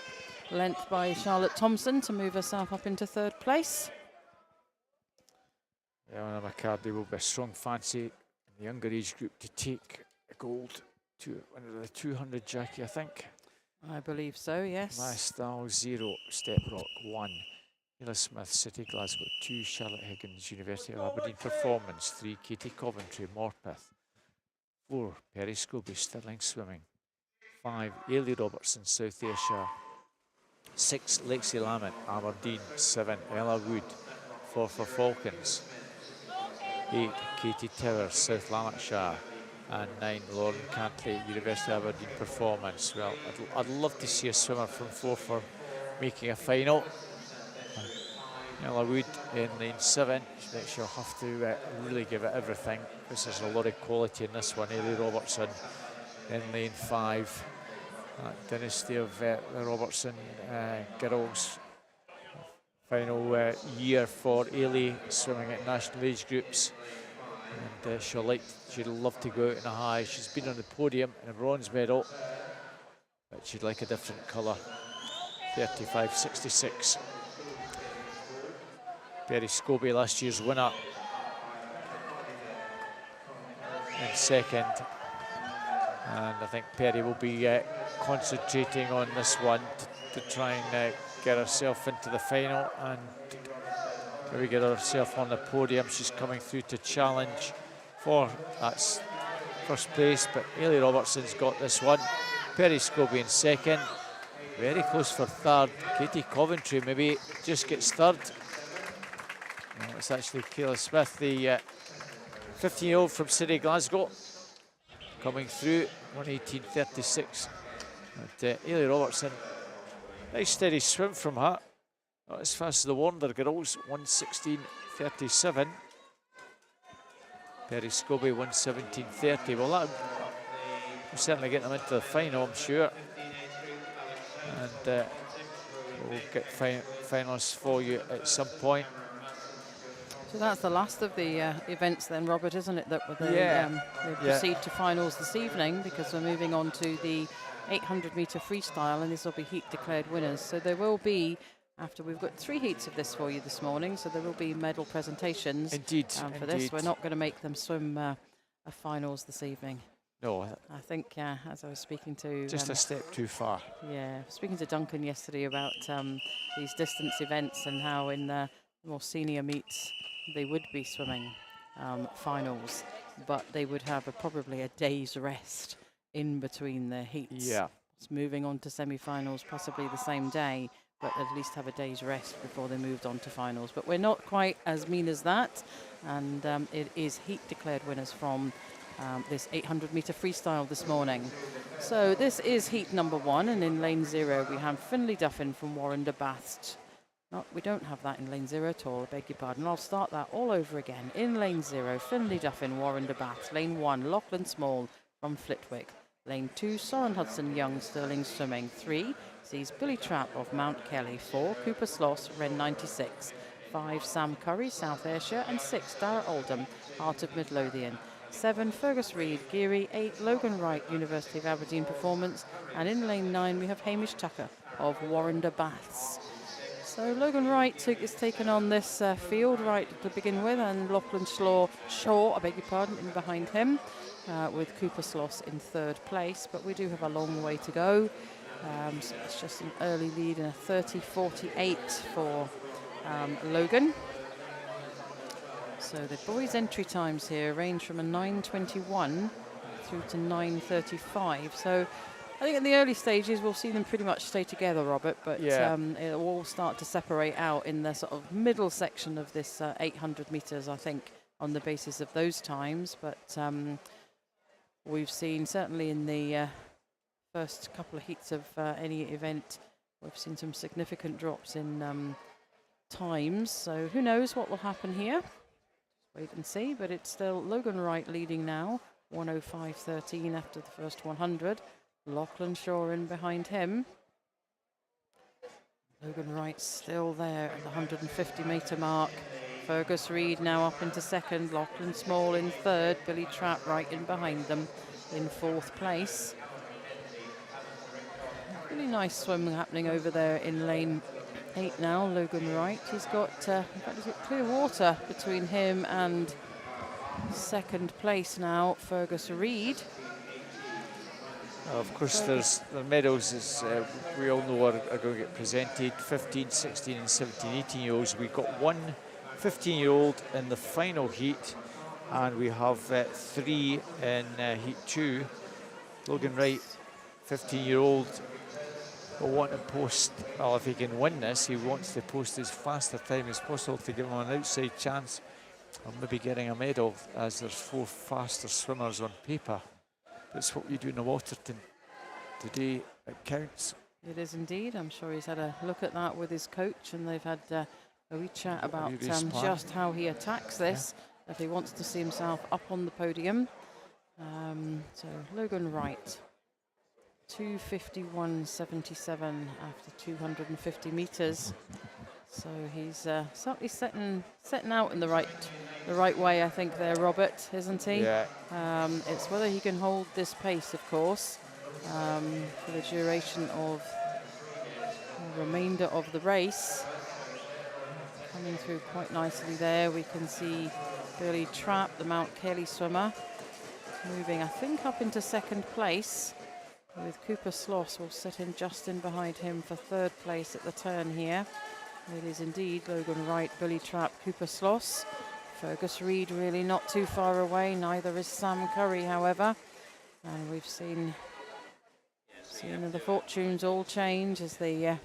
length by Charlotte Thompson to move herself up into third place. Yeah, Honor McCarty will be a strong fancy in the younger age group to take a gold to under the 200, Jackie, I think. I believe so, yes. Lifestyle 0, Step Rock 1. Ella Smith, City Glasgow 2, Charlotte Higgins, University of Aberdeen Performance 3, Katie Coventry, Morpeth 4, Perry Scobie, Stirling Swimming 5, Ailey Robertson, South Ayrshire 6, Lexi Lamont, Aberdeen 7, Ella Wood, Forfar Falcons 8, Katie Towers, South Lanarkshire and 9 Lauren Cantley, University of Aberdeen performance. Well, I'd love to see a swimmer from 4 for making a final. Ella Wood in lane 7, she'll have to really give it everything because there's a lot of quality in this one. Ailey Robertson in lane 5. Dynasty of the Robertson girls. Final year for Ailey, swimming at national age groups. And she'd love to go out in a high. She's been on the podium in a bronze medal, but she'd like a different colour. 35.66. Perry Scobie, last year's winner, in second. And I think Perry will be concentrating on this one to try and get herself into the final and maybe get herself on the podium. She's coming through to challenge for that first place, but Ailey Robertson's got this one. Perry Scobie in second. Very close for third. Katie Coventry maybe just gets third. No, it's actually Kayla Smith, the 15-year-old from City Glasgow, coming through 1:18.36. But Ailey Robertson, nice steady swim from her. Not as fast as the Warner girls, 1:16.37. Perry Scobie, 1:17.30. Well, that will certainly get them into the final, I'm sure. And we'll get finalists for you at some point. So that's the last of the events then, Robert, isn't it? That they proceed to finals this evening, because we're moving on to the 800-metre freestyle, and this will be heat declared winners. So there will be, after we've got 3 heats of this for you this morning, so there will be medal presentations. Indeed. For this, we're not going to make them swim a finals this evening. No. I think, as I was speaking to... Just a step too far. Yeah, speaking to Duncan yesterday about these distance events and how in the more senior meets they would be swimming finals, but they would have probably a day's rest in between their heats. Yeah. It's moving on to semi-finals possibly the same day, but at least have a day's rest before they moved on to finals. But we're not quite as mean as that, and it is heat declared winners from this 800-metre freestyle this morning. So this is heat number 1, and in lane 0 we have Finlay Duffin from Warren de Bast. No, we don't have that in lane 0 at all, I beg your pardon. I'll start that all over again. In lane 0, Finlay Duffin, Warren de Bast. Lane 1, Lachlan Small from Flitwick. Lane 2, Soren Hudson Young, Stirling Swimming. 3 sees Billy Trapp of Mount Kelly. 4, Cooper Sloss, Wren 96. 5, Sam Curry, South Ayrshire. And 6, Dara Oldham, Heart of Midlothian. 7, Fergus Reid, Geary. 8, Logan Wright, University of Aberdeen Performance. And in lane 9, we have Hamish Tucker of Warren de Bast. So Logan Wright is taken on this field right to begin with, and Lachlan Shaw, I beg your pardon, in behind him, with Cooper Sloss in 3rd place. But we do have a long way to go. So it's just an early lead in a 30.48 for Logan. So the boys' entry times here range from a 9:21 through to 9:35. So I think in the early stages we'll see them pretty much stay together, Robert, but it'll all start to separate out in the sort of middle section of this 800 metres, I think, on the basis of those times. But we've seen, certainly in the first couple of heats of any event, we've seen some significant drops in times. So who knows what will happen here? Just wait and see, but it's still Logan Wright leading now, 1:05.13 after the first 100. Lachlan Shaw in behind him. Logan Wright still there at the 150-metre mark. Fergus Reid now up into 2nd. Lachlan Small in 3rd. Billy Trapp right in behind them in 4th place. Really nice swim happening over there in lane 8 now. Logan Wright. He's got, in fact, he's got clear water between him and 2nd place now, Fergus Reid. Of course, there's the medals, as we all know, are going to get presented. 15, 16 and 17, 18-year-olds. We've got one 15-year-old in the final heat, and we have 3 in heat 2. Logan Wright, 15-year-old, will want to post, well, if he can win this, he wants to post as fast a time as possible to give him an outside chance I'll maybe getting a medal, as there's 4 faster swimmers on paper. But it's what you do in the water today that counts. It is indeed. I'm sure he's had a look at that with his coach, and they've had a wee chat about just how he attacks this, if he wants to see himself up on the podium. So Logan Wright, 2:51.77 after 250 metres. So he's certainly setting out in the right way, I think, there, Robert, isn't he? Yeah. It's whether he can hold this pace, of course, for the duration of the remainder of the race. Coming through quite nicely there. We can see Billy Trapp, the Mount Kelly swimmer, moving, I think, up into second place, with Cooper Sloss will sit in just in behind him for third place at the turn here. It is indeed Logan Wright, Billy Trapp, Cooper Sloss. Fergus Reid really not too far away, neither is Sam Curry, however. And we've seen the fortunes all change as the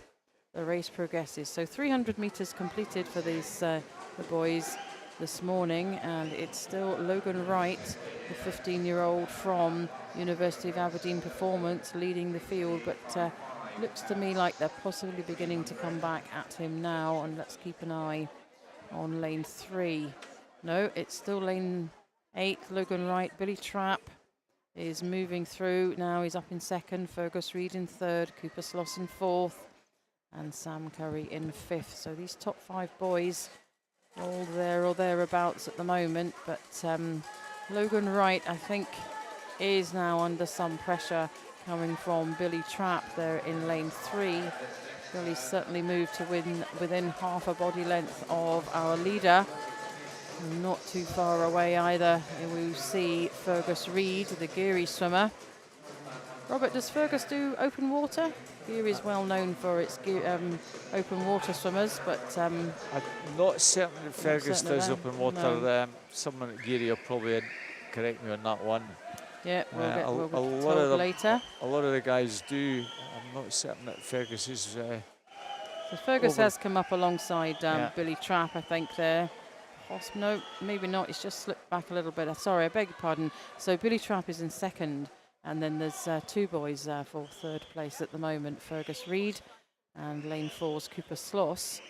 race progresses. So 300 metres completed for these the boys this morning, and it's still Logan Wright, the 15-year-old from University of Aberdeen Performance, leading the field, but looks to me like they're possibly beginning to come back at him now. And let's keep an eye on lane 3. No, it's still lane 8, Logan Wright. Billy Trapp is moving through now. He's up in second, Fergus Reid in third, Cooper Sloss in fourth, and Sam Curry in fifth. So these top 5 boys all there or thereabouts at the moment, but Logan Wright, I think, is now under some pressure coming from Billy Trapp there in lane 3. Billy's certainly moved to within half a body length of our leader. Not too far away either. We see Fergus Reid, the Geary swimmer. Robert, does Fergus do open water? Geary is well known for its open water swimmers, but I'm not certain that Fergus does open water. No. Someone at Geary will probably correct me on that one. Yeah, we'll get told later. A lot of the guys do. I'm not certain that Fergus is. So Fergus has come up alongside Billy Trapp, I think, there. No, maybe not. He's just slipped back a little bit. Sorry, I beg your pardon. So Billy Trapp is in second, and then there's 2 boys for third place at the moment. Fergus Reid and lane 4's Cooper Sloss.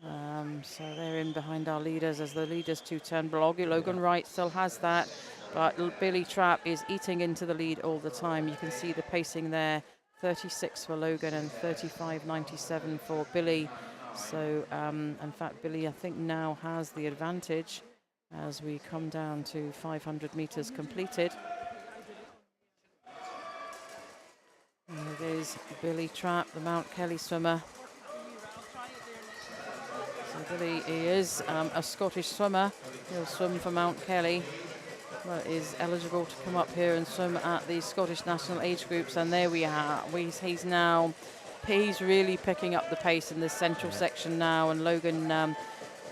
So they're in behind our leaders as the leaders 2-turn blog. Logan Wright still has that, but Billy Trapp is eating into the lead all the time. You can see the pacing there, 36 for Logan and 35.97 for Billy. So, in fact, Billy, I think, now has the advantage as we come down to 500 metres completed. And it is Billy Trapp, the Mount Kelly swimmer. So Billy, he is a Scottish swimmer. He'll swim for Mount Kelly, but is eligible to come up here and swim at the Scottish national age groups. And there we are. He's really picking up the pace in this central section now, and Logan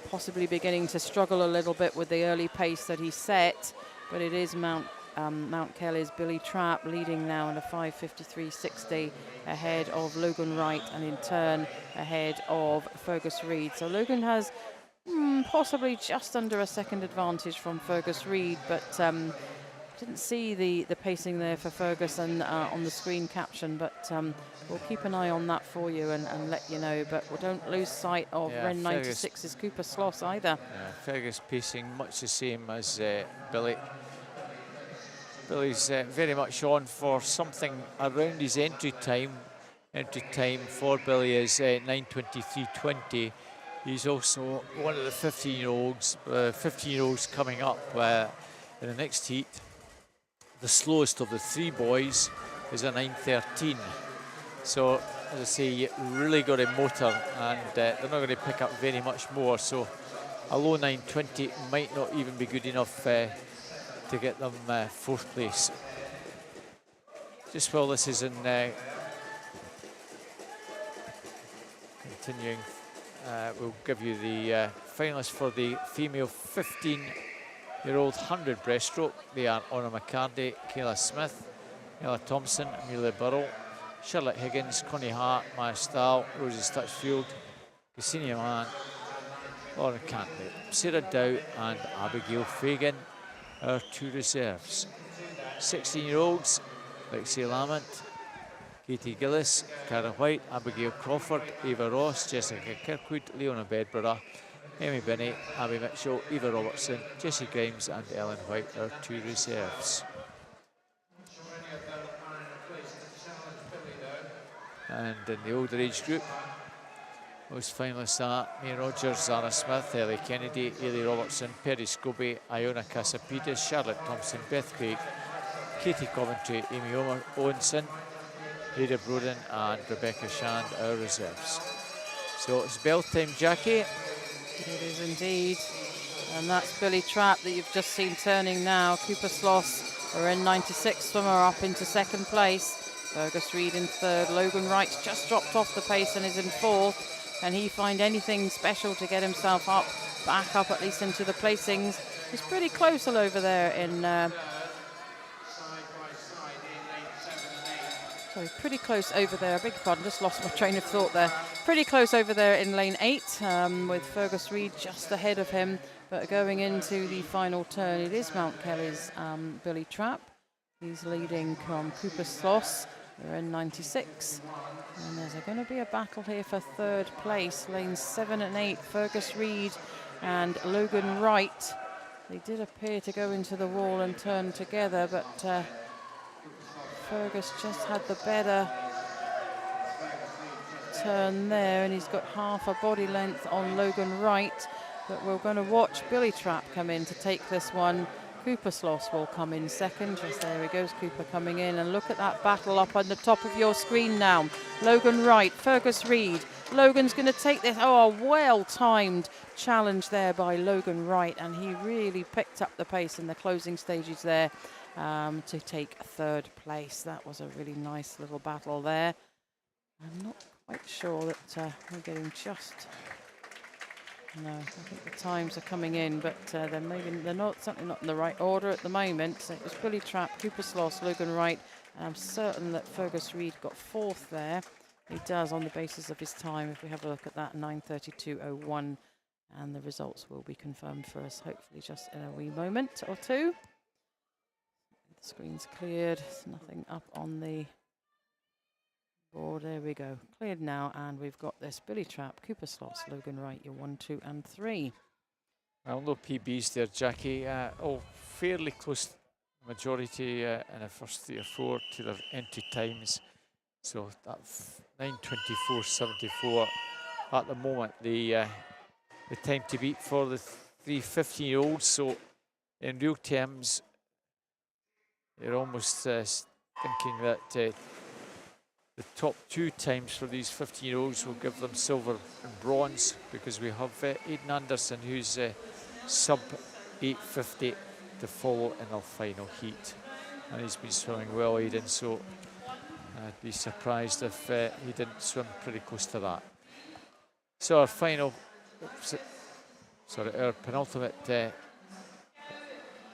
possibly beginning to struggle a little bit with the early pace that he set, but it is Mount Kelly's Billy Trapp leading now in a 5:53.60 ahead of Logan Wright, and in turn ahead of Fergus Reid. So Logan has possibly just under a second advantage from Fergus Reid, but didn't see the pacing there for Ferguson on the screen caption, but we'll keep an eye on that for you and let you know. But we don't lose sight of Ren 96's Cooper Sloss either. Yeah, Fergus pacing much the same as Billy. Billy's very much on for something around his entry time. Entry time for Billy is 9:23.20. He's also one of the 15-year-olds coming up in the next heat. The slowest of the 3 boys is a 9:13. So, as I say, really got a motor, and they're not going to pick up very much more. So, a low 9:20 might not even be good enough to get them 4th place. Just while this is in continuing, we'll give you the finalists for the female 15-year-old 100 breaststroke. They are Honor McCarty, Kayla Smith, Ella Thompson, Amelia Burrell, Charlotte Higgins, Connie Hart, Maya Stahl, Rosie Stutchfield, Ksenia Mann, Lauren Cantley, Sarah Dow and Abigail Fagan, our 2 reserves. 16-year-olds, Lexi Lamont, Katie Gillis, Cara White, Abigail Crawford, Eva Ross, Jessica Kirkwood, Leona Bedborough, Amy Binney, Abby Mitchell, Eva Robertson, Jessie Grimes and Ellen White, our 2 reserves. And in the older age group, most finalists are Mae Rogers, Zara Smith, Ellie Kennedy, Ailey Robertson, Perry Scobie, Iona Casapidis, Charlotte Thompson, Beth Craig, Katie Coventry, Amy Owenson, Ada Broden and Rebecca Shand, our reserves. So it's bell time, Jackie. It is indeed. And that's Billy Trapp that you've just seen turning now. Cooper Sloss, our N96 swimmer, up into second place. Fergus Reid in third. Logan Wright just dropped off the pace and is in fourth. Can he find anything special to get himself up, back up at least into the placings? He's pretty close all over there in... sorry, pretty close over there. I beg your pardon, just lost my train of thought there. Pretty close over there in lane 8 with Fergus Reid just ahead of him. But going into the final turn, it is Mount Kelly's Billy Trapp. He's leading from Cooper Sloss. They're in 96. And there's going to be a battle here for third place. Lanes 7 and 8, Fergus Reid and Logan Wright. They did appear to go into the wall and turn together, but Fergus just had the better turn there, and he's got half a body length on Logan Wright. But we're going to watch Billy Trapp come in to take this one. Cooper Sloss will come in second. Just there he goes, Cooper coming in. And look at that battle up on the top of your screen now. Logan Wright, Fergus Reid. Logan's going to take this. Oh, a well-timed challenge there by Logan Wright. And he really picked up the pace in the closing stages there to take third place. That was a really nice little battle there. I'm not quite sure that we're getting just... No, I think the times are coming in, but they're certainly not in the right order at the moment. So it was Billy Trapp, Cooper Sloss, Logan Wright, and I'm certain that Fergus Reid got fourth there. He does on the basis of his time. If we have a look at that, 9:32.01, and the results will be confirmed for us hopefully just in a wee moment or two. The screen's cleared. There's nothing up on the board. There we go. Cleared now, and we've got this Billy Trapp, Cooper Sloss, Logan Wright, your 1, 2 and 3. Well, no PBs there, Jackie. All fairly close, majority in the first 3 or 4 to their entry times. So that's 9:24.74 at the moment. The time to beat for the 3 15-year-olds. So in real terms, you're almost thinking that the top 2 times for these 15-year-olds will give them silver and bronze, because we have Aidan Anderson, who's sub 8:50 to follow in our final heat. And he's been swimming well, Aidan, so I'd be surprised if he didn't swim pretty close to that. So our final, our penultimate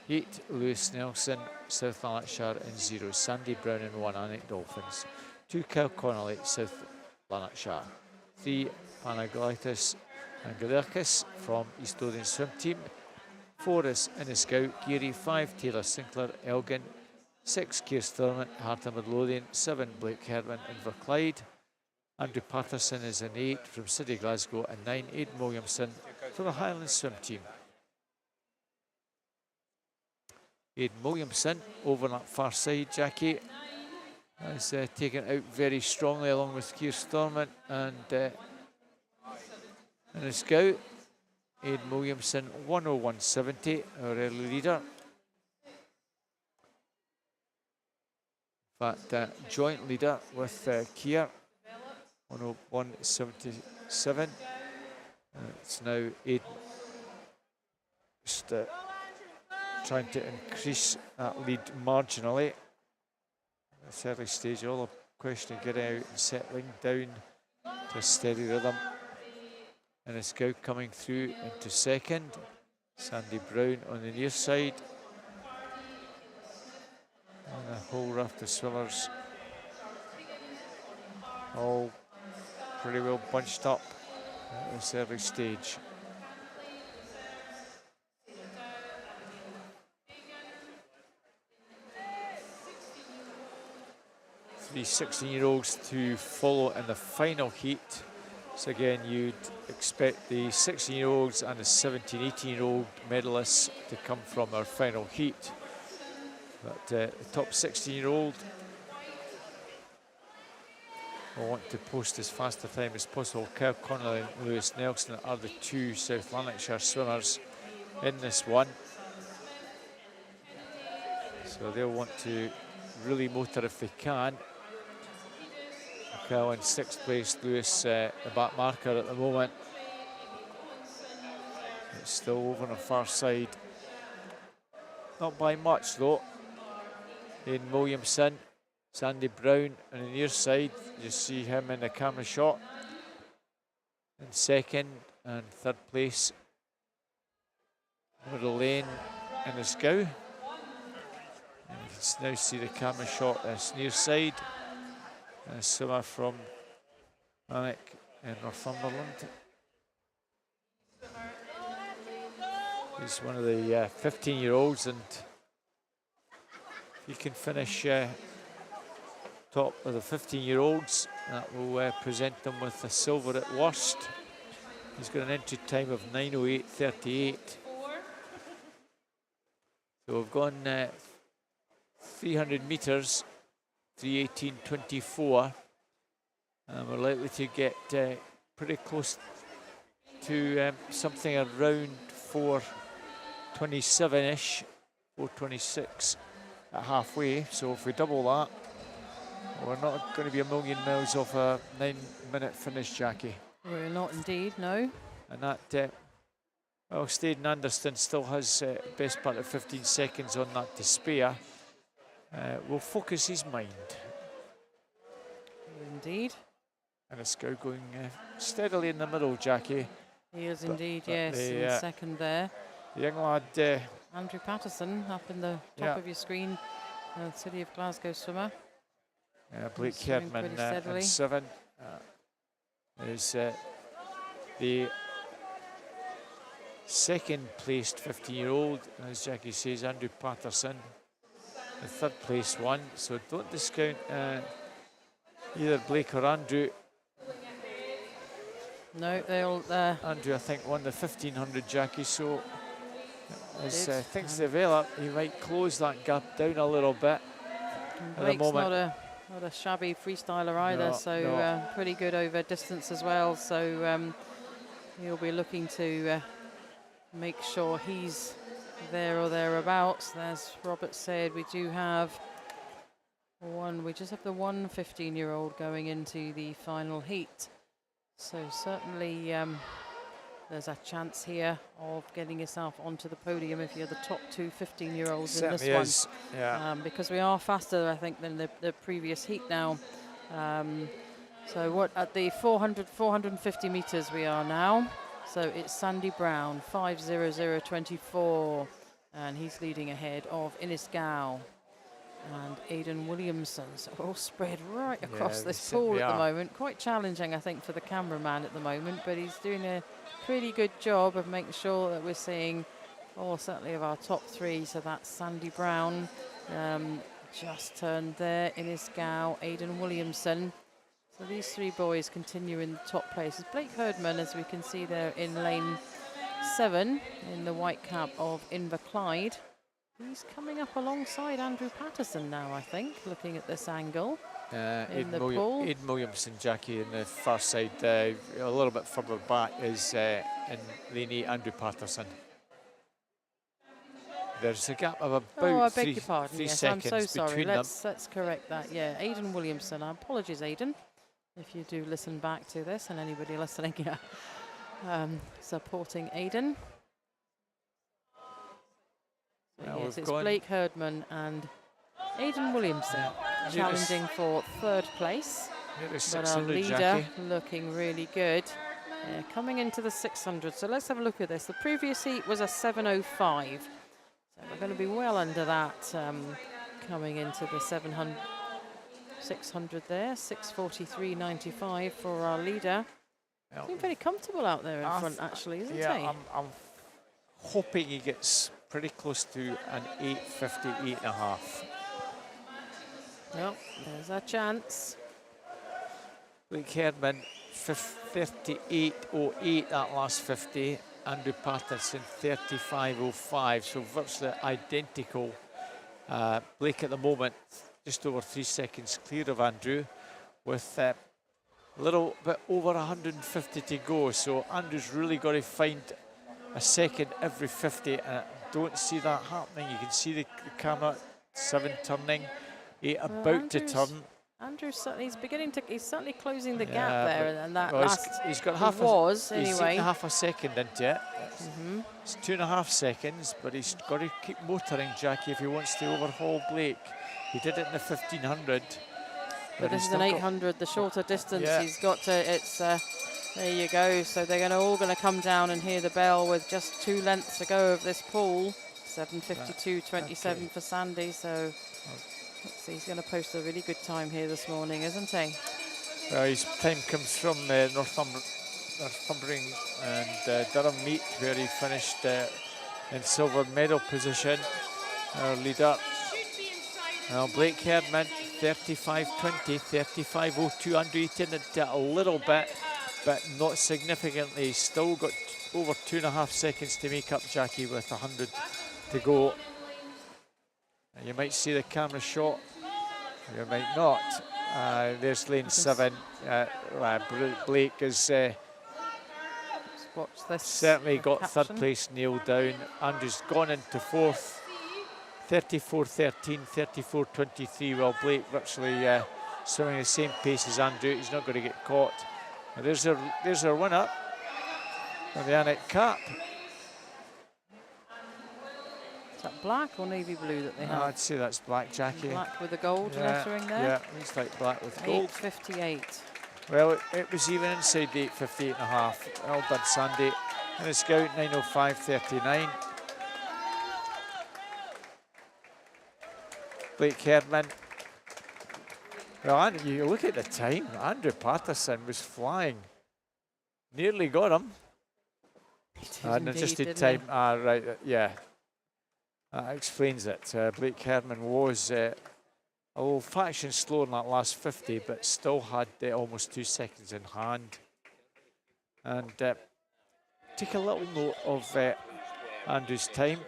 heat, Lewis Nelson, South Lanarkshire in 0, Sandy Brown in 1, Alnwick Dolphins. 2, Kyle Connolly, South Lanarkshire. 3, Panagalitis Angelikis from East Lothian Swim Team. 4 is Innisgout, Geary. 5, Taylor Sinclair, Elgin. 6, Keir Sturman, Heart of Midlothian. 7, Blake Herman, Inverclyde. Andrew Patterson is in 8 from City Glasgow, and 9, Aidan Williamson from the Highland Swim Team. Aidan Williamson over on that far side, Jackie, is taken out very strongly along with Keir Stormont and a scout. Aidan Williamson 101.70, our early leader. But joint leader with Keir 101.77. It's now Aidan just trying to increase that lead marginally. This early stage, all a question of getting out and settling down to a steady rhythm. And a scout coming through into second. Sandy Brown on the near side. And a whole raft of swimmers, all pretty well bunched up at this early stage. 3 16-year-olds to follow in the final heat. So again, you'd expect the 16-year-olds and the 17, 18-year-old medalists to come from our final heat. But the top 16-year-old will want to post as fast a time as possible. Kerr Connolly and Lewis Nelson are the 2 South Lanarkshire swimmers in this one. So they'll want to really motor if they can. Kerr in 6th place, Lewis the back marker at the moment. It's still over on the far side. Not by much though. Aidan Williamson, Sandy Brown on the near side. You see him in the camera shot. In 2nd and 3rd place. Middle lane in the scow. And you can now see the camera shot this near side. And a swimmer from Alnwick in Northumberland. He's one of the 15-year-olds, and if he can finish top of the 15-year-olds, that will present them with a silver at worst. He's got an entry time of 9:08.38. So we've gone 300 metres, 3:18.24, and we're likely to get pretty close to something around 4:27-ish, 4:26 at halfway. So if we double that, we're not going to be a million miles off a 9-minute finish, Jackie. We're not indeed, no. And that, well, Staden Anderson still has best part of 15 seconds on that to spare. Will focus his mind. Indeed. And it's going steadily in the middle, Jackie. He is indeed, yes, in 2nd there. The young lad... Andrew Patterson up in the top of your screen, City of Glasgow swimmer. Blake Herdman in 7. Is the 2nd placed 15-year-old, as Jackie says, Andrew Patterson, the 3rd place one. So don't discount either Blake or Andrew. No, they'll... Andrew, I think, won the 1500, Jackie, so as things develop, he might close that gap down a little bit. Blake's not a shabby freestyler either, so pretty good over distance as well. So he'll be looking to make sure he's there or thereabouts. As Robert said, we do have we just have the 1 15-year-old going into the final heat. So certainly there's a chance here of getting yourself onto the podium if you're the top 2 15-year-olds in this one. Yeah. Because we are faster, I think, than the previous heat now. So what at the 450 meters we are now. So it's Sandy Brown, 5:00.24, and he's leading ahead of Innes Gow and Aidan Williamson. So we're all spread right across this pool at the moment. Quite challenging, I think, for the cameraman at the moment, but he's doing a pretty good job of making sure that we're seeing certainly of our top 3. So that's Sandy Brown, just turned there, Innes Gow, Aidan Williamson. So these 3 boys continue in the top places. Blake Herdman, as we can see there in lane 7 in the white cap of Inverclyde. He's coming up alongside Andrew Patterson now, I think, looking at this angle. In the pool. Aidan Williamson, Jackie, in the far side, a little bit further back is in lane 8, Andrew Patterson. There's a gap of about 3 seconds I'm so sorry. between them. Let's correct that. Yeah, Aidan Williamson. Apologies, Aidan, if you do listen back to this, and anybody listening, supporting Aidan. So yes, it's Blake Herdman and Aidan Williamson challenging for 3rd place. But our leader, Jackie, looking really good. Coming into the 600. So let's have a look at this. The previous heat was a 7:05. So we're going to be well under that coming into the 600 there. 6:43.95 for our leader. Seems very comfortable out there in front, actually, isn't he? I'm hoping he gets pretty close to an 8:58.5. Well, there's our chance. Blake Herdman, 38.08 that last 50. Andrew Patterson, 35.05. So virtually identical. Blake at the moment, just over 3 seconds clear of Andrew, with a little bit over 150 to go. So Andrew's really got to find a second every 50, and I don't see that happening. You can see the camera, 7 turning, 8 about to turn. Andrew's certainly, he's certainly closing the gap there, and that well, last he's got he's eaten half a second into it. It's 2.5 seconds, but he's got to keep motoring, Jackie, if he wants to overhaul Blake. He did it in the 1500. But this is an 800, the shorter distance. He's got to, there you go. So they're all going to come down and hear the bell with just 2 lengths to go of this pool. 7:52.27 for Sandy. So let's see, he's going to post a really good time here this morning, isn't he? Well, his time comes from Northumberland and Durham meet, where he finished in silver medal position. Our leader. Well, Blake Herdman, 35.20, 35.02. Andrew eaten it a little bit, but not significantly. He's still got over 2.5 seconds to make up, Jackie, with 100 to go. And you might see the camera shot, you might not. There's lane 7. Blake has certainly got third place nailed down. Andrew's gone into 4th, 34.13, 34.23. Well, Blake virtually swimming the same pace as Andrew. He's not going to get caught. And there's our winner of the Annette Cup. Is that black or navy blue that they have? I'd say that's black, Jackie. Black with the gold lettering there? Yeah, it's like black with gold. 8:58. Well, it was even inside the 8:58.5. Well done, Sandy. And the scout, 9:05.39. Blake Herdman. Well, you look at the time. Andrew Patterson was flying. Nearly got him. And just in time. Right, yeah. That explains it. Blake Herdman was a little fraction slower in that last 50, but still had almost 2 seconds in hand. And take a little note of Andrew's time.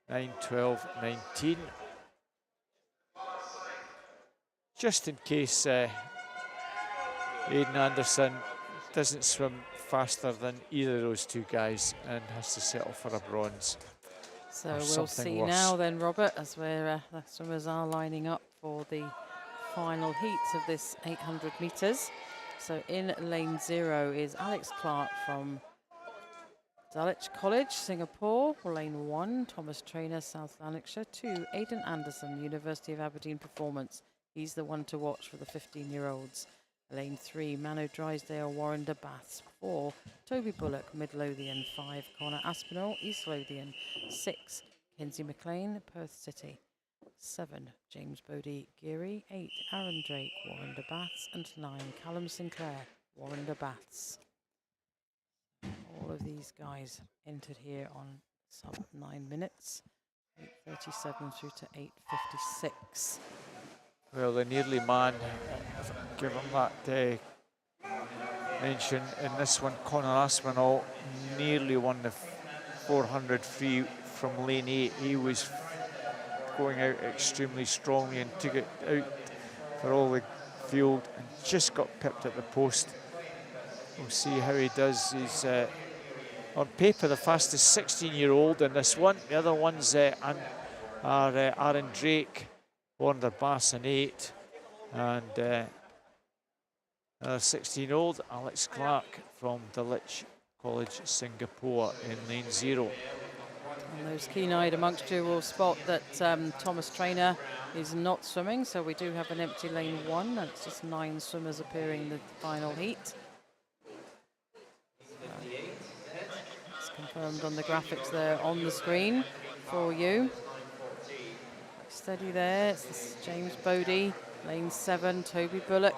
9:12.19. Just in case Aidan Anderson doesn't swim faster than either of those 2 guys and has to settle for a bronze. So we'll see worse. Now then, Robert, as the swimmers are lining up for the final heats of this 800 metres. So in lane 0 is Alex Clark from Dulwich College, Singapore. Lane 1, Thomas Traynor, South Lanarkshire. 2, Aidan Anderson, University of Aberdeen Performance. He's the one to watch for the 15-year-olds. Lane 3, Mano Drysdale, Warrender Baths. 4, Toby Bullock, Midlothian. 5, Connor Aspinall, East Lothian. 6, Kenzie McLean, Perth City. 7, James Bodie, Geary. 8, Aaron Drake, Warrender Baths. And 9, Callum Sinclair, Warrender Baths. All of these guys entered here on sub 9 minutes. 8:37 through to 8:56. Well, the nearly man, give him that mention in this one. Connor Aspinall nearly won the 400 free from lane 8. He was going out extremely strongly and took it out for all the field and just got pipped at the post. We'll see how he does. He's on paper the fastest 16-year-old in this one. The other ones are Aaron Drake, Warner Bass in 8, and another 16-year-old, Alex Clark from Dulwich College, Singapore in lane 0. And those keen-eyed amongst you will spot that Thomas Traynor is not swimming, so we do have an empty lane 1. That's just 9 swimmers appearing in the final heat. It's confirmed on the graphics there on the screen for you. Steady there, it's James Bodie, lane 7, Toby Bullock.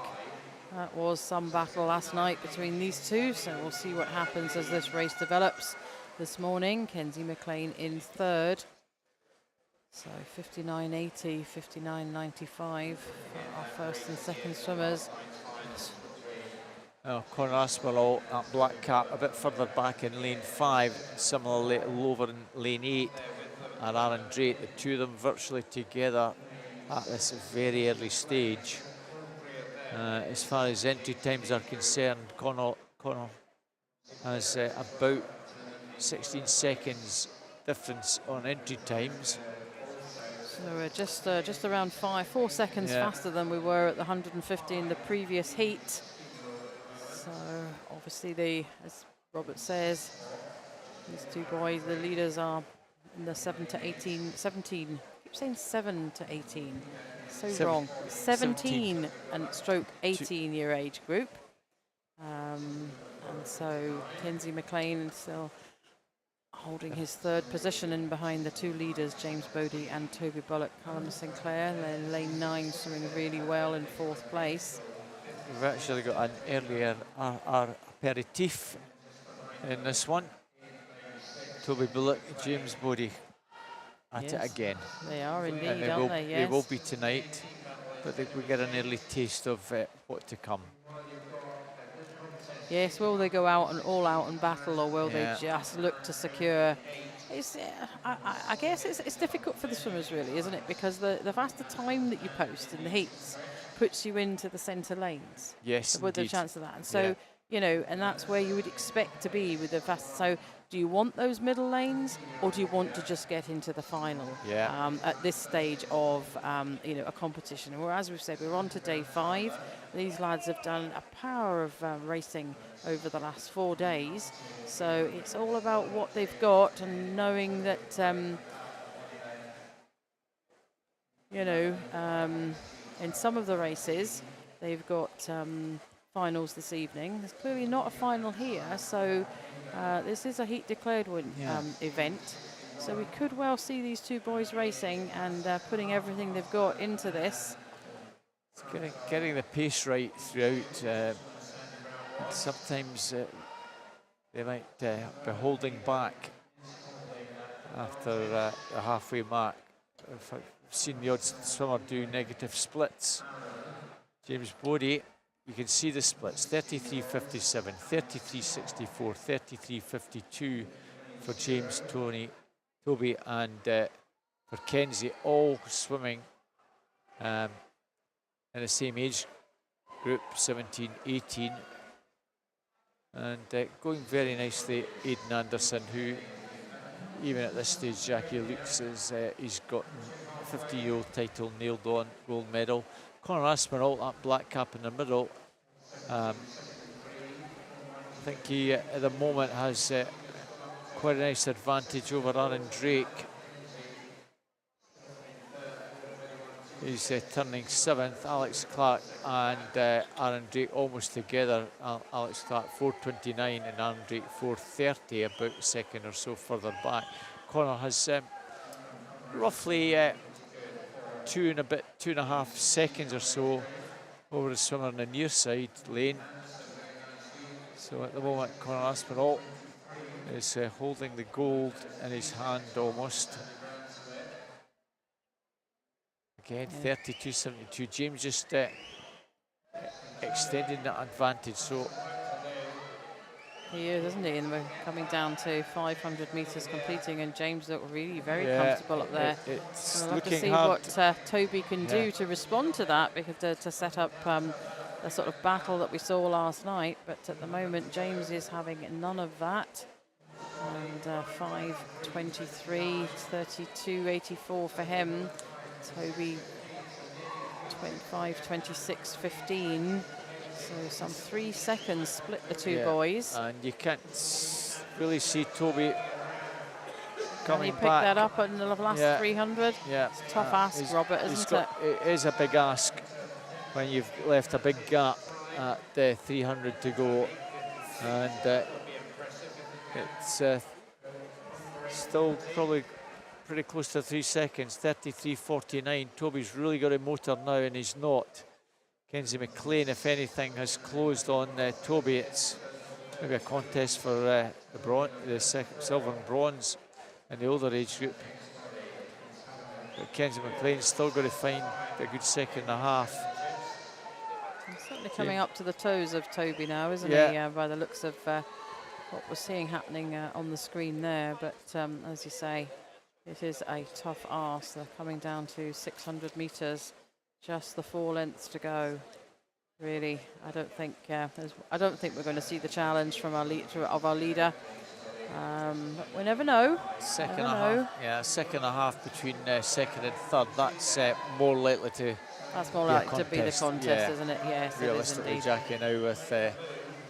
That was some battle last night between these two, so we'll see what happens as this race develops this morning. Kenzie McLean in 3rd. So 59.80, 59.95 for our first and second swimmers. Conor Aspinall at black cap a bit further back in lane 5, similarly lower in lane 8, and Aaron Drake, the two of them virtually together at this very early stage. As far as entry times are concerned, Conor has about 16 seconds difference on entry times. So we're just around 4 seconds faster than we were at the 150 in the previous heat. So obviously, as Robert says, these two boys, the leaders, are in the 7 to 18, 17. I keep saying 7 to 18. So wrong. 17 and stroke 18-year age group. And so Kenzie McLean still holding his third position in behind the two leaders, James Bodie and Toby Bullock. Callum Sinclair, lane 9, swimming really well in 4th place. We've actually got an earlier aperitif in this one. Toby Bullock, James Bodie at it again. They are indeed, and aren't they? Yes. They will be tonight, but we get an early taste of what to come. Yes, will they go out and all out and battle, or will they just look to secure? I guess it's difficult for the swimmers, really, isn't it? Because the faster time that you post in the heats puts you into the centre lanes. Yes, with the chance of that. And so, you know, and that's where you would expect to be with the fast. So, do you want those middle lanes, or do you want to just get into the final at this stage of, you know, a competition? Or as we've said, we're on to day 5. These lads have done a power of racing over the last 4 days. So it's all about what they've got and knowing that, you know, in some of the races, they've got finals this evening. There's clearly not a final here, so this is a heat declared win event. So we could well see these two boys racing and putting everything they've got into this. It's getting the pace right throughout. Sometimes they might be holding back after the halfway mark. I've seen the odd swimmer do negative splits. James Bodie, you can see the splits: 33.57, 33.64, 33.52 for James, Toby, and for Kenzie, all swimming in the same age group, 17-18, and going very nicely. Aidan Anderson, who even at this stage, Jackie looks as he's gotten 50-year-old title nailed on, gold medal. Conor Aspinall, that black cap in the middle. I think he at the moment has quite a nice advantage over Aaron Drake. He's turning 7th. Alex Clark and Aaron Drake almost together. Alex Clark 4.29 and Aaron Drake 4.30, about a second or so further back. Conor has roughly 2.5 seconds or so over the swimmer on the near side lane. So at the moment, Conor Aspinall is holding the gold in his hand almost. Again, 32.72. James just extending that advantage. So he is, isn't he? And we're coming down to 500 metres completing, and James looked really very comfortable up there. It's we'll have to see hard. what Toby can do to respond to that, because to set up the sort of battle that we saw last night. But at the moment, James is having none of that. And 5.23, 32.84 for him. Toby 25.26.15, so some 3 seconds split the two boys. And you can't really see Toby coming back. Can he pick that up in the last 300? Yeah, it's a tough ask, Robert, isn't it? It is a big ask when you've left a big gap at 300 to go, and it's still probably pretty close to 3 seconds, 33.49. Toby's really got a motor now, and he's not. Kenzie McLean, if anything, has closed on Toby. It's maybe a contest for the silver and bronze in the older age group. But Kenzie McLean's still got to find a good second and a half. He's certainly coming up to the toes of Toby now, isn't he? By the looks of what we're seeing happening on the screen there. But as you say, it is a tough ask. They're coming down to 600 metres, just the 4 lengths to go. Really, I don't think we're going to see the challenge from our leader. But we never know. Second and a half between second and third. That's more likely to. That's more likely to be the contest, isn't it? Yes, realistically, it is Jackie, now with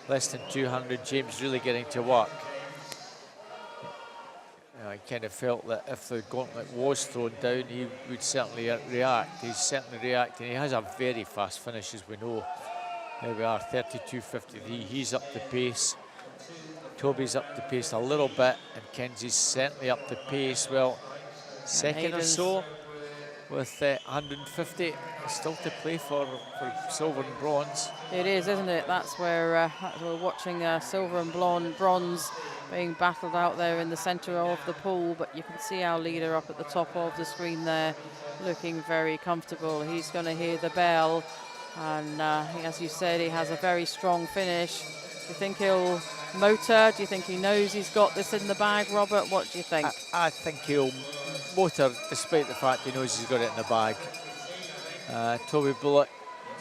less than 200, James really getting to work. I kind of felt that if the gauntlet was thrown down, he would certainly react. He's certainly reacting. He has a very fast finish, as we know. There we are, 32.53. He's up the pace. Toby's up the pace a little bit, and Kenzie's certainly up the pace. Well, second or so with 150. Still to play for silver and bronze. It is, isn't it? That's where we're watching silver and bronze being battled out there in the centre of the pool. But you can see our leader up at the top of the screen there, looking very comfortable. He's going to hear the bell, and as you said, he has a very strong finish. Do you think he'll motor? Do you think he knows he's got this in the bag, Robert? What do you think? I think he'll motor, despite the fact he knows he's got it in the bag. Toby Bullock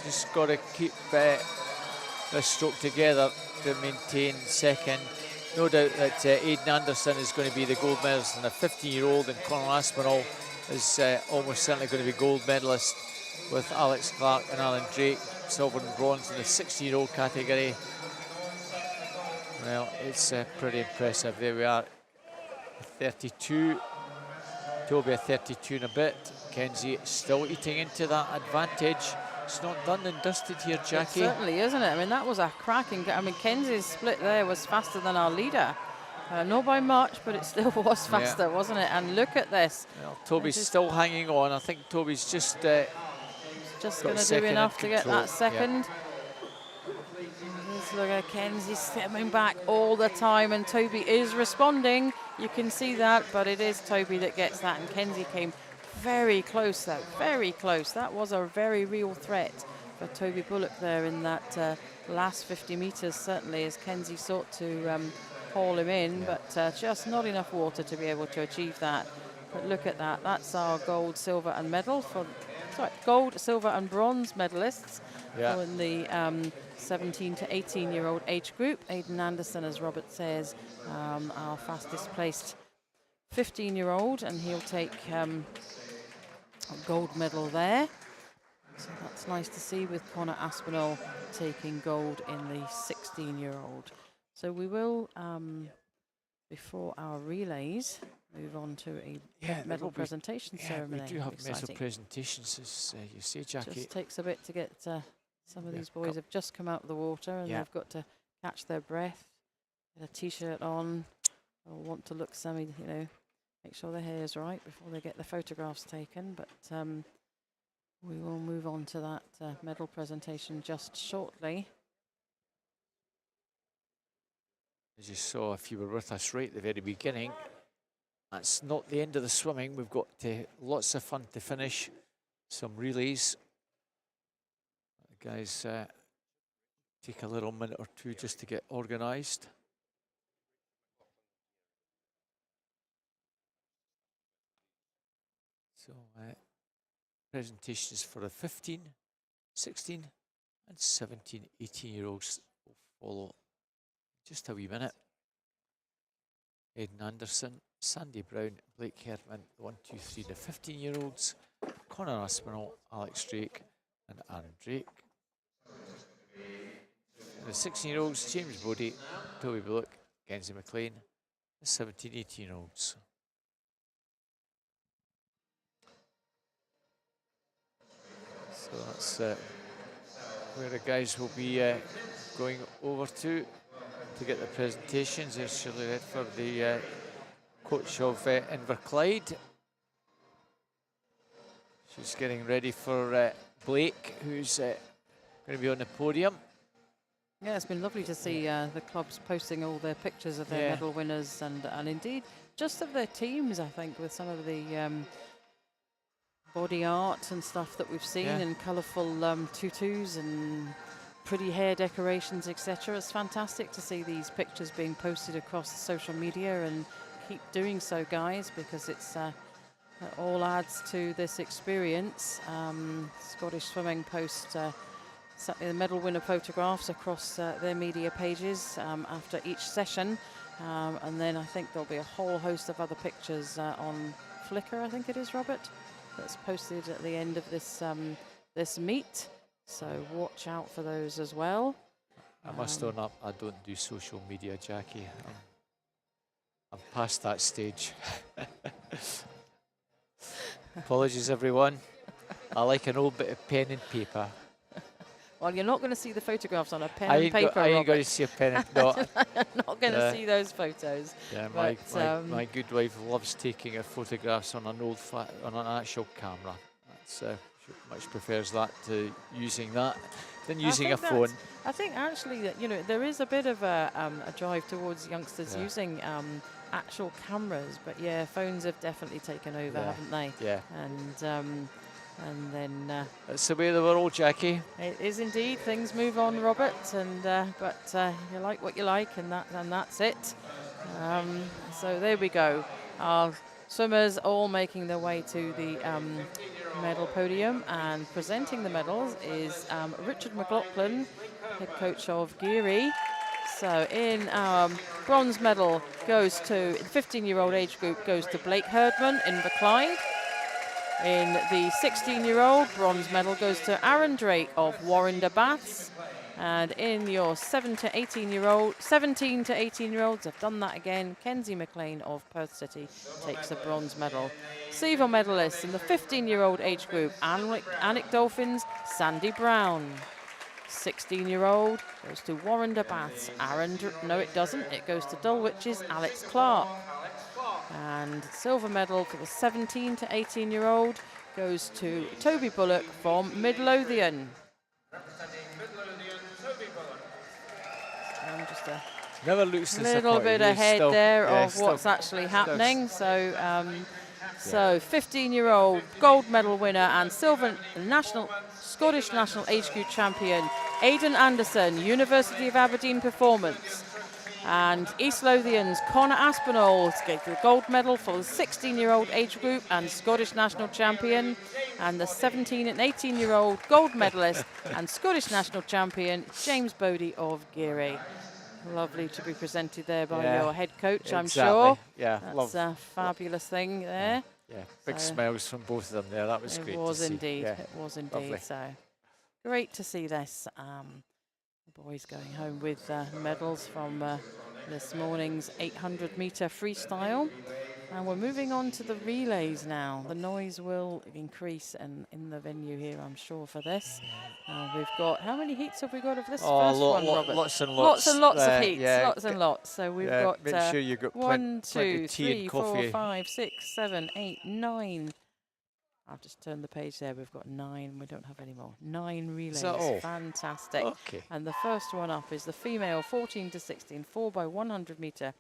just got to keep this stroke together to maintain second. No doubt that Aidan Anderson is going to be the gold medalist, and the 15-year-old, and Conor Aspinall is almost certainly going to be gold medalist, with Alex Clark and Alan Drake silver and bronze in the 16-year-old category. Well, it's pretty impressive. There we are, 32. Toby a 32 and a bit. Kenzie still eating into that advantage. It's not done and dusted here, Jackie. It certainly isn't it? I mean, that was a cracking. I mean, Kenzie's split there was faster than our leader. Not by much, but it still was faster, wasn't it? And look at this. Well, Toby's still hanging on. I think Toby's just going to do enough to get that second. Look at Kenzie stepping back all the time, and Toby is responding. You can see that, but it is Toby that gets that, and Kenzie came very close though, very close. That was a very real threat for Toby Bullock there in that last 50 metres, certainly, as Kenzie sought to haul him in, but just not enough water to be able to achieve that. But look at that, that's our gold, silver and medal for, gold, silver and bronze medalists in the 17 to 18-year-old age group. Aidan Anderson, as Robert says, our fastest placed 15-year-old, and he'll take a gold medal there. So that's nice to see, with Conor Aspinall taking gold in the 16-year-old. So we will, before our relays, move on to a medal presentation ceremony. We do have medal presentations, as you say, Jackie. Just takes a bit to get some of these boys have just come out of the water, and they've got to catch their breath, get a t-shirt on, or want to look make sure their hair's right before they get the photographs taken. But we will move on to that medal presentation just shortly. As you saw, if you were with us right at the very beginning, that's not the end of the swimming. We've got lots of fun to finish, some relays. The guys take a little minute or two just to get organised. So presentations for the 15, 16 and 17, 18-year-olds will follow just a wee minute. Aidan Anderson, Sandy Brown, Blake Herman, the 1, 2, 3, the 15-year-olds, Conor Aspinall, Alex Drake and Aaron Drake. And the 16-year-olds, James Bodie, Toby Bullock, Kenzie McLean, the 17, 18-year-olds. So that's where the guys will be going over to get the presentations. There's Shirley Redford, the coach of Inverclyde. She's getting ready for Blake, who's going to be on the podium. Yeah, it's been lovely to see the clubs posting all their pictures of their medal winners, and indeed just of their teams, I think, with some of the body art and stuff that we've seen, and colourful tutus and pretty hair decorations, etc. It's fantastic to see these pictures being posted across social media, and keep doing so, guys, because it's it all adds to this experience. Scottish Swimming post the medal winner photographs across their media pages after each session, and then I think there'll be a whole host of other pictures on Flickr, I think it is, Robert, that's posted at the end of this this meet. So watch out for those as well. I must own up, I don't do social media, Jackie. I'm past that stage. Apologies, everyone. I like an old bit of pen and paper. Well, you're not going to see the photographs on a pen and paper, I ain't Robert. going to see a pen and no. I'm not going to see those photos. Yeah, but, my good wife loves taking her photographs on an on an actual camera. That's she much prefers that to using that than using a phone. I think actually that, you know, there is a bit of a drive towards youngsters using actual cameras, but yeah, phones have definitely taken over, haven't they? Yeah. And then that's the way of the world, Jackie. It is indeed. Things move on, Robert, and but you like what you like, and that's it. So there we go. Our swimmers all making their way to the medal podium, and presenting the medals is Richard McLaughlin, head coach of Geary. So in our bronze medal goes to, the 15-year-old age group goes to Blake Herdman in Clyde. In the 16-year-old, bronze medal goes to Aaron Drake of Warrender Baths. And in your 17 to 18-year-olds, I've done that again, Kenzie McLean of Perth City takes the bronze medal. Silver medalists in the 15-year-old age group, Alnwick Dolphins, Sandy Brown. 16-year-old goes to Warrender Baths, no it doesn't, it goes to Dulwich's Alex Clark. And silver medal for the 17 to 18-year-old goes to Toby Bullock from Midlothian. Just a little bit ahead there of what's actually happening. So, so 15-year-old gold medal winner and silver Scottish national age group champion Aidan Anderson, University of Aberdeen Performance. And East Lothian's Connor Aspinall gets the gold medal for the 16-year-old age group and Scottish national champion, and the 17 and 18-year-old gold medalist and Scottish national champion James Bodie of Geary. Lovely to be presented there by your head coach, I'm sure. Yeah, that's a fabulous thing there. Yeah, big smiles from both of them there. That was great. It was to see. indeed. Yeah. It was indeed. Lovely. So great to see this. The boys going home with medals from this morning's 800-metre freestyle. And we're moving on to the relays now. The noise will increase in the venue here, I'm sure, for this. We've got, how many heats have we got of this first one, Robert? Lots and Lots lots. and lots of heats, lots and lots. So we've got, make sure you've got 1, 2, tea 3, and 4, coffee. 5, 6, 7, 8, 9. I've just turned the page there. We've got 9. We don't have any more. 9 relays. Is that all? Fantastic. Okay. And the first one up is the female 14 to 16 4x100 metre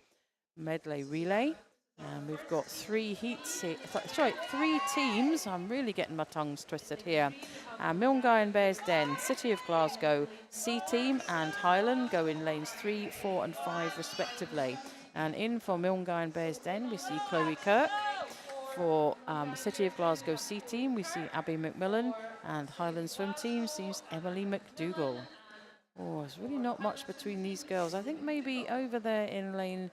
medley relay. And we've got 3 heats here. Sorry, 3 teams. I'm really getting my tongues twisted here. Milngavie and Bearsden, City of Glasgow, C Team and Highland go in lanes 3, 4 and 5 respectively. And in for Milngavie and Bearsden, we see Chloe Kirk. For City of Glasgow C Team, we see Abby McMillan, and Highland Swim Team sees Emily McDougall. Oh, there's really not much between these girls. I think maybe over there in lane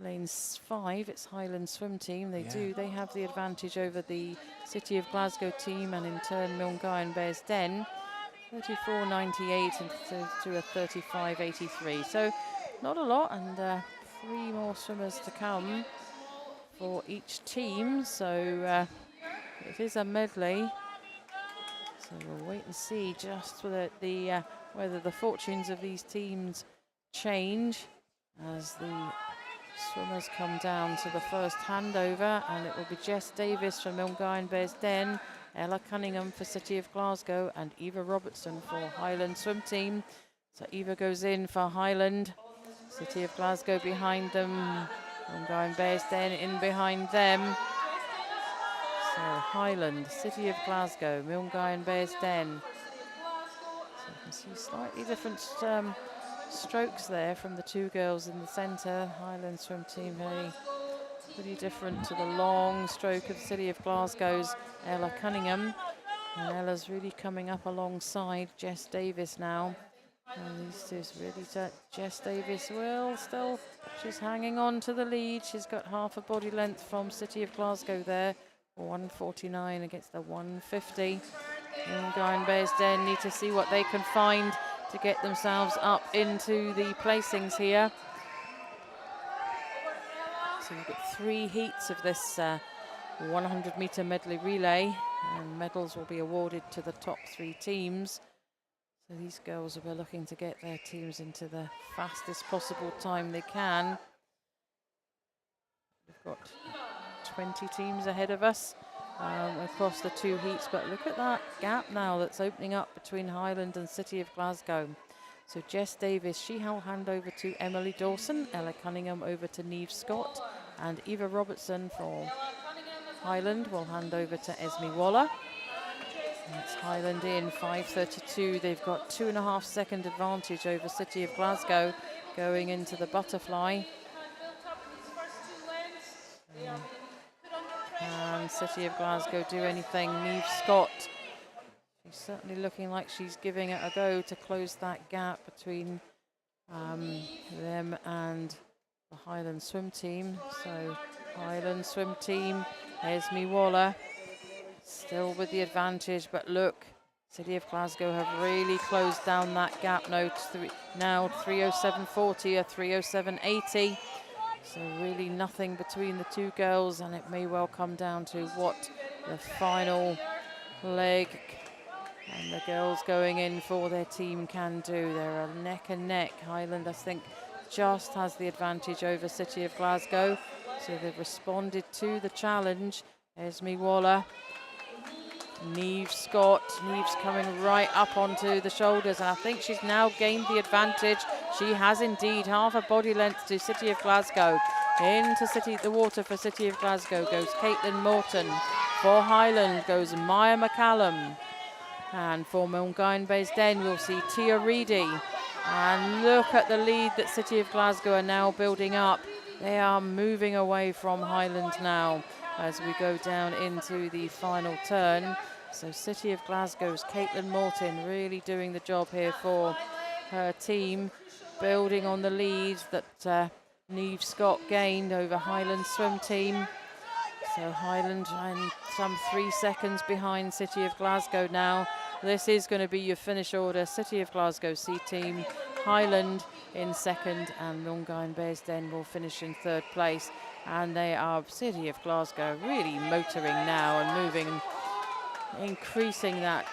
5, it's Highland Swim Team. They have the advantage over the City of Glasgow team, and in turn Milngavie and Bearsden 34.98 and to a 35.83. So not a lot, and 3 more swimmers to come for each team. So it is a medley. So we'll wait and see just whether the fortunes of these teams change as the swimmers come down to the first handover, and it will be Jess Davis from Milngavie and Bearsden, Ella Cunningham for City of Glasgow, and Eva Robertson for Highland Swim Team. So Eva goes in for Highland, City of Glasgow behind them, Milngavie and Bearsden in behind them. So So Highland, City of Glasgow, Milngavie and Bearsden. So you can see slightly different strokes there from the two girls in the centre. Highland swim team pretty different to the long stroke of the City of Glasgow's Ella Cunningham. And Ella's really coming up alongside Jess Davis now. And these two really, Jess Davis will still, she's hanging on to the lead. She's got half a body length from City of Glasgow there. 149 against the 150. Milngavie and Bearsden need to see what they can find to get themselves up into the placings here. So we've got 3 heats of this 100-metre medley relay, and medals will be awarded to the top 3 teams. So these girls will be looking to get their teams into the fastest possible time they can. We've got 20 teams ahead of us across the 2 heats, but look at that gap now that's opening up between Highland and City of Glasgow. So Jess Davis, she will hand over to Emily Dawson, Ella Cunningham over to Neve Scott, and Eva Robertson for Highland will hand over to Esme Waller. That's Highland in 5:32. They've got 2.5 second advantage over City of Glasgow going into the butterfly. Can City of Glasgow do anything? Neve Scott, she's certainly looking like she's giving it a go to close that gap between them and the Highland swim team. So Highland swim team, Esme Waller still with the advantage, but look, City of Glasgow have really closed down that gap now. Now 3:07.40, a 3:07.80. So really nothing between the two girls, and it may well come down to what the final leg and the girls going in for their team can do. They're neck and neck. Highland, I think, just has the advantage over City of Glasgow. So they've responded to the challenge. Esme Waller, Neve Scott. Neve's coming right up onto the shoulders, and I think she's now gained the advantage. She has indeed. Half a body length to City of Glasgow. Into the water for City of Glasgow goes Caitlin Morton. For Highland goes Maya McCallum. And for Milngavie and Bearsden, we'll see Tia Reedy. And look at the lead that City of Glasgow are now building up. They are moving away from Highland now as we go down into the final turn. So City of Glasgow's Caitlin Morton really doing the job here for her team, building on the lead that Neve Scott gained over Highland swim team. So Highland and some 3 seconds behind City of Glasgow now. This is going to be your finish order. City of Glasgow C team, Highland in second, and Milngavie and Bearsden will finish in 3rd place. And they are, City of Glasgow, really motoring now and moving, increasing that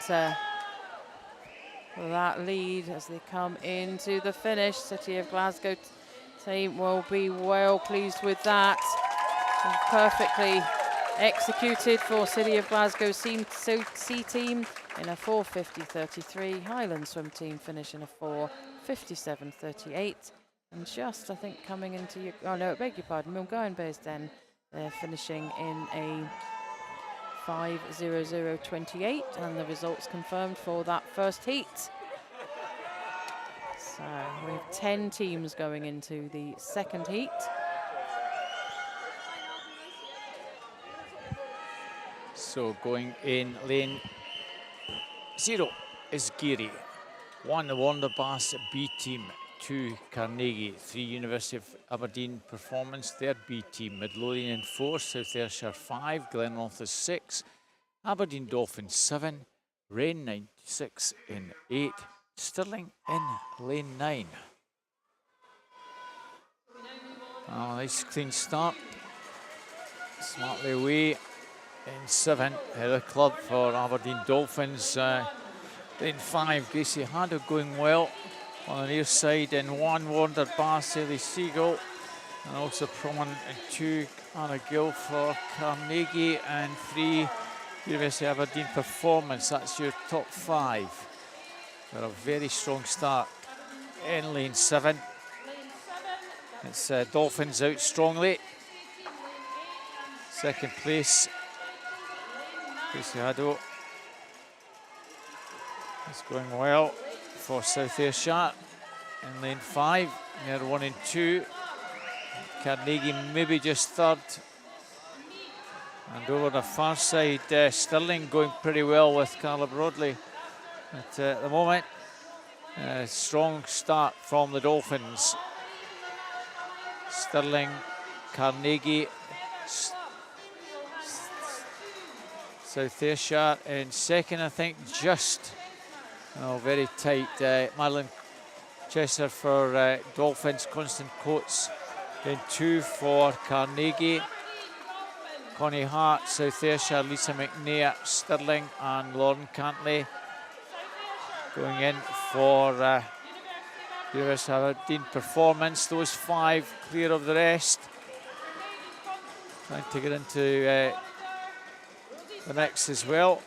lead as they come into the finish. City of Glasgow team will be well pleased with that. And perfectly executed for City of Glasgow C team in a 4:50.33. Highland swim team finish in a 4:57.38. And just, I think, coming into your, oh no, I beg your pardon, Milngavie and Bearsden, they're finishing in a 5:00.28, and the results confirmed for that first heat. So we have 10 teams going into the second heat. So going in lane 0 is Geary. 1, the Wanderbass B team. 2, Carnegie. 3, University of Aberdeen Performance. Their B team. Midlothian in 4, South Ayrshire 5, Glenrothes is 6, Aberdeen Dolphins 7, Rain 96 in 8, Stirling in lane 9. Oh, nice clean start. Smartly away in 7. The club for Aberdeen Dolphins. Lane 5, Gracie Haddo going well on the near side. In 1, Wanderbass, Ellie Seagull. And also prominent in 2, Anna Gill for Carnegie. And 3, University of Aberdeen Performance. That's your top 5. Got a very strong start in lane 7. It's Dolphins out strongly. Second place Preciado is going well for South Ayrshire in lane 5. Near 1 and 2. Carnegie maybe just third. And over the far side, Stirling going pretty well with Carla Broadley. But at the moment, strong start from the Dolphins. Stirling, Carnegie, South Ayrshire in second, I think, just. Oh, very tight. Madeline Chesser for Dolphins, Constant Coates in 2 for Carnegie. Connie Hart, South Ayrshire, Lisa McNair, Stirling and Lauren Cantley going in for University of Aberdeen Performance. Those 5 clear of the rest. Trying to get into the mix as well.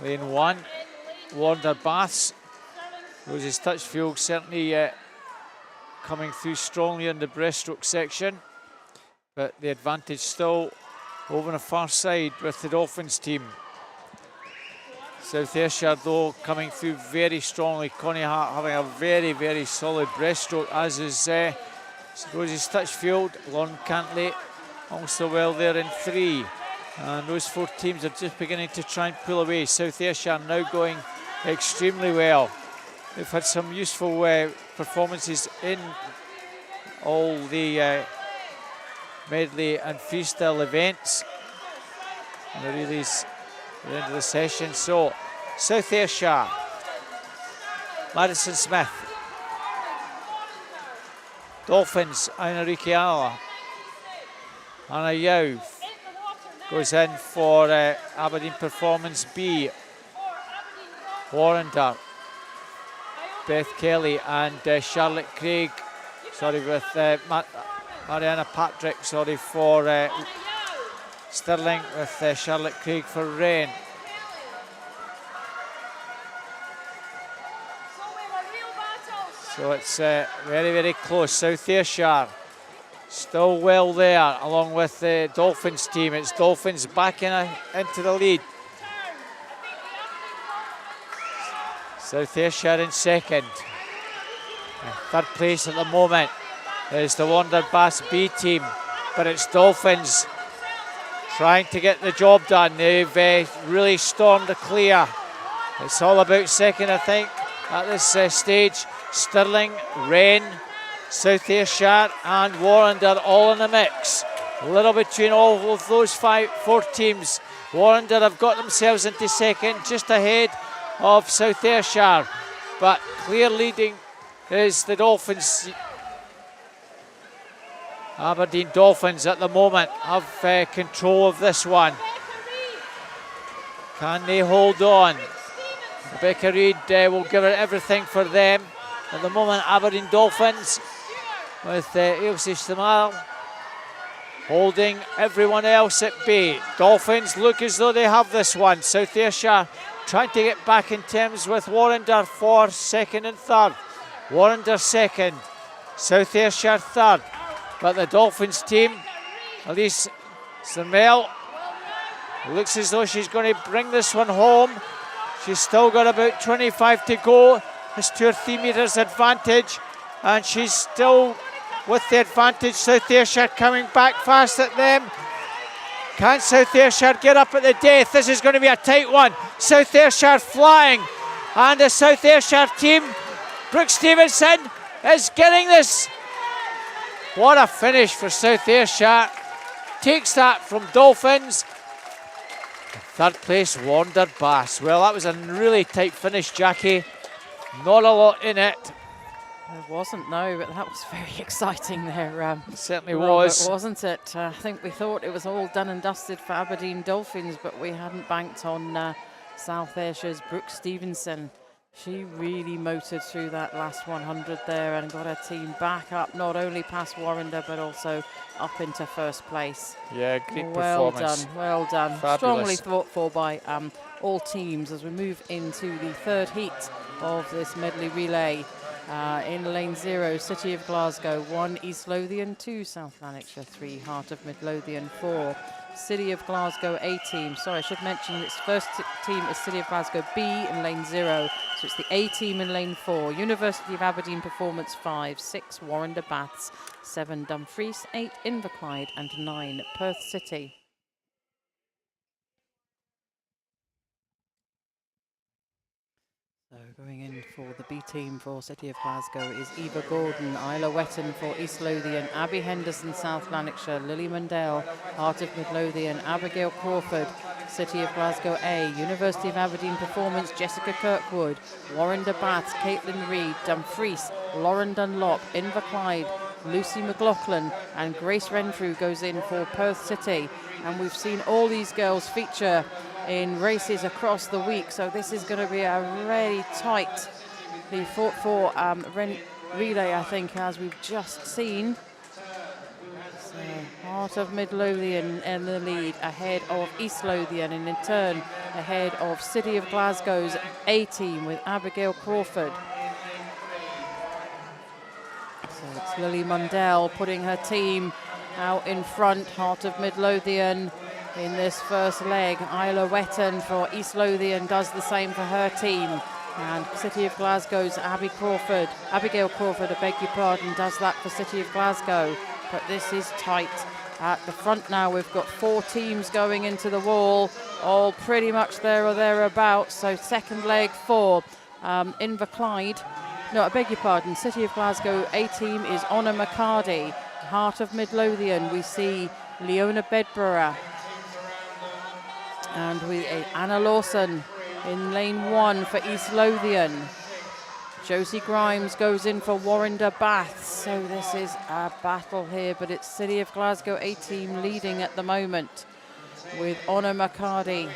Lane 1, Warner Baths. Rosie Touchfield certainly coming through strongly in the breaststroke section. But the advantage still over on the far side with the Dolphins team. South Ayrshire though coming through very strongly. Connie Hart having a very, very solid breaststroke, as is Rosie Touchfield. Lauren Cantley also well there in 3. And those 4 teams are just beginning to try and pull away. South Ayrshire now going extremely well. They've had some useful performances in all the medley and freestyle events. And the relays at the end of the session. So, South Ayrshire, Madison Smith, Dolphins, Aina Rikiala, Anna Yao goes in for Aberdeen Performance B, Warrender, Beth Kelly and Charlotte Craig, with Mariana Patrick, for Stirling, with Charlotte Craig for Wren. So it's very, very close. South Ayrshire still well there, along with the Dolphins team. It's Dolphins back into the lead. South Ayrshire in second. Third place at the moment is the Wander Bass B team, but it's Dolphins trying to get the job done. They've really stormed the clear. It's all about second, I think, at this stage. Stirling, Wren, South Ayrshire and Warrender all in the mix. A little between all of those 4 teams. Warrender have got themselves into second, just ahead of South Ayrshire, but clear leading is the Dolphins. Aberdeen Dolphins at the moment have control of this one. Can they hold on? Rebecca Reid will give it everything for them. At the moment, Aberdeen Dolphins with Ilse Stamal holding everyone else at bay. Dolphins look as though they have this one. South Ayrshire trying to get back in terms with Warrender for second and third. Warrender second, South Ayrshire third. But the Dolphins team, Elise Samel, looks as though she's going to bring this one home. She's still got about 25 to go. Has 2 or 3 metres advantage, and she's still with the advantage. South Ayrshire coming back fast at them. Can South Ayrshire get up at the death? This is going to be a tight one. South Ayrshire flying, and the South Ayrshire team, Brooke Stevenson, is getting this. What a finish for South Ayrshire. Takes that from Dolphins. Third place, Wander Bass. Well, that was a really tight finish, Jackie. Not a lot in it. There wasn't, no, but that was very exciting there. It certainly Robert, was. Wasn't it? I think we thought it was all done and dusted for Aberdeen Dolphins, but we hadn't banked on South Ayrshire's Brooke Stevenson. She really motored through that last 100 there and got her team back up, not only past Warrender, but also up into first place. Yeah, great well performance. Done, well done. Fabulous. Strongly thought for by all teams as we move into the third heat of this medley relay. In lane 0, City of Glasgow, 1 East Lothian, 2 South Lanarkshire, 3 Heart of Midlothian, 4 City of Glasgow A team. Sorry, I should mention its first team is City of Glasgow B in lane 0. So it's the A team in lane 4. University of Aberdeen Performance 5, 6 Warrender Baths, 7 Dumfries, 8 Inverclyde and 9 Perth City. So going in for the B team for City of Glasgow is Eva Gordon, Isla Wetton for East Lothian, Abby Henderson, South Lanarkshire, Lily Mundell, Heart of Midlothian, Abigail Crawford, City of Glasgow A, University of Aberdeen Performance, Jessica Kirkwood, Warrender Baths, Caitlin Reid, Dumfries, Lauren Dunlop, Inverclyde, Lucy McLaughlin and Grace Renfrew goes in for Perth City. And we've seen all these girls feature in races across the week, so this is going to be a really tightly fought for relay, I think, as we've just seen. So Heart of Midlothian in the lead, ahead of East Lothian, and in turn ahead of City of Glasgow's A team with Abigail Crawford. So it's Lily Mundell putting her team out in front. Heart of Midlothian in this first leg. Isla Wetton for East Lothian does the same for her team. And City of Glasgow's Abigail Crawford, I beg your pardon, does that for City of Glasgow. But this is tight at the front now. We've got 4 teams going into the wall, all pretty much there or thereabouts. So second leg for Inverclyde. No, I beg your pardon. City of Glasgow A team is Honor McCarty. Heart of Midlothian, we see Leona Bedborough. And with Anna Lawson in lane 1 for East Lothian. Josie Grimes goes in for Warrender Baths. So this is a battle here, but it's City of Glasgow A team leading at the moment with Honor McCarty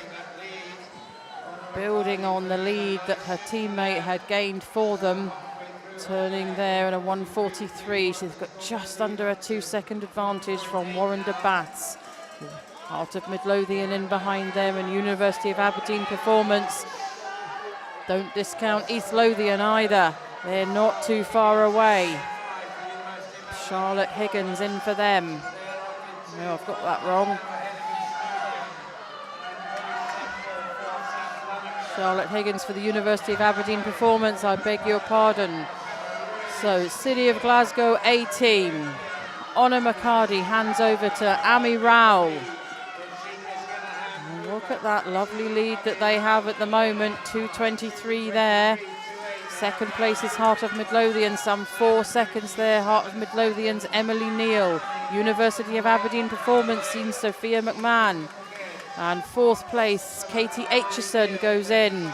building on the lead that her teammate had gained for them. Turning there in a 1:43. She's got just under a 2-second advantage from Warrender Baths. Heart of Midlothian in behind them, and University of Aberdeen Performance. Don't discount East Lothian either. They're not too far away. Charlotte Higgins in for them. No, I've got that wrong. Charlotte Higgins for the University of Aberdeen Performance, I beg your pardon. So City of Glasgow A team. Honor McCarty hands over to Amy Rowell. And look at that lovely lead that they have at the moment, 2:23 there. Second place is Heart of Midlothian, some 4 seconds there. Heart of Midlothian's Emily Neal. University of Aberdeen Performance seen Sophia McMahon. And fourth place, Katie Aitchison goes in.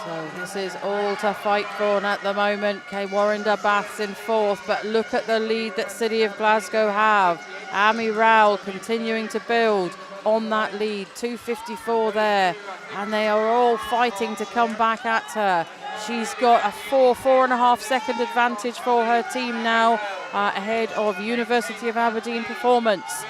So this is all to fight for at the moment. Warrender Baths in fourth, but look at the lead that City of Glasgow have. Amy Rowell continuing to build on that lead, 2:54 there, and they are all fighting to come back at her. She's got a 4.5 second advantage for her team now, ahead of University of Aberdeen Performance.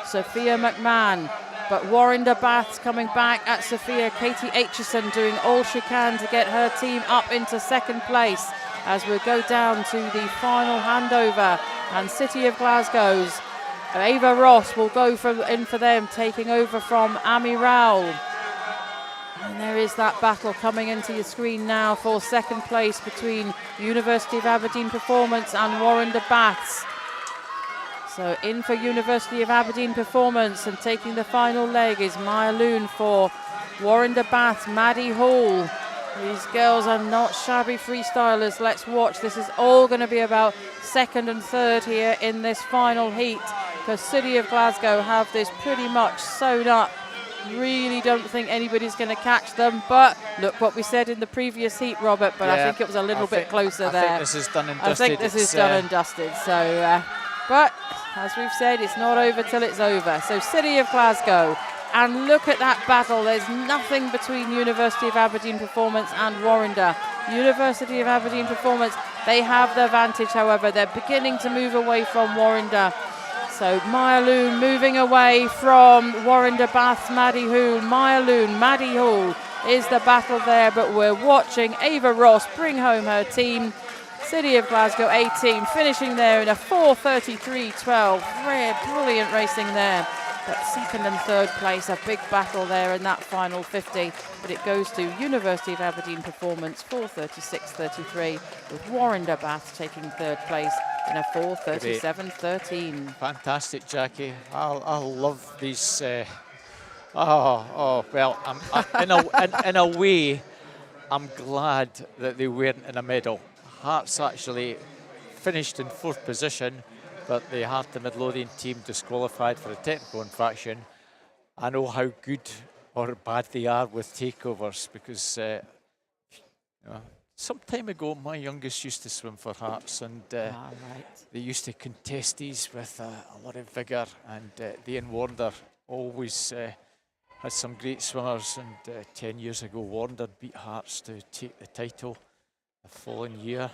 Sophia McMahon, but Warrender Baths coming back at Sophia. Katie Aitchison doing all she can to get her team up into second place as we go down to the final handover. And City of Glasgow's Ava Ross will go in for them, taking over from Amy Rowell. And there is that battle coming into your screen now for second place between University of Aberdeen Performance and Warrender Baths. So in for University of Aberdeen Performance, and taking the final leg is Maya Loon for Warrender Baths, Maddie Hall. These girls are not shabby freestylers. Let's watch. This is all going to be about second and third here in this final heat, because City of Glasgow have this pretty much sewn up. Really don't think anybody's going to catch them, but look what we said in the previous heat, Robert, but I think it was a little bit closer there. I think this is done and dusted. I think this is done and dusted. So, but as we've said, it's not over till it's over. So City of Glasgow, and look at that battle. There's nothing between University of Aberdeen Performance and Warrender. University of Aberdeen Performance, they have the advantage, however. They're beginning to move away from Warrender. So Maya Loon moving away from Warrender Baths, Maddie Hall. Maya Loon, Maddie Hall is the battle there, but we're watching Ava Ross bring home her team. City of Glasgow 18, finishing there in a 4:33.12. Brilliant racing there. But second and third place, a big battle there in that final 50. But it goes to University of Aberdeen Performance 4:36.33, with Warrinder Bath taking third place in a 4:37.13. Fantastic, Jackie. I love these. Well, in a way, I'm glad that they weren't in a medal. Hearts actually finished in 4th position, but the Heart of Midlothian team disqualified for a technical infraction. I know how good or bad they are with takeovers, because some time ago my youngest used to swim for Hearts, and they used to contest these with a lot of vigour, and they and Warner always had some great swimmers, and 10 years ago Warner beat Hearts to take the title. The following year,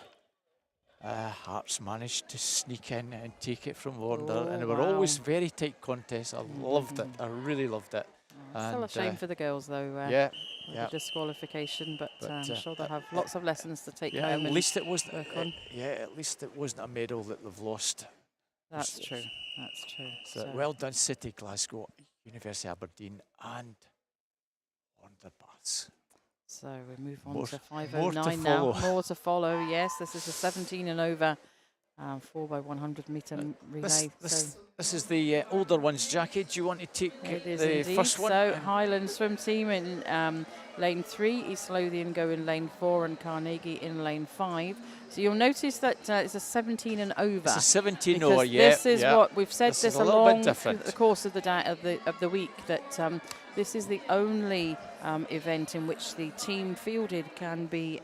Hearts managed to sneak in and take it from Warner, and they were always very tight contests. I loved it. I really loved it. Still a shame for the girls, though. Yeah. The disqualification, but I'm sure they'll have lots of lessons to take home. At least it wasn't. Work on. At least it wasn't a medal that they've lost. That's true. That's true. So well done, City Glasgow, University of Aberdeen, and Warner Baths. So we move on to 5:09 now. More to follow. Yes, this is the 17 and over 4x100 metre relay. This is the older ones, Jackie. Do you want to take the first one? So Highland Swim Team in lane 3, East Lothian go in lane 4, and Carnegie in lane 5. So you'll notice that it's a 17 and over. It's a 17 over, This is what we've said this along the course of the week, that this is the only event in which the team fielded can be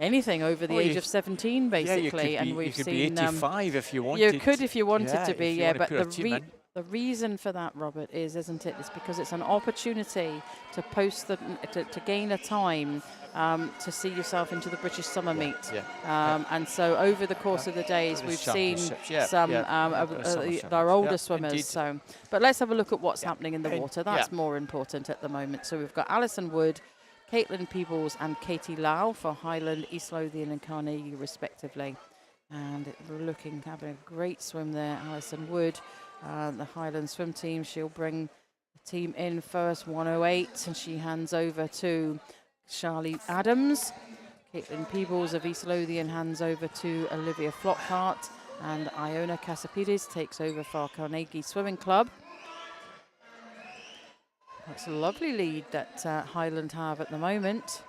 anything over the age of 17, basically. Yeah, you could be 85 if you wanted. You could if you wanted to be, yeah. But the reason for that, Robert, isn't it? It's because it's an opportunity to post to gain a time to see yourself into the British Summer Meet. And so over the course of the days, we've seen some our older swimmers. Indeed. So, but let's have a look at what's happening in the water. That's more important at the moment. So we've got Alison Wood, Caitlin Peebles and Katie Lau for Highland, East Lothian and Carnegie respectively. And having a great swim there, Alison Wood. The Highland swim team, she'll bring the team in first, 1:08, and she hands over to Charlie Adams. Caitlin Peebles of East Lothian hands over to Olivia Flockhart, and Iona Casapides takes over for Carnegie Swimming Club. That's a lovely lead that Highland have at the moment.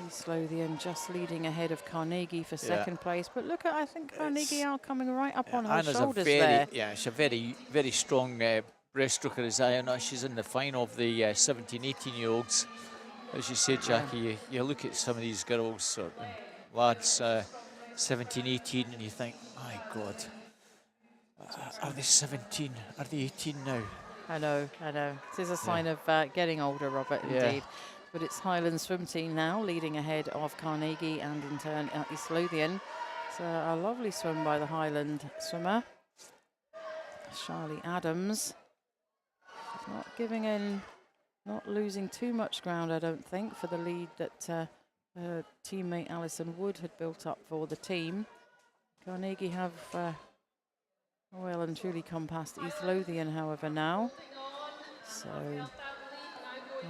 East Lothian just leading ahead of Carnegie for second place. But look, I think Carnegie are coming right up on her shoulders there. Yeah, she's a very, very strong breaststroker as Iona. She's in the final of the 17, 18-year-olds. As you said, Jackie, you look at some of these girls or lads, 17, 18, and you think, my God, are they 17? Are they 18 now? I know. This is a sign of getting older, Robert, indeed. But it's Highland Swim Team now, leading ahead of Carnegie and in turn East Lothian. It's a lovely swim by the Highland swimmer, Charlie Adams. She's not giving in, not losing too much ground, I don't think, for the lead that her teammate Alison Wood had built up for the team. Carnegie have well and truly come past East Lothian, however, now. So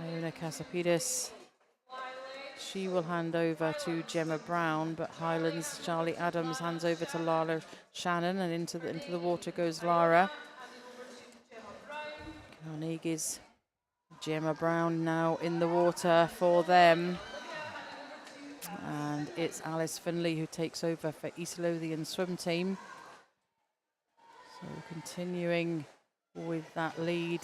Iona Casapides, she will hand over to Gemma Brown, but Highlands Charlie Adams hands over to Lara Shannon, and into the water goes Lara. Carnegie's Gemma Brown now in the water for them. And it's Alice Finley who takes over for East Lothian Swim Team. So continuing with that lead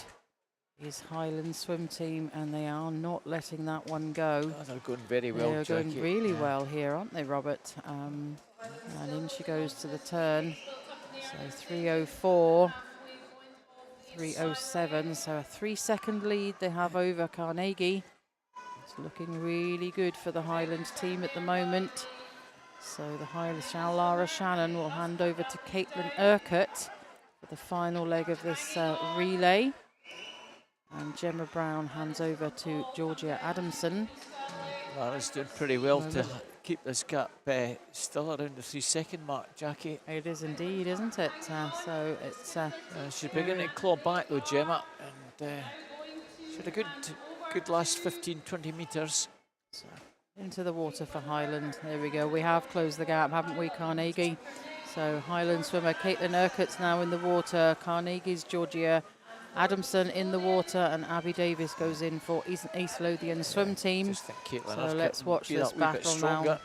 is Highland Swim Team, and they are not letting that one go. Oh, they're going very well, They're going really well here, aren't they, Robert? And in she goes to the turn. So 3:04, 3:07, so a 3-second lead they have over Carnegie. It's looking really good for the Highland team at the moment. So the Highland Lara Shannon will hand over to Caitlin Urquhart for the final leg of this relay. And Gemma Brown hands over to Georgia Adamson. Lara's doing pretty well to keep this gap still around the 3-second mark, Jackie. It is indeed, isn't it? So it's... she's beginning to claw back though, Gemma, and she had a good last 15-20 metres. So into the water for Highland. There we go. We have closed the gap, haven't we, Carnegie? So Highland swimmer Caitlin Urquhart's now in the water. Carnegie's Georgia Adamson in the water, and Abby Davis goes in for East Lothian swim team. So let's watch this battle now.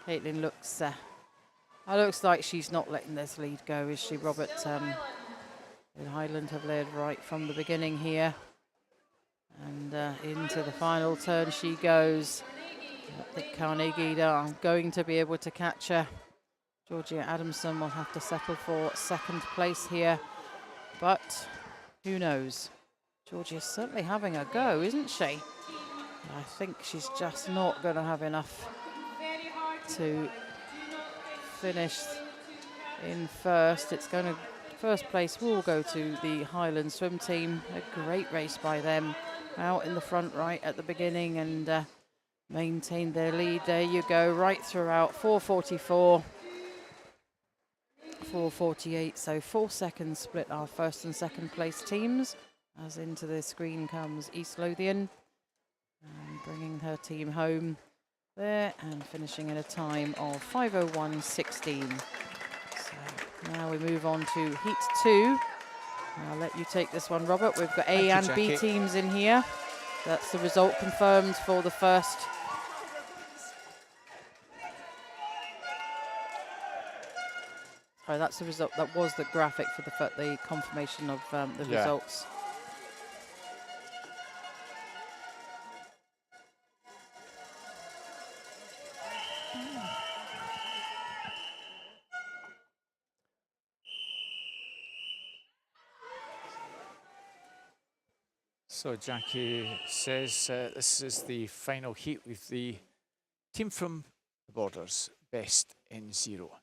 Caitlin looks like she's not letting this lead go, is she, Robert? Highland have led right from the beginning here. And into the final turn she goes. I think Carnegie are going to be able to catch her. Georgia Adamson will have to settle for second place here, but who knows? Georgia's certainly having a go, isn't she? I think she's just not going to have enough to finish in first. First place will go to the Highland swim team. A great race by them, out in the front right at the beginning, and maintained their lead. There you go, right throughout. 4:44. 4:48, so 4 seconds split our first and second place teams. As into the screen comes East Lothian, and bringing her team home there and finishing in a time of 5:01.16. So now we move on to Heat 2. I'll let you take this one, Robert. We've got A and B teams in here. That's the result confirmed for the first. Sorry, that's the result. That was the graphic for the confirmation of the results. So Jackie says this is the final heat with the team from the Borders, best in 0.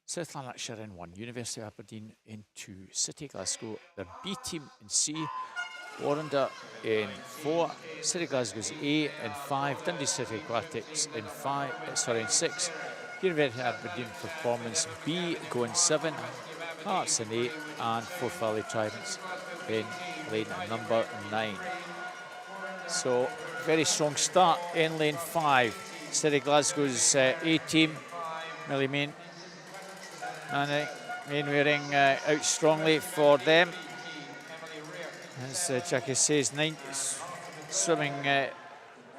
South Lanarkshire in 1, University of Aberdeen in 2, City Glasgow, the B team in C, Warrender in 4, City Glasgow's A in 5, Dundee City Aquatics in 6, University of Aberdeen Performance B going 7, Hearts in 8, and Forth Valley Tridents in lane number 9. So very strong start in lane 5. City Glasgow's A team, Millie Main wearing out strongly for them. As Jackie says, swimming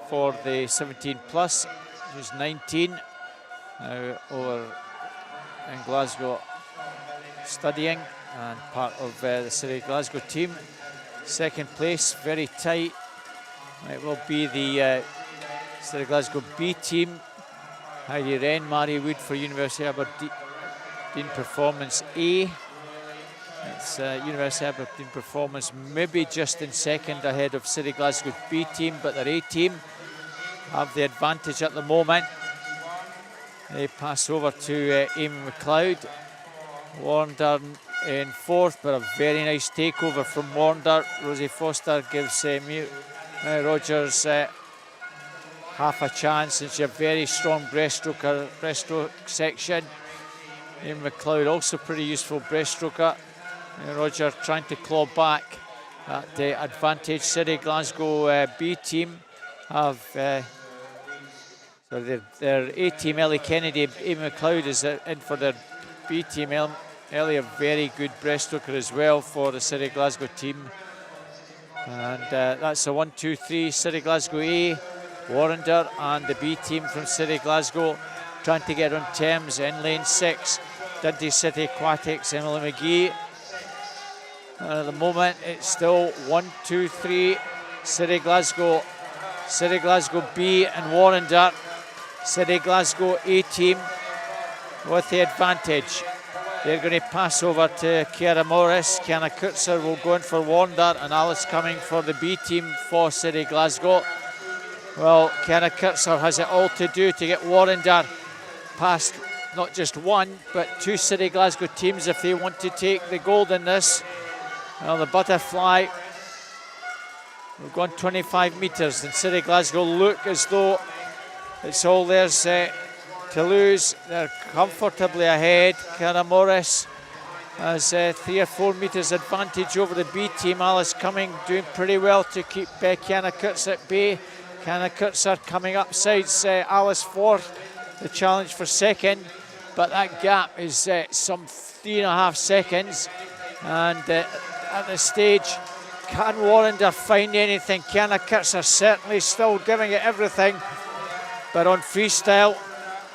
for the 17 plus. She's 19 now over in Glasgow studying and part of the City Glasgow team. Second place, very tight. It will be the City Glasgow B team. Heidi Wren, Mary Wood for University of Aberdeen Performance A. It's University of Aberdeen Performance maybe just in second ahead of City Glasgow B team, but their A team have the advantage at the moment. They pass over to Amy McLeod. Warrender in 4th, but a very nice takeover from Warrender. Rosie Foster gives Rogers half a chance, and she's a very strong breaststroke section. Amy McLeod also pretty useful breaststroker. Roger trying to claw back at the advantage. City Glasgow B team have their A team, Ellie Kennedy. Amy McLeod is in for their B team. Ellie, a very good breaststroker as well for the City Glasgow team. And that's a 1, 2, 3. City Glasgow A, Warrender, and the B team from City Glasgow trying to get on terms in lane 6. Dundee City Aquatics, Emily McGee. At the moment, it's still 1, 2, 3. City Glasgow B and Warrender. City Glasgow A team with the advantage. They're going to pass over to Ciara Morris. Kiana Kurtzer will go in for Warrender, and Alice Cumming for the B team for City Glasgow. Well, Kiana Kurtzer has it all to do to get Warrender past not just 1, but 2 City Glasgow teams if they want to take the gold in this. Well, the butterfly, we've gone 25 metres, and City Glasgow look as though It's all theirs to lose. They're comfortably ahead. Cara Morris has 3 or 4 metres advantage over the B team. Alice Cumming doing pretty well to keep Kiana Kurtz at bay. Kiana Kurtz coming up sides Alice for the challenge for second, but that gap is some 3.5 seconds. And at this stage, can Warrender find anything? Kiana Kurtz are certainly still giving it everything, but on freestyle,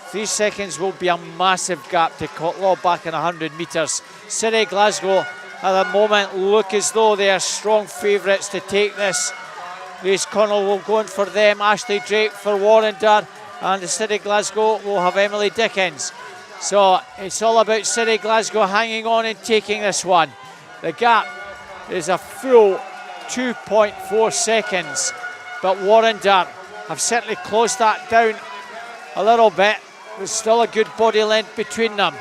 3 seconds will be a massive gap to claw back in 100 metres. City Glasgow at the moment look as though they are strong favourites to take this. Grace Connell will go in for them, Ashley Drake for Warrender, and the City Glasgow will have Emily Dickens. So it's all about City Glasgow hanging on and taking this one. The gap is a full 2.4 seconds, but Warrender have certainly closed that down a little bit. There's still a good body length between them.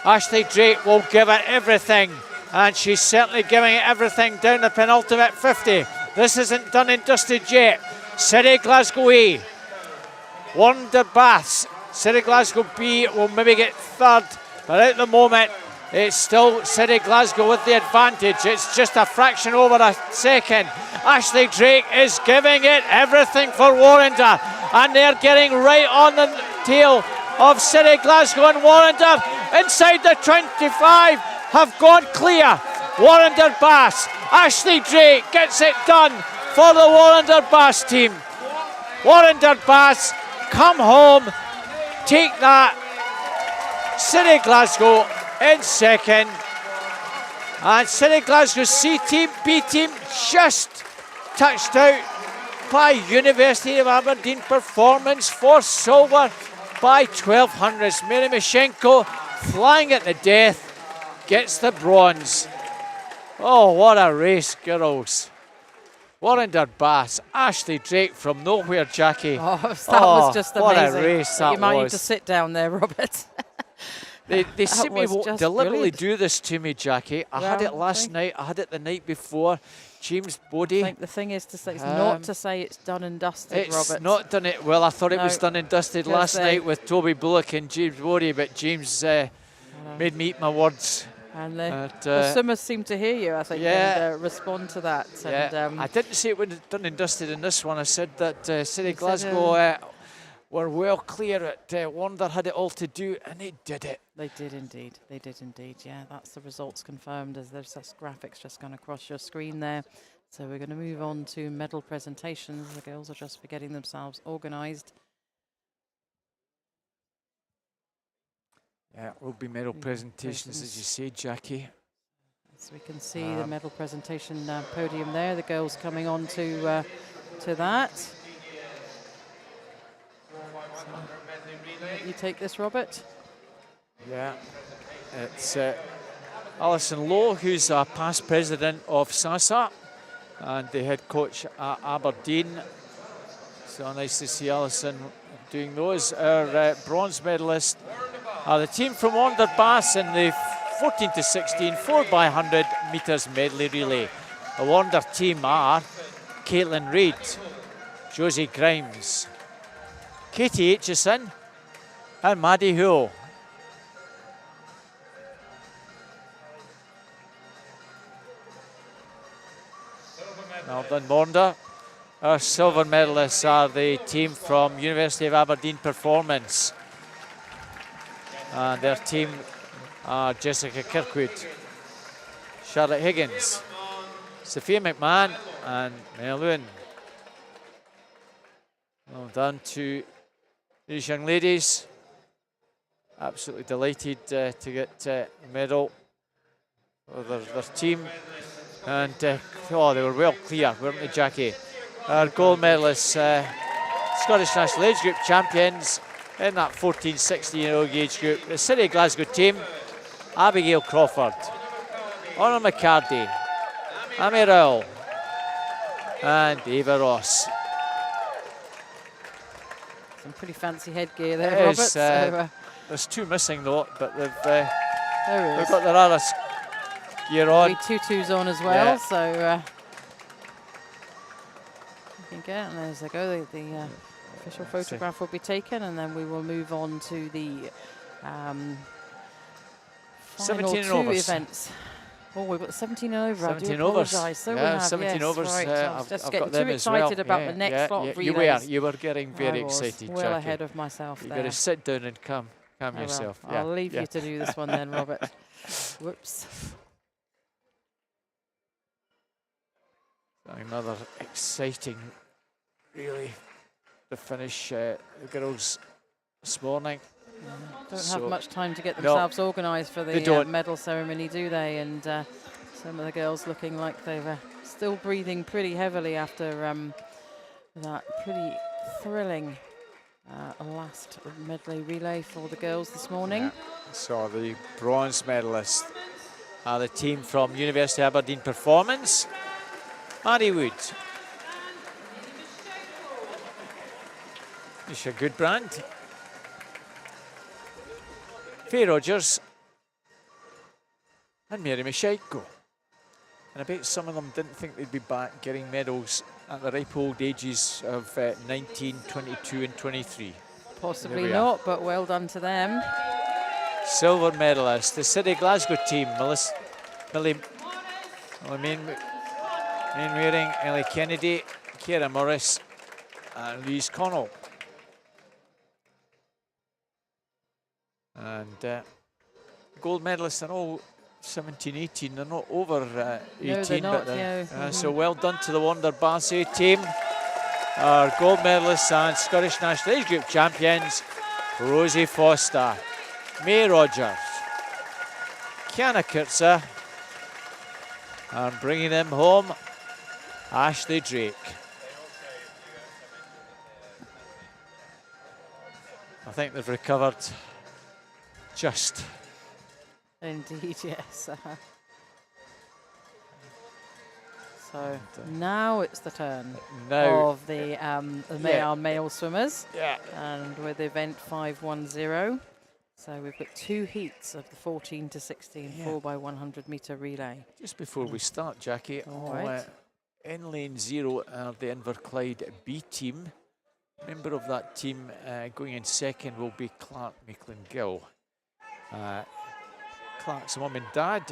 Ashley Drake will give it everything, and she's certainly giving it everything down the penultimate 50. This isn't done and dusted yet. City Glasgow A, Warrender Baths, City Glasgow B will maybe get third, but at the moment it's still City Glasgow with the advantage. It's just a fraction over a second. Ashley Drake is giving it everything for Warrender, and they're getting right on the tail of City Glasgow, and Warrender inside the 25 have gone clear. Warrender Bass, Ashley Drake gets it done for the Warrender Bass team. Warrender Bass come home, take that. City Glasgow in second, and City Glasgow C team, B team just touched out by University of Aberdeen Performance for silver by 1200s. Mary Mishenko flying at the death gets the bronze. Oh, what a race, girls. Warrender Bass, Ashley Drake from nowhere, Jackie. Oh, that was just amazing. What a race that was. You might need to sit down there, Robert. They seem to deliberately brilliant. do this to me, Jackie. I had it last night, I had it the night before. James Bodie. I think the thing is to say it's not to say it's done and dusted, it's Robert. Not done it. Well, I thought it was done and dusted last night with Toby Bullock and James Bodie, but James made me eat my words. And the swimmers seem to hear you, I think, and respond to that. Yeah. And, I didn't say it was done and dusted in this one. I said that City Glasgow were well clear at Warrender had it all to do, and they did it. They did indeed. They did indeed. Yeah, that's the results confirmed as there's this graphics just gone across your screen there. So we're going to move on to medal presentations. The girls are just getting themselves organised. Yeah, will be medal presentations, as you say, Jackie. So we can see the medal presentation podium there. The girls coming on to that. So, you take this, Robert. Yeah, it's Alison Lowe, who's a past president of SASA and the head coach at Aberdeen. So nice to see Alison doing those. Our bronze medalist are the team from Warrender Bass in the 14 to 16 4x100 metres medley relay. The Warrender team are Caitlin Reid, Josie Grimes, Katie Aitchison and Maddie Hull. Well done, Warrender. Our silver medalists are the team from University of Aberdeen Performance. And their team are Jessica Kirkwood, Charlotte Higgins, Sophia McMahon and Mel Lewin. Well done to these young ladies. Absolutely delighted to get a medal for their team. And oh, they were well clear, weren't they, Jackie? Our gold medalists, Scottish National Age Group champions in that 14-16-year-old age group. The City of Glasgow team, Abigail Crawford, Honor McCarty, Amy Rowell and Eva Ross. Some pretty fancy headgear there, Robert. There's two missing though, but they've got their other gear on. Tutus on as well, so you can get, and there's they go, the Official photograph will be taken, and then we will move on to the final 17 two overs. events. Oh, we've got 17 and over. 17 I do overs. apologise. So yeah, we have 17 overs. Right. I was just I've getting got them too as well. excited about the next lot of relays. You were getting very I was excited, well Jackie. ahead of myself You've there. got to sit down and calm Oh, well, yourself. I'll leave you to do this one then, Robert. Whoops. Another exciting, really, to finish the girls this morning. Don't have much time to get themselves organised for the medal ceremony, do they? And some of the girls looking like they're still breathing pretty heavily after that pretty thrilling last medley relay for the girls this morning. Yeah. So the bronze medalists are the team from University of Aberdeen Performance. Maddie Wood, Nisha Goodbrand, Faye Rogers, and Mary Michaiko. And I bet some of them didn't think they'd be back getting medals at the ripe old ages of 19, 22 and 23. Possibly not, but well done to them. Silver medalist, the City Glasgow team, Millie Mainwaring, Ellie Kennedy, Ciara Morris and Louise Connell. And gold medalists are all 17, 18. They're not over 18. No, they're not, but yeah. So well done to the Wonder Bassey team. Our gold medalists and Scottish National Age Group champions, Rosie Foster, May Rogers, Kiana Kurtzer, and bringing them home, Ashley Drake. I think they've recovered just. Indeed, yes. So now it's the turn of the male swimmers. Yeah. And with event 510. So we've got two heats of the 14 to 16 4x100 metre relay. Just before we start, Jackie, right. In lane 0 are the Inverclyde B team. Member of that team going in second will be Clark Maitland-Gill. Clark's mum and dad,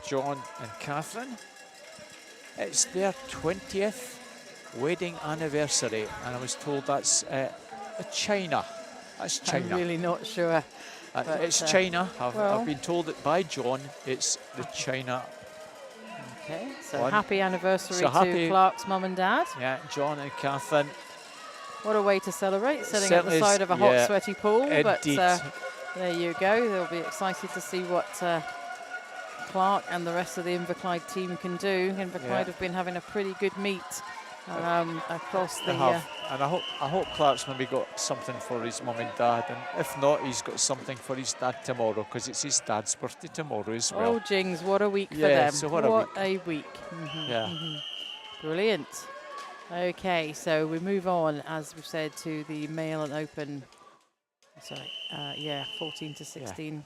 John and Catherine. It's their 20th wedding anniversary, and I was told that's China. That's China. I'm really not sure. It's China. I've been told it by John. It's the China. Okay, so happy anniversary to Clark's mum and dad. Yeah, John and Catherine. What a way to celebrate, sitting at the side of a hot, sweaty pool. Indeed. But there you go. They'll be excited to see what Clark and the rest of the Inverclyde team can do. Inverclyde have been having a pretty good meet across the... And I hope Clark's maybe got something for his mum and dad, and if not, he's got something for his dad tomorrow, because it's his dad's birthday tomorrow as well. Oh, Jings, what a week for them. So what a week. Brilliant. Okay, so we move on, as we've said, to the male and open, 14 to 16.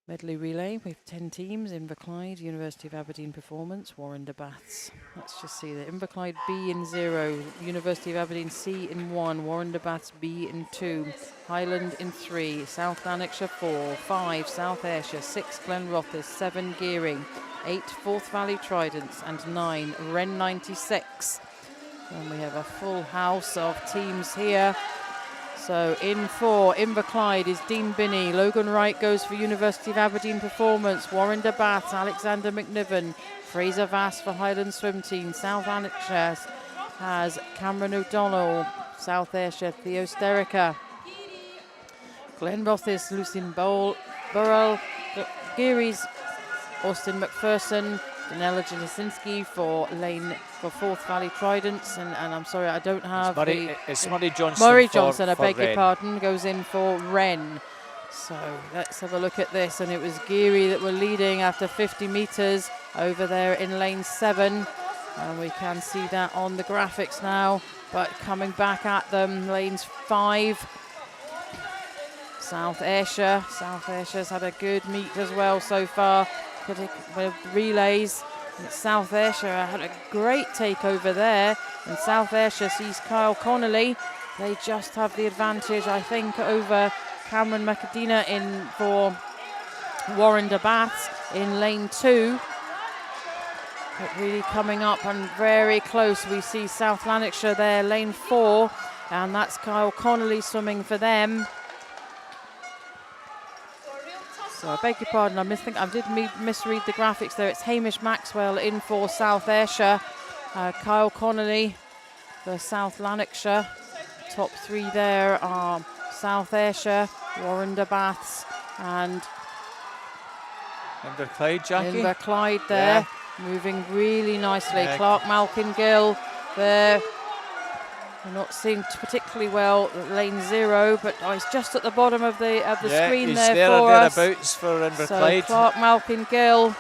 Medley relay with 10 teams. Inverclyde, University of Aberdeen Performance, Warren de Baths. Let's just see the Inverclyde B in 0, University of Aberdeen C in 1, Warren de Baths B in 2, Highland in 3, South Lanarkshire 4, 5 South Ayrshire, 6 Glenrothes, 7 Gearing, 8 Forth Valley Tridents and 9 Wren 96. And we have a full house of teams here. So in 4, Inverclyde is Dean Binney. Logan Wright goes for University of Aberdeen Performance. Warren de Bath, Alexander McNiven. Fraser Vass for Highland Swim Team. South Lanarkshire has Cameron O'Donnell. South Ayrshire, Theo Sterica. Glenrothes, Lucien Burrell. Geary's Austin McPherson. Danella Janisinski for Forth Valley Tridents, and I'm sorry, I don't have it's Murray Johnson. Murray Johnson, I beg your pardon, goes in for Wren. So let's have a look at this, and it was Geary that were leading after 50 metres over there in lane 7, and we can see that on the graphics now. But coming back at them, lanes 5. South Ayrshire. South Ayrshire's had a good meet as well so far. With relays, It's South Ayrshire had a great takeover there, and South Ayrshire sees Kyle Connolly. They just have the advantage, I think, over Cameron McAdina in for Warren de Baths in lane 2. But really coming up and very close. We see South Lanarkshire there, lane 4, and that's Kyle Connolly swimming for them. So I beg your pardon, I did misread the graphics there. It's Hamish Maxwell in for South Ayrshire. Kyle Connolly for South Lanarkshire. Top 3 there are South Ayrshire, Warren de Baths, and Inverclyde, Jackie. Inverclyde there, moving really nicely. Clark Malkin Gill there. We're not seeing particularly well at lane 0, but he's just at the bottom of the screen there for us. For Inverclyde. So Clark Malkin Gill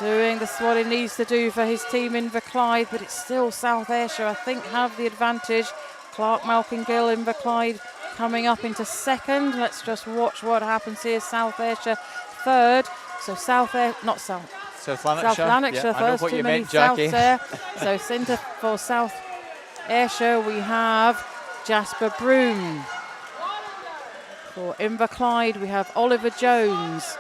doing what he needs to do for his team Inverclyde, but it's still South Ayrshire, I think, have the advantage. Clark Malkin Gill, Inverclyde coming up into 2nd. Let's just watch what happens here. South Ayrshire 3rd. So South Lanarkshire first. Too many Souths there. So centre for South Ayrshire we have Jasper Broom. For Inverclyde we have Oliver Jones,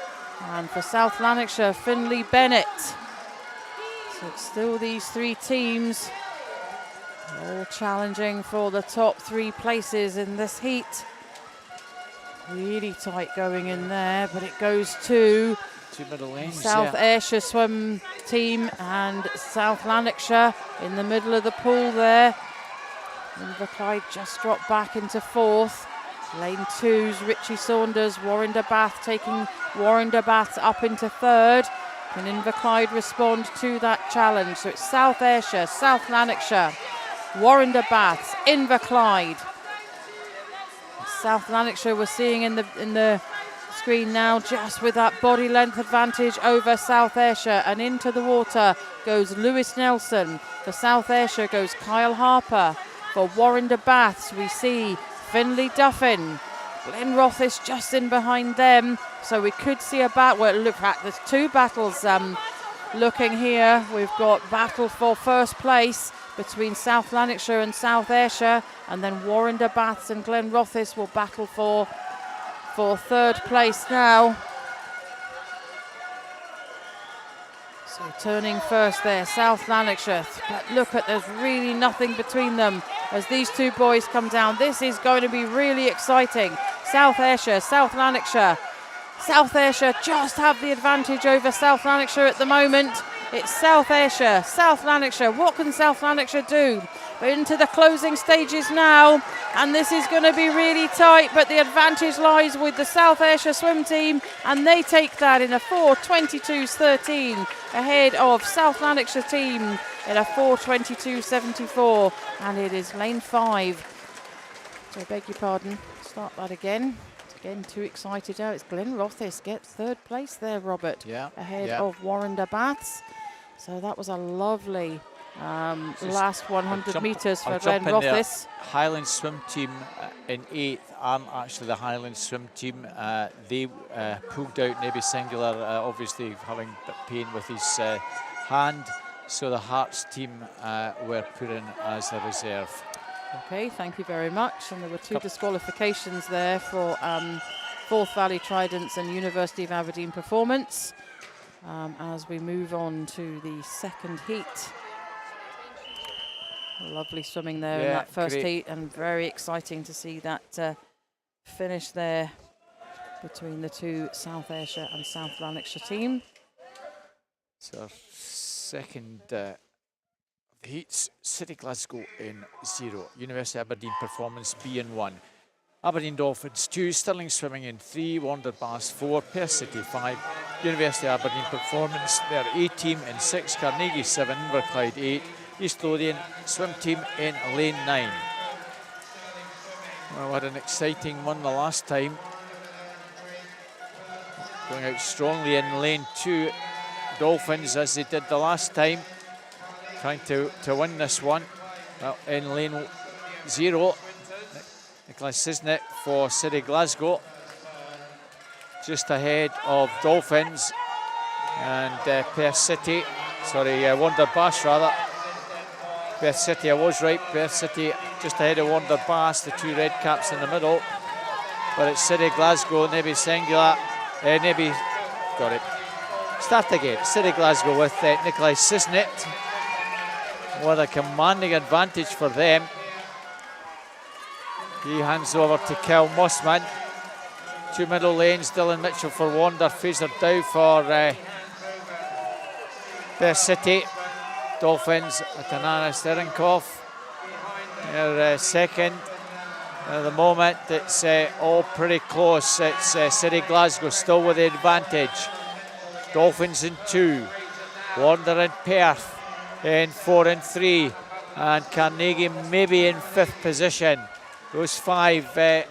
and for South Lanarkshire Finlay Bennett. So it's still these 3 teams all challenging for the top 3 places in this heat. Really tight going in there, but it goes to middle lanes, South Ayrshire swim team and South Lanarkshire in the middle of the pool there. Inverclyde just dropped back into 4th. Lane 2's Richie Saunders, Warren de Bath taking Warren de Bath up into 3rd. Can Inverclyde respond to that challenge? So it's South Ayrshire, South Lanarkshire, Warren de Bath, Inverclyde. South Lanarkshire we're seeing in the screen now, just with that body length advantage over South Ayrshire, and into the water goes Lewis Nelson. For South Ayrshire goes Kyle Harper. For Warren de Baths we see Finlay Duffin. Glenn Rothis just in behind them, so we could see a battle. Well, look at there's 2 battles looking here. We've got battle for first place between South Lanarkshire and South Ayrshire, and then Warren de Baths and Glenn Rothis will battle for 3rd place now. So turning first there, South Lanarkshire. But look at, there's really nothing between them as these 2 boys come down. This is going to be really exciting. South Ayrshire, South Lanarkshire. South Ayrshire just have the advantage over South Lanarkshire at the moment. It's South Ayrshire, South Lanarkshire. What can South Lanarkshire do? We're into the closing stages now, and this is going to be really tight, but the advantage lies with the South Ayrshire swim team, and they take that in a 4:22.13 ahead of South Lanarkshire team in a 4:22.74, and it is lane 5. So I beg your pardon, start that again. Again, too excited now. It's Glenn Rothis gets 3rd place there, Robert, ahead of Warren de Baths. So that was a lovely last 100 metres for Glenn Rothis. Highland swim team in 8th aren't actually the Highland swim team. They pulled out Nebby Singular, obviously having pain with his hand. So the Hearts team were put in as a reserve. Okay, thank you very much. And there were 2 disqualifications there for Forth Valley Tridents and University of Aberdeen Performance. As we move on to the 2nd heat. Lovely swimming there in that first heat, and very exciting to see that finish there between the 2 South Ayrshire and South Lanarkshire team. So 2nd heats, City Glasgow in 0, University of Aberdeen Performance B in 1, Aberdeen Dolphins 2, Stirling Swimming in 3, Warren Baths 4, Perth City 5, University of Aberdeen Performance, their A team in 6, Carnegie 7, Inverclyde 8, East Lothian swim team in lane 9. Well, we had an exciting one the last time. Going out strongly in lane 2, Dolphins, as they did the last time, trying to win this one. Well, in lane 0, Nicholas Sisnett for City Glasgow, just ahead of Dolphins, and Perth City Sorry, Wonder Bass rather. Perth City, I was right. Perth City just ahead of Wonder Bass, the two red caps in the middle. But it's City Glasgow, Nebi Singular, Nebi, got it. Start again, City Glasgow with Nikolai Sisnet. What a commanding advantage for them. He hands over to Kel Mossman. Two middle lanes, Dylan Mitchell for Wander, Fraser Dow for Perth City. Dolphins, Atanana Sterenkov. They're second. At the moment, it's all pretty close. It's City Glasgow still with the advantage. Dolphins in 2. Wander and Perth in 4 and 3. And Carnegie maybe in 5th position. Those 5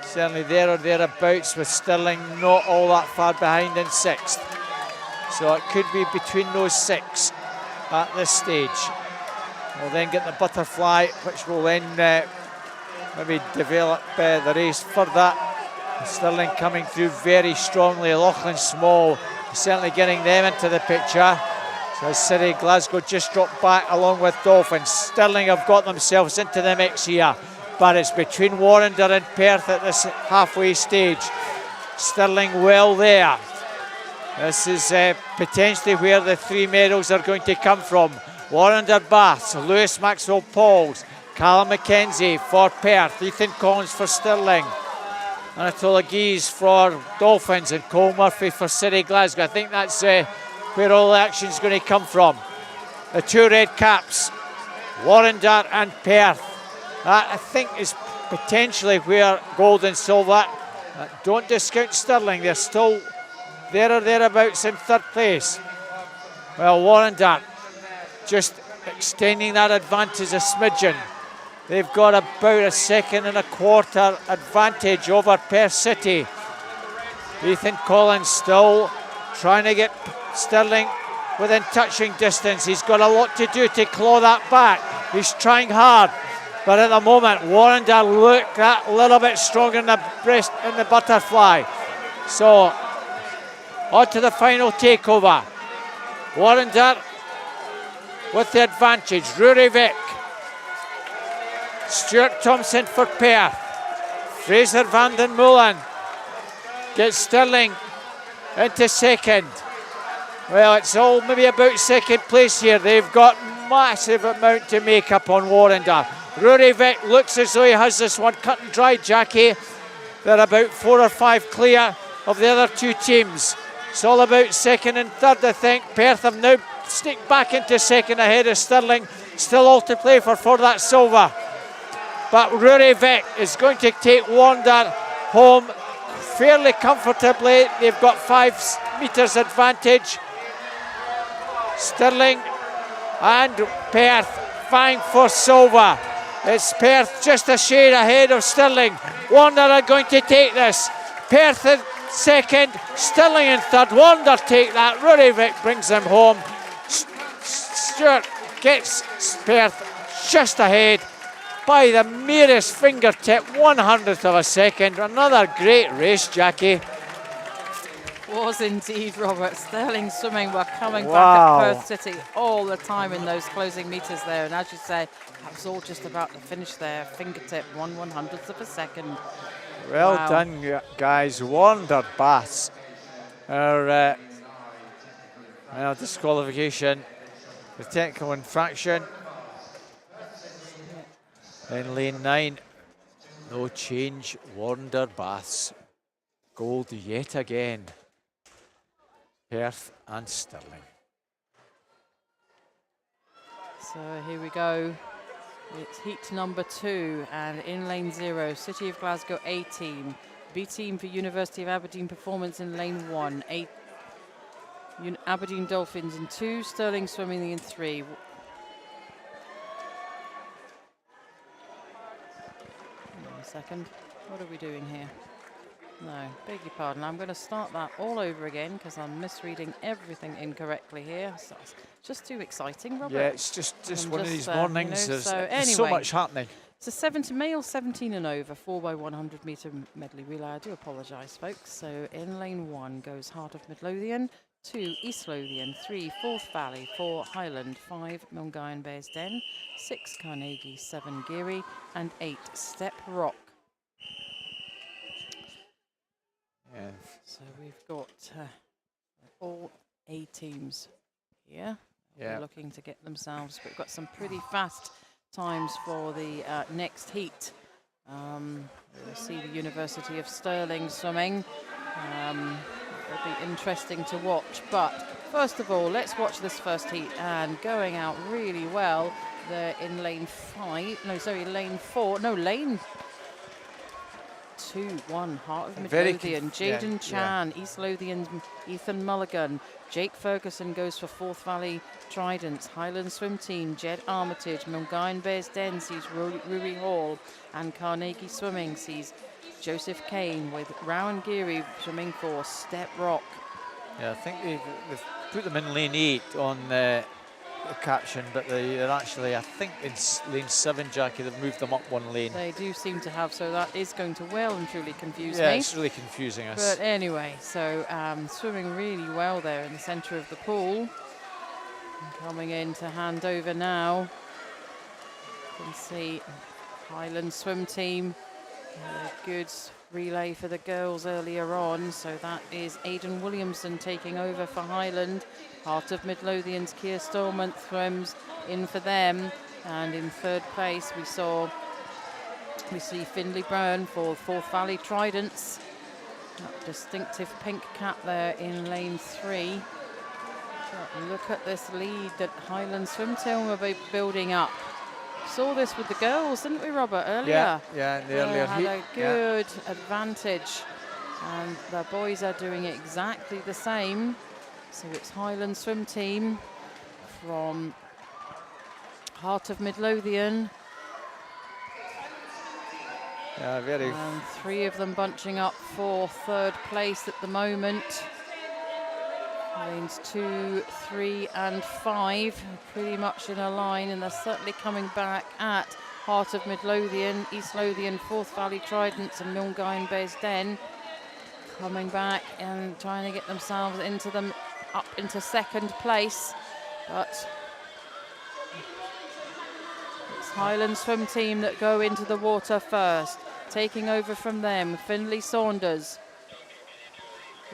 certainly there or thereabouts, with Stirling not all that far behind in 6th. So it could be between those 6 at this stage. We'll then get the butterfly, which will then maybe develop the race further. Stirling coming through very strongly. Lachlan Small certainly getting them into the picture. So City Glasgow just dropped back along with Dolphins. Stirling have got themselves into the mix here, but it's between Warrender and Perth at this halfway stage. Stirling well there. This is potentially where the 3 medals are going to come from. Warrender Baths, Lewis Maxwell Pauls, Callum McKenzie for Perth, Ethan Collins for Stirling, Anatola Geese for Dolphins, and Cole Murphy for City Glasgow. I think that's where all the action is going to come from. The 2 red caps, Warrender and Perth. That, I think, is potentially where gold and silver. Don't discount Stirling, they're still there or thereabouts in 3rd place. Well, Warrender just extending that advantage a smidgen. They've got about 1.25 seconds advantage over Perth City. Ethan Collins still trying to get Stirling within touching distance. He's got a lot to do to claw that back. He's trying hard, but at the moment, Warrender look that little bit stronger in the breast in the butterfly. So on to the final takeover. Warrender with the advantage. Rory Vick, Stuart Thompson for Perth, Fraser van den Molen gets Stirling into 2nd. Well, it's all maybe about 2nd place here. They've got massive amount to make up on Warrender. Rory Vick looks as though he has this one cut and dry, Jackie. They're about 4 or 5 clear of the other 2 teams. It's all about 2nd and 3rd, I think. Perth have now sneaked back into 2nd ahead of Stirling. Still all to play for that silver. But Rory Vick is going to take Wander home fairly comfortably. They've got 5 metres advantage. Stirling and Perth vying for silver. It's Perth just a shade ahead of Stirling. Wander are going to take this. Perth in 2nd, Stirling in 3rd. Wander take that. Rory Vick brings them home. Stuart gets Perth just ahead by the merest fingertip, 1/100th of a second. Another great race, Jackie. Was indeed, Robert. Stirling Swimming were coming back at Perth City all the time in those closing metres there. And as you say, that was all just about to finish there. Fingertip, 1/100th of a second. Well done, guys. Wander Bass. Our disqualification, the technical infraction. In lane 9, no change. Wander Baths. Gold yet again. Perth and Stirling. So here we go. It's heat number 2, and in lane 0, City of Glasgow A team, B team for University of Aberdeen Performance in lane 1, Aberdeen Dolphins in 2, Stirling Swimming in 3. Second. What are we doing here? No, beg your pardon. I'm going to start that all over again because I'm misreading everything incorrectly here. So it's just too exciting, Robert. Yeah, it's just one of these mornings. You know, there's so much happening. It's a male 17 and over, 4x100 metre medley relay. I do apologise, folks. So in lane 1 goes Heart of Midlothian, 2 East Lothian, 3 Forth Valley, 4 Highland, 5 Milngavin Bearsden, 6 Carnegie, 7 Geary, and 8 Step Rock. Yeah. So we've got all A teams here. Yeah. They're looking to get themselves, but we've got some pretty fast times for the next heat. We'll see the University of Stirling swimming. It'll be interesting to watch, but first of all, let's watch this first heat, and going out really well, they're in lane 2-1, Heart of Midlothian, Jaden Chan, East Lothian's Ethan Mulligan, Jake Ferguson goes for Forth Valley Tridents, Highland Swim Team, Jed Armitage, Milngavin Bearsden sees Ruri Hall, and Carnegie Swimming sees Joseph Kane, with Rowan Geary swimming for Step Rock. Yeah, I think they've put them in lane 8 on the caption, but they're actually, I think, in lane 7, Jackie. They've moved them up 1 lane. They do seem to have, so that is going to well and truly confuse me. Yeah, it's really confusing us. But anyway, so swimming really well there in the centre of the pool. And coming in to hand over now. You can see Highland Swim Team. A good relay for the girls earlier on, so that is Aidan Williamson taking over for Highland. Heart of Midlothian's Keir Stormont swims in for them, and in 3rd place we see Findlay Byrne for Forth Valley Tridents. That distinctive pink cap there in lane 3. But look at this lead that Highland Swim Team are building up. Saw this with the girls, didn't we, Robert, earlier? Yeah, in the earlier had heat. A good advantage, and the boys are doing exactly the same. So it's Highland Swim Team from Heart of Midlothian. Yeah, very. And 3 of them bunching up for 3rd place at the moment. Lanes 2, 3 and 5 pretty much in a line, and they're certainly coming back at Heart of Midlothian, East Lothian, Forth Valley Tridents and Milngavin Bearsden coming back and trying to get themselves into them up into 2nd place, but it's Highland Swim Team that go into the water first. Taking over from them, Findlay Saunders.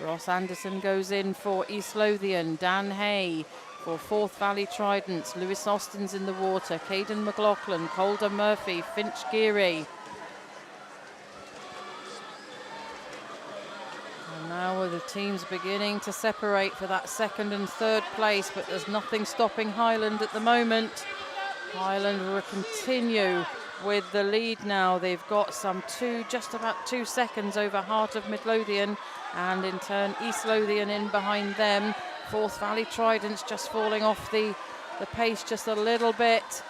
Ross Anderson goes in for East Lothian, Dan Hay for Forth Valley Tridents, Lewis Austin's in the water, Caden McLaughlin, Calder Murphy, Finch Geary. And now the teams beginning to separate for that 2nd and 3rd place, but there's nothing stopping Highland at the moment. Highland will continue with the lead now. They've got just about 2 seconds over Heart of Midlothian, and in turn East Lothian in behind them. Forth Valley Tridents just falling off the pace just a little bit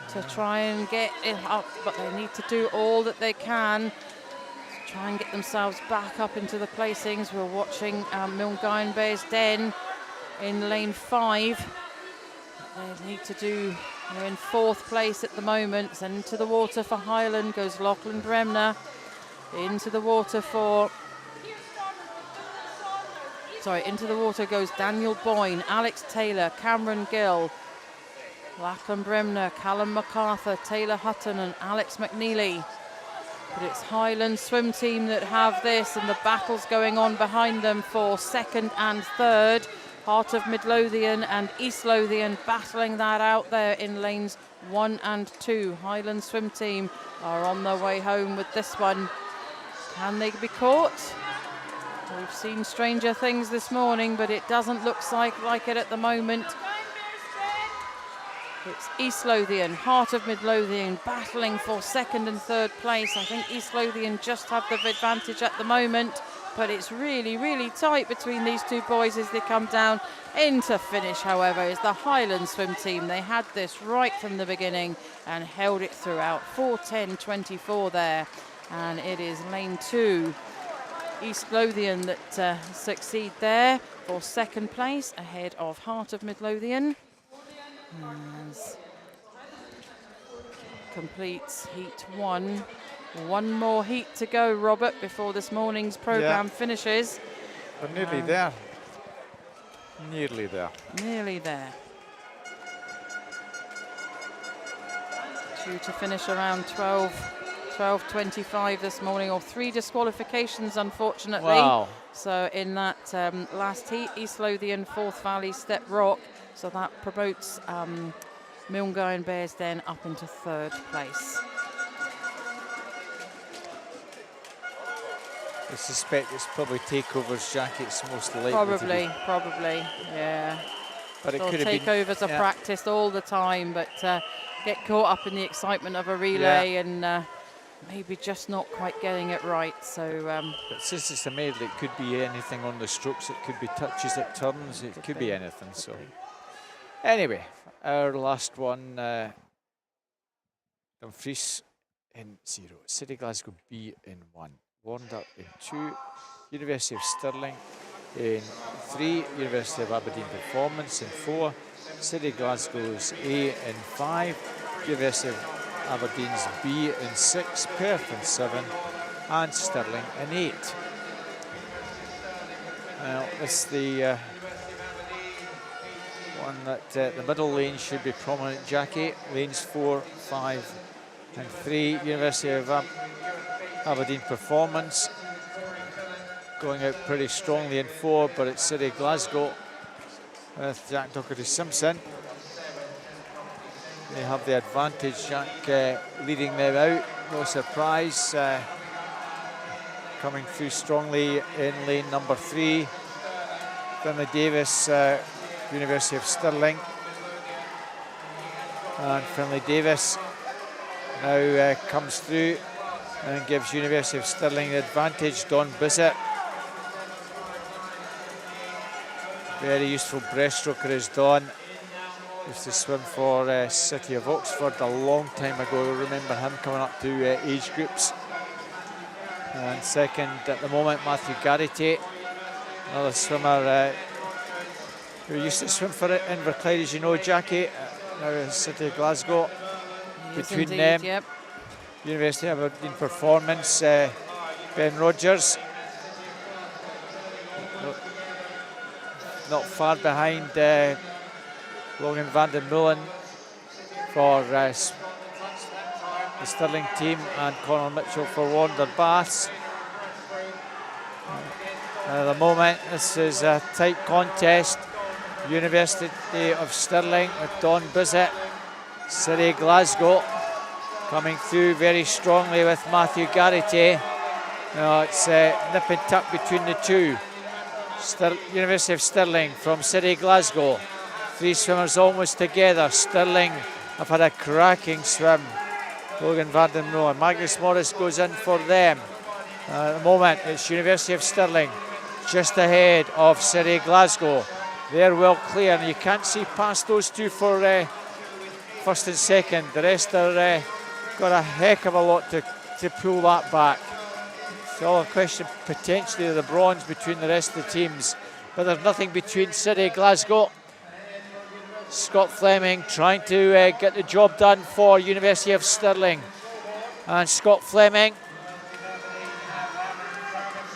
to try and get it up, but they need to do all that they can to try and get themselves back up into the placings. We're watching Milngavin Bearsden in lane 5. They need to do, they're in 4th place at the moment. And into the water for Highland goes Lachlan Bremner. Into the water goes Daniel Boyne, Alex Taylor, Cameron Gill, Lachlan Bremner, Callum MacArthur, Taylor Hutton and Alex McNeely. But it's Highland Swim Team that have this, and the battle's going on behind them for 2nd and 3rd. Heart of Midlothian and East Lothian battling that out there in lanes 1 and 2. Highland Swim Team are on their way home with this one. Can they be caught? We've seen stranger things this morning, but it doesn't look like it at the moment. It's East Lothian, Heart of Midlothian battling for 2nd and 3rd place. I think East Lothian just have the advantage at the moment, but it's really, really tight between these 2 boys as they come down. Into finish, however, is the Highland Swim Team. They had this right from the beginning and held it throughout. 4:10.24 there, and it is lane 2. East Lothian that succeed there for 2nd place ahead of Heart of Midlothian. As completes heat 1. 1 more heat to go, Robert, before this morning's programme finishes. We're nearly there. Nearly there. Nearly there. Due to finish around 12:25 this morning, or 3 disqualifications, unfortunately. Wow. So in that last heat, East Lothian, Forth Valley, Step Rock. So that promotes Milngau and Bearsden up into 3rd place. I suspect it's probably takeovers, Jackie. It's most likely. Probably, yeah. But it So could have been. takeovers are practiced all the time, but get caught up in the excitement of a relay and maybe just not quite getting it right. So, but since it's a medley, it could be anything on the strokes. It could be touches at turns. It could be anything. So, anyway, our last one, Dumfries in 0, City Glasgow B in 1, Warnder in 2, University of Stirling in 3, University of Aberdeen Performance in 4, City Glasgow's A in 5, University of Aberdeen's B in 6, Perth in 7, and Stirling in 8. Well, it's the one that the middle lane should be prominent, Jackie. Lanes 4, 5, and 3, University of Aberdeen Performance going out pretty strongly in 4, but it's City Glasgow with Jack Docherty-Simpson. They have the advantage, Jack leading them out, no surprise. Coming through strongly in lane number 3, Finlay Davis, University of Stirling. And Finlay Davis now comes through and gives University of Stirling the advantage. Don Bissett, very useful breaststroker is Don. Used to swim for City of Oxford a long time ago. I remember him coming up to age groups. And second at the moment, Matthew Garrity, another swimmer who used to swim for Inverclyde, as you know, Jackie, now City of Glasgow. Yes, between indeed, them, yep. University of Aberdeen Performance, Ben Rogers. Not far behind Logan van den Mullen for the Stirling team, and Conor Mitchell for Warnder Baths. At the moment, this is a tight contest. University of Stirling with Don Bissett. City Glasgow coming through very strongly with Matthew Garrity. Now it's nip and tuck between the two. University of Stirling from City Glasgow. 3 swimmers almost together. Stirling have had a cracking swim. Logan van den Mullen. Magnus Morris goes in for them. At the moment, it's University of Stirling just ahead of City Glasgow. They're well clear, and you can't see past those two for first and second. The rest are got a heck of a lot to pull that back. It's all a question potentially of the bronze between the rest of the teams, but there's nothing between City Glasgow. Scott Fleming trying to get the job done for University of Stirling, and Scott Fleming,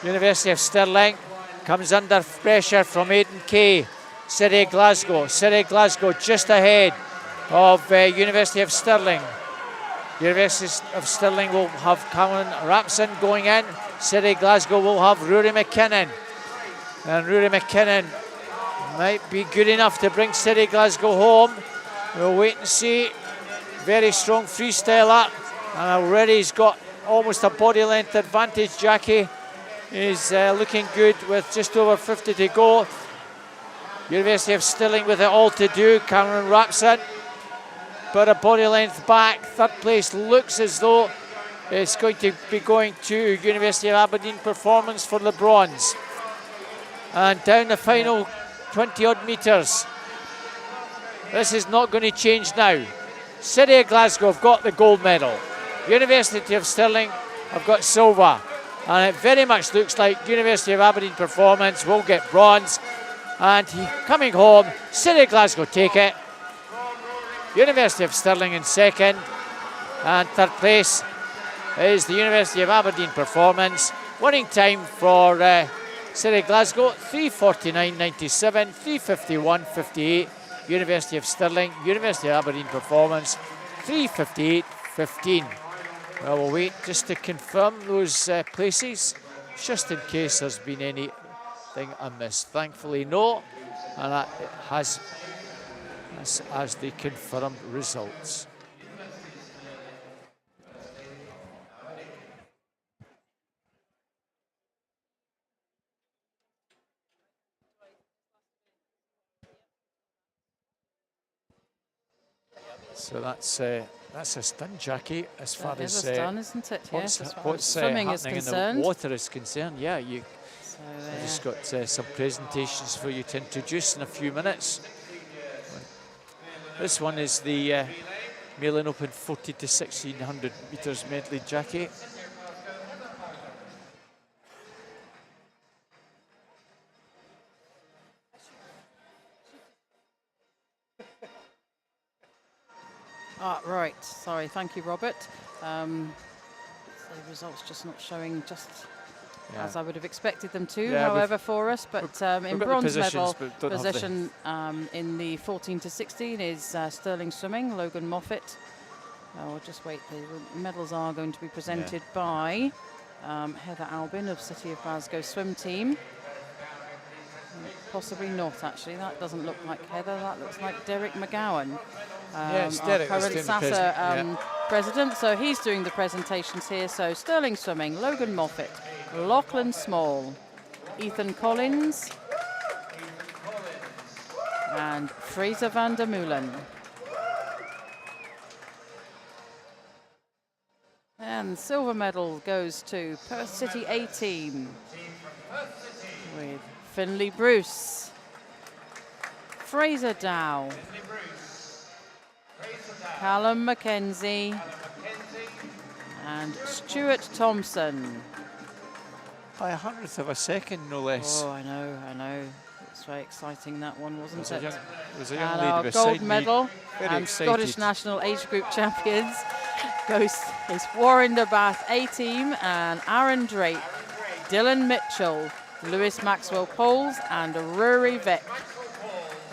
University of Stirling, comes under pressure from Aidan Kay. City Glasgow just ahead of University of Stirling. University of Stirling will have Colin Rapson going in. City Glasgow will have Rory McKinnon. And Rory McKinnon might be good enough to bring City Glasgow home. We'll wait and see. Very strong freestyler. And already he's got almost a body length advantage, Jackie. He's looking good with just over 50 to go. University of Stirling with it all to do. Cameron Rapson, but a body length back. 3rd place looks as though it's going to be going to University of Aberdeen Performance for the bronze. And down the final 20 odd metres. This is not going to change now. City of Glasgow have got the gold medal. University of Stirling have got silver. And it very much looks like University of Aberdeen Performance will get bronze. And coming home, City of Glasgow take it. University of Stirling in 2nd. And 3rd place is the University of Aberdeen Performance. Winning time for City of Glasgow, 3:49.97, 3:51.58. University of Stirling, University of Aberdeen performance, 3:58.15. Well, we'll wait just to confirm those places, just in case there's been anything amiss. Thankfully, no, and that has as the confirmed results. So that's a stun, Jackie, as far That as is a stun, isn't it? Yes, as far as what's swimming is happening in the concerned. water is concerned. Yeah, I've So, just got some presentations for you to introduce in a few minutes. This one is the Mailing Open 40 to 1600 metres medley, Jackie. Right, sorry, thank you, Robert. The results just not showing just as I would have expected them to, however, for us. But in bronze medal position in the 14 to 16 is Sterling Swimming, Logan Moffat. I'll just wait, the medals are going to be presented by Heather Albin of City of Glasgow Swim Team. Possibly not, actually. That doesn't look like Heather. That looks like Derek McGowan, yes, our Derek current SASA president. So he's doing the presentations here. So Sterling Swimming, Logan Moffat, Lachlan Small, Ethan Collins, and Fraser van der Meulen. And silver medal goes to Perth City A team with Finley Bruce, Fraser Dow, Callum Mackenzie, and Stuart Thompson. By 100th of a second, no less. Oh, I know. It's very exciting, that one, wasn't it? There was a young and lady our beside gold me, medal very and excited. Scottish National Age Group champions is Warren de Bath A team and Aaron Drake, Dylan Mitchell, Lewis Maxwell Poles, and Rory Vick.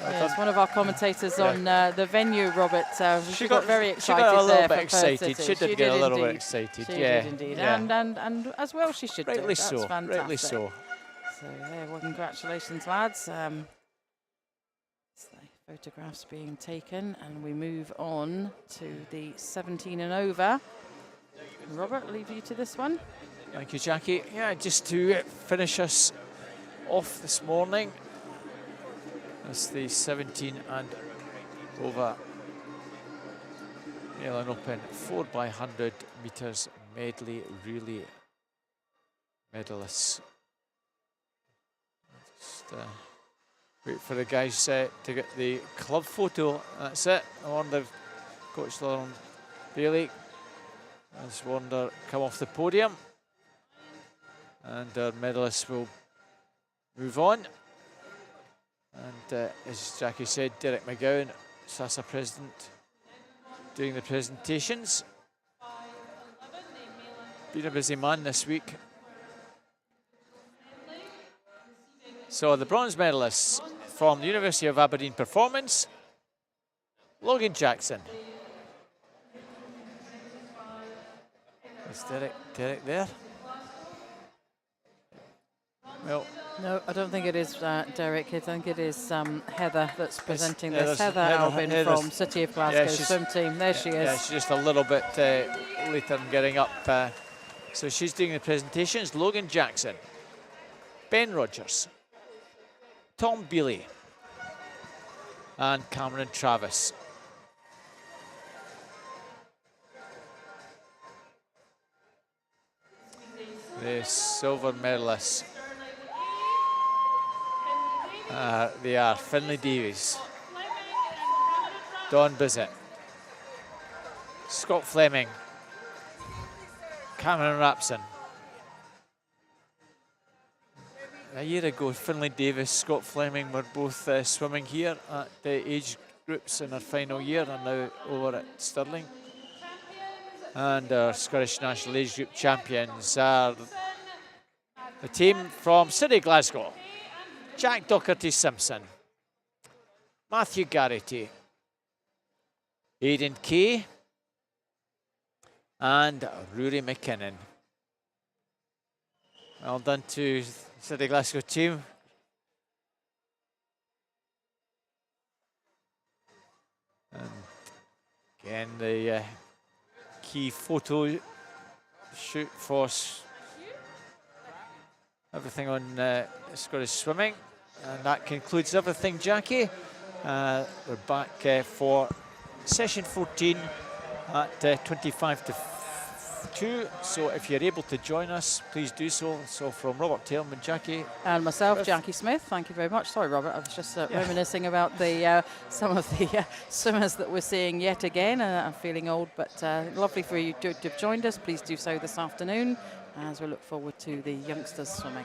Yes, one of our commentators on the venue, Robert. She got very excited. She got a little bit for excited. Perth City. She did get a little bit excited. She did indeed. And as well she should do. Rightly That's so. fantastic. Rightly so. So yeah, well, congratulations, lads. Photographs being taken, and we move on to the 17 and over. Robert, leave you to this one. Thank you, Jackie. Yeah, just to finish us off this morning, it's the 17 and over Mailing Open 4x100 metres medley relay medalists. Just wait for the guys to get the club photo. That's it. I wonder, Coach Lauren Bailey has Wonder come off the podium, and our medalists will move on. And as Jackie said, Derek McGowan, SASA president, doing the presentations. Been a busy man this week. So the bronze medalists from the University of Aberdeen performance, Logan Jackson. Is Derek there? Well, no, I don't think it is Derek. I think it is Heather that's presenting this. Heather Albin from City of Glasgow Swim Team. There she is. Yeah, she's just a little bit later in getting up. So she's doing the presentations. Logan Jackson, Ben Rogers, Tom Bealey, and Cameron Travis. The silver medalists. They are Finlay Davies, Don Bissett, Scott Fleming, Cameron Rapson. A year ago, Finlay Davis, Scott Fleming were both swimming here at the age groups in their final year, and now over at Stirling. And our Scottish National Age Group champions are The team from City Glasgow: Jack Docherty-Simpson, Matthew Garrity, Aidan Kay, and Rory McKinnon. Well done to City Glasgow team. And again, the key photo shoot for everything on Scottish swimming. And that concludes everything, Jackie. We're back for session 14 at 25 to 2. So if you're able to join us, please do so. So from Robert Tailman, Jackie. And myself, Jackie Smith, thank you very much. Sorry, Robert, I was just reminiscing about the some of the swimmers that we're seeing yet again. I'm feeling old, but lovely for you to have joined us. Please do so this afternoon as we look forward to the youngsters swimming.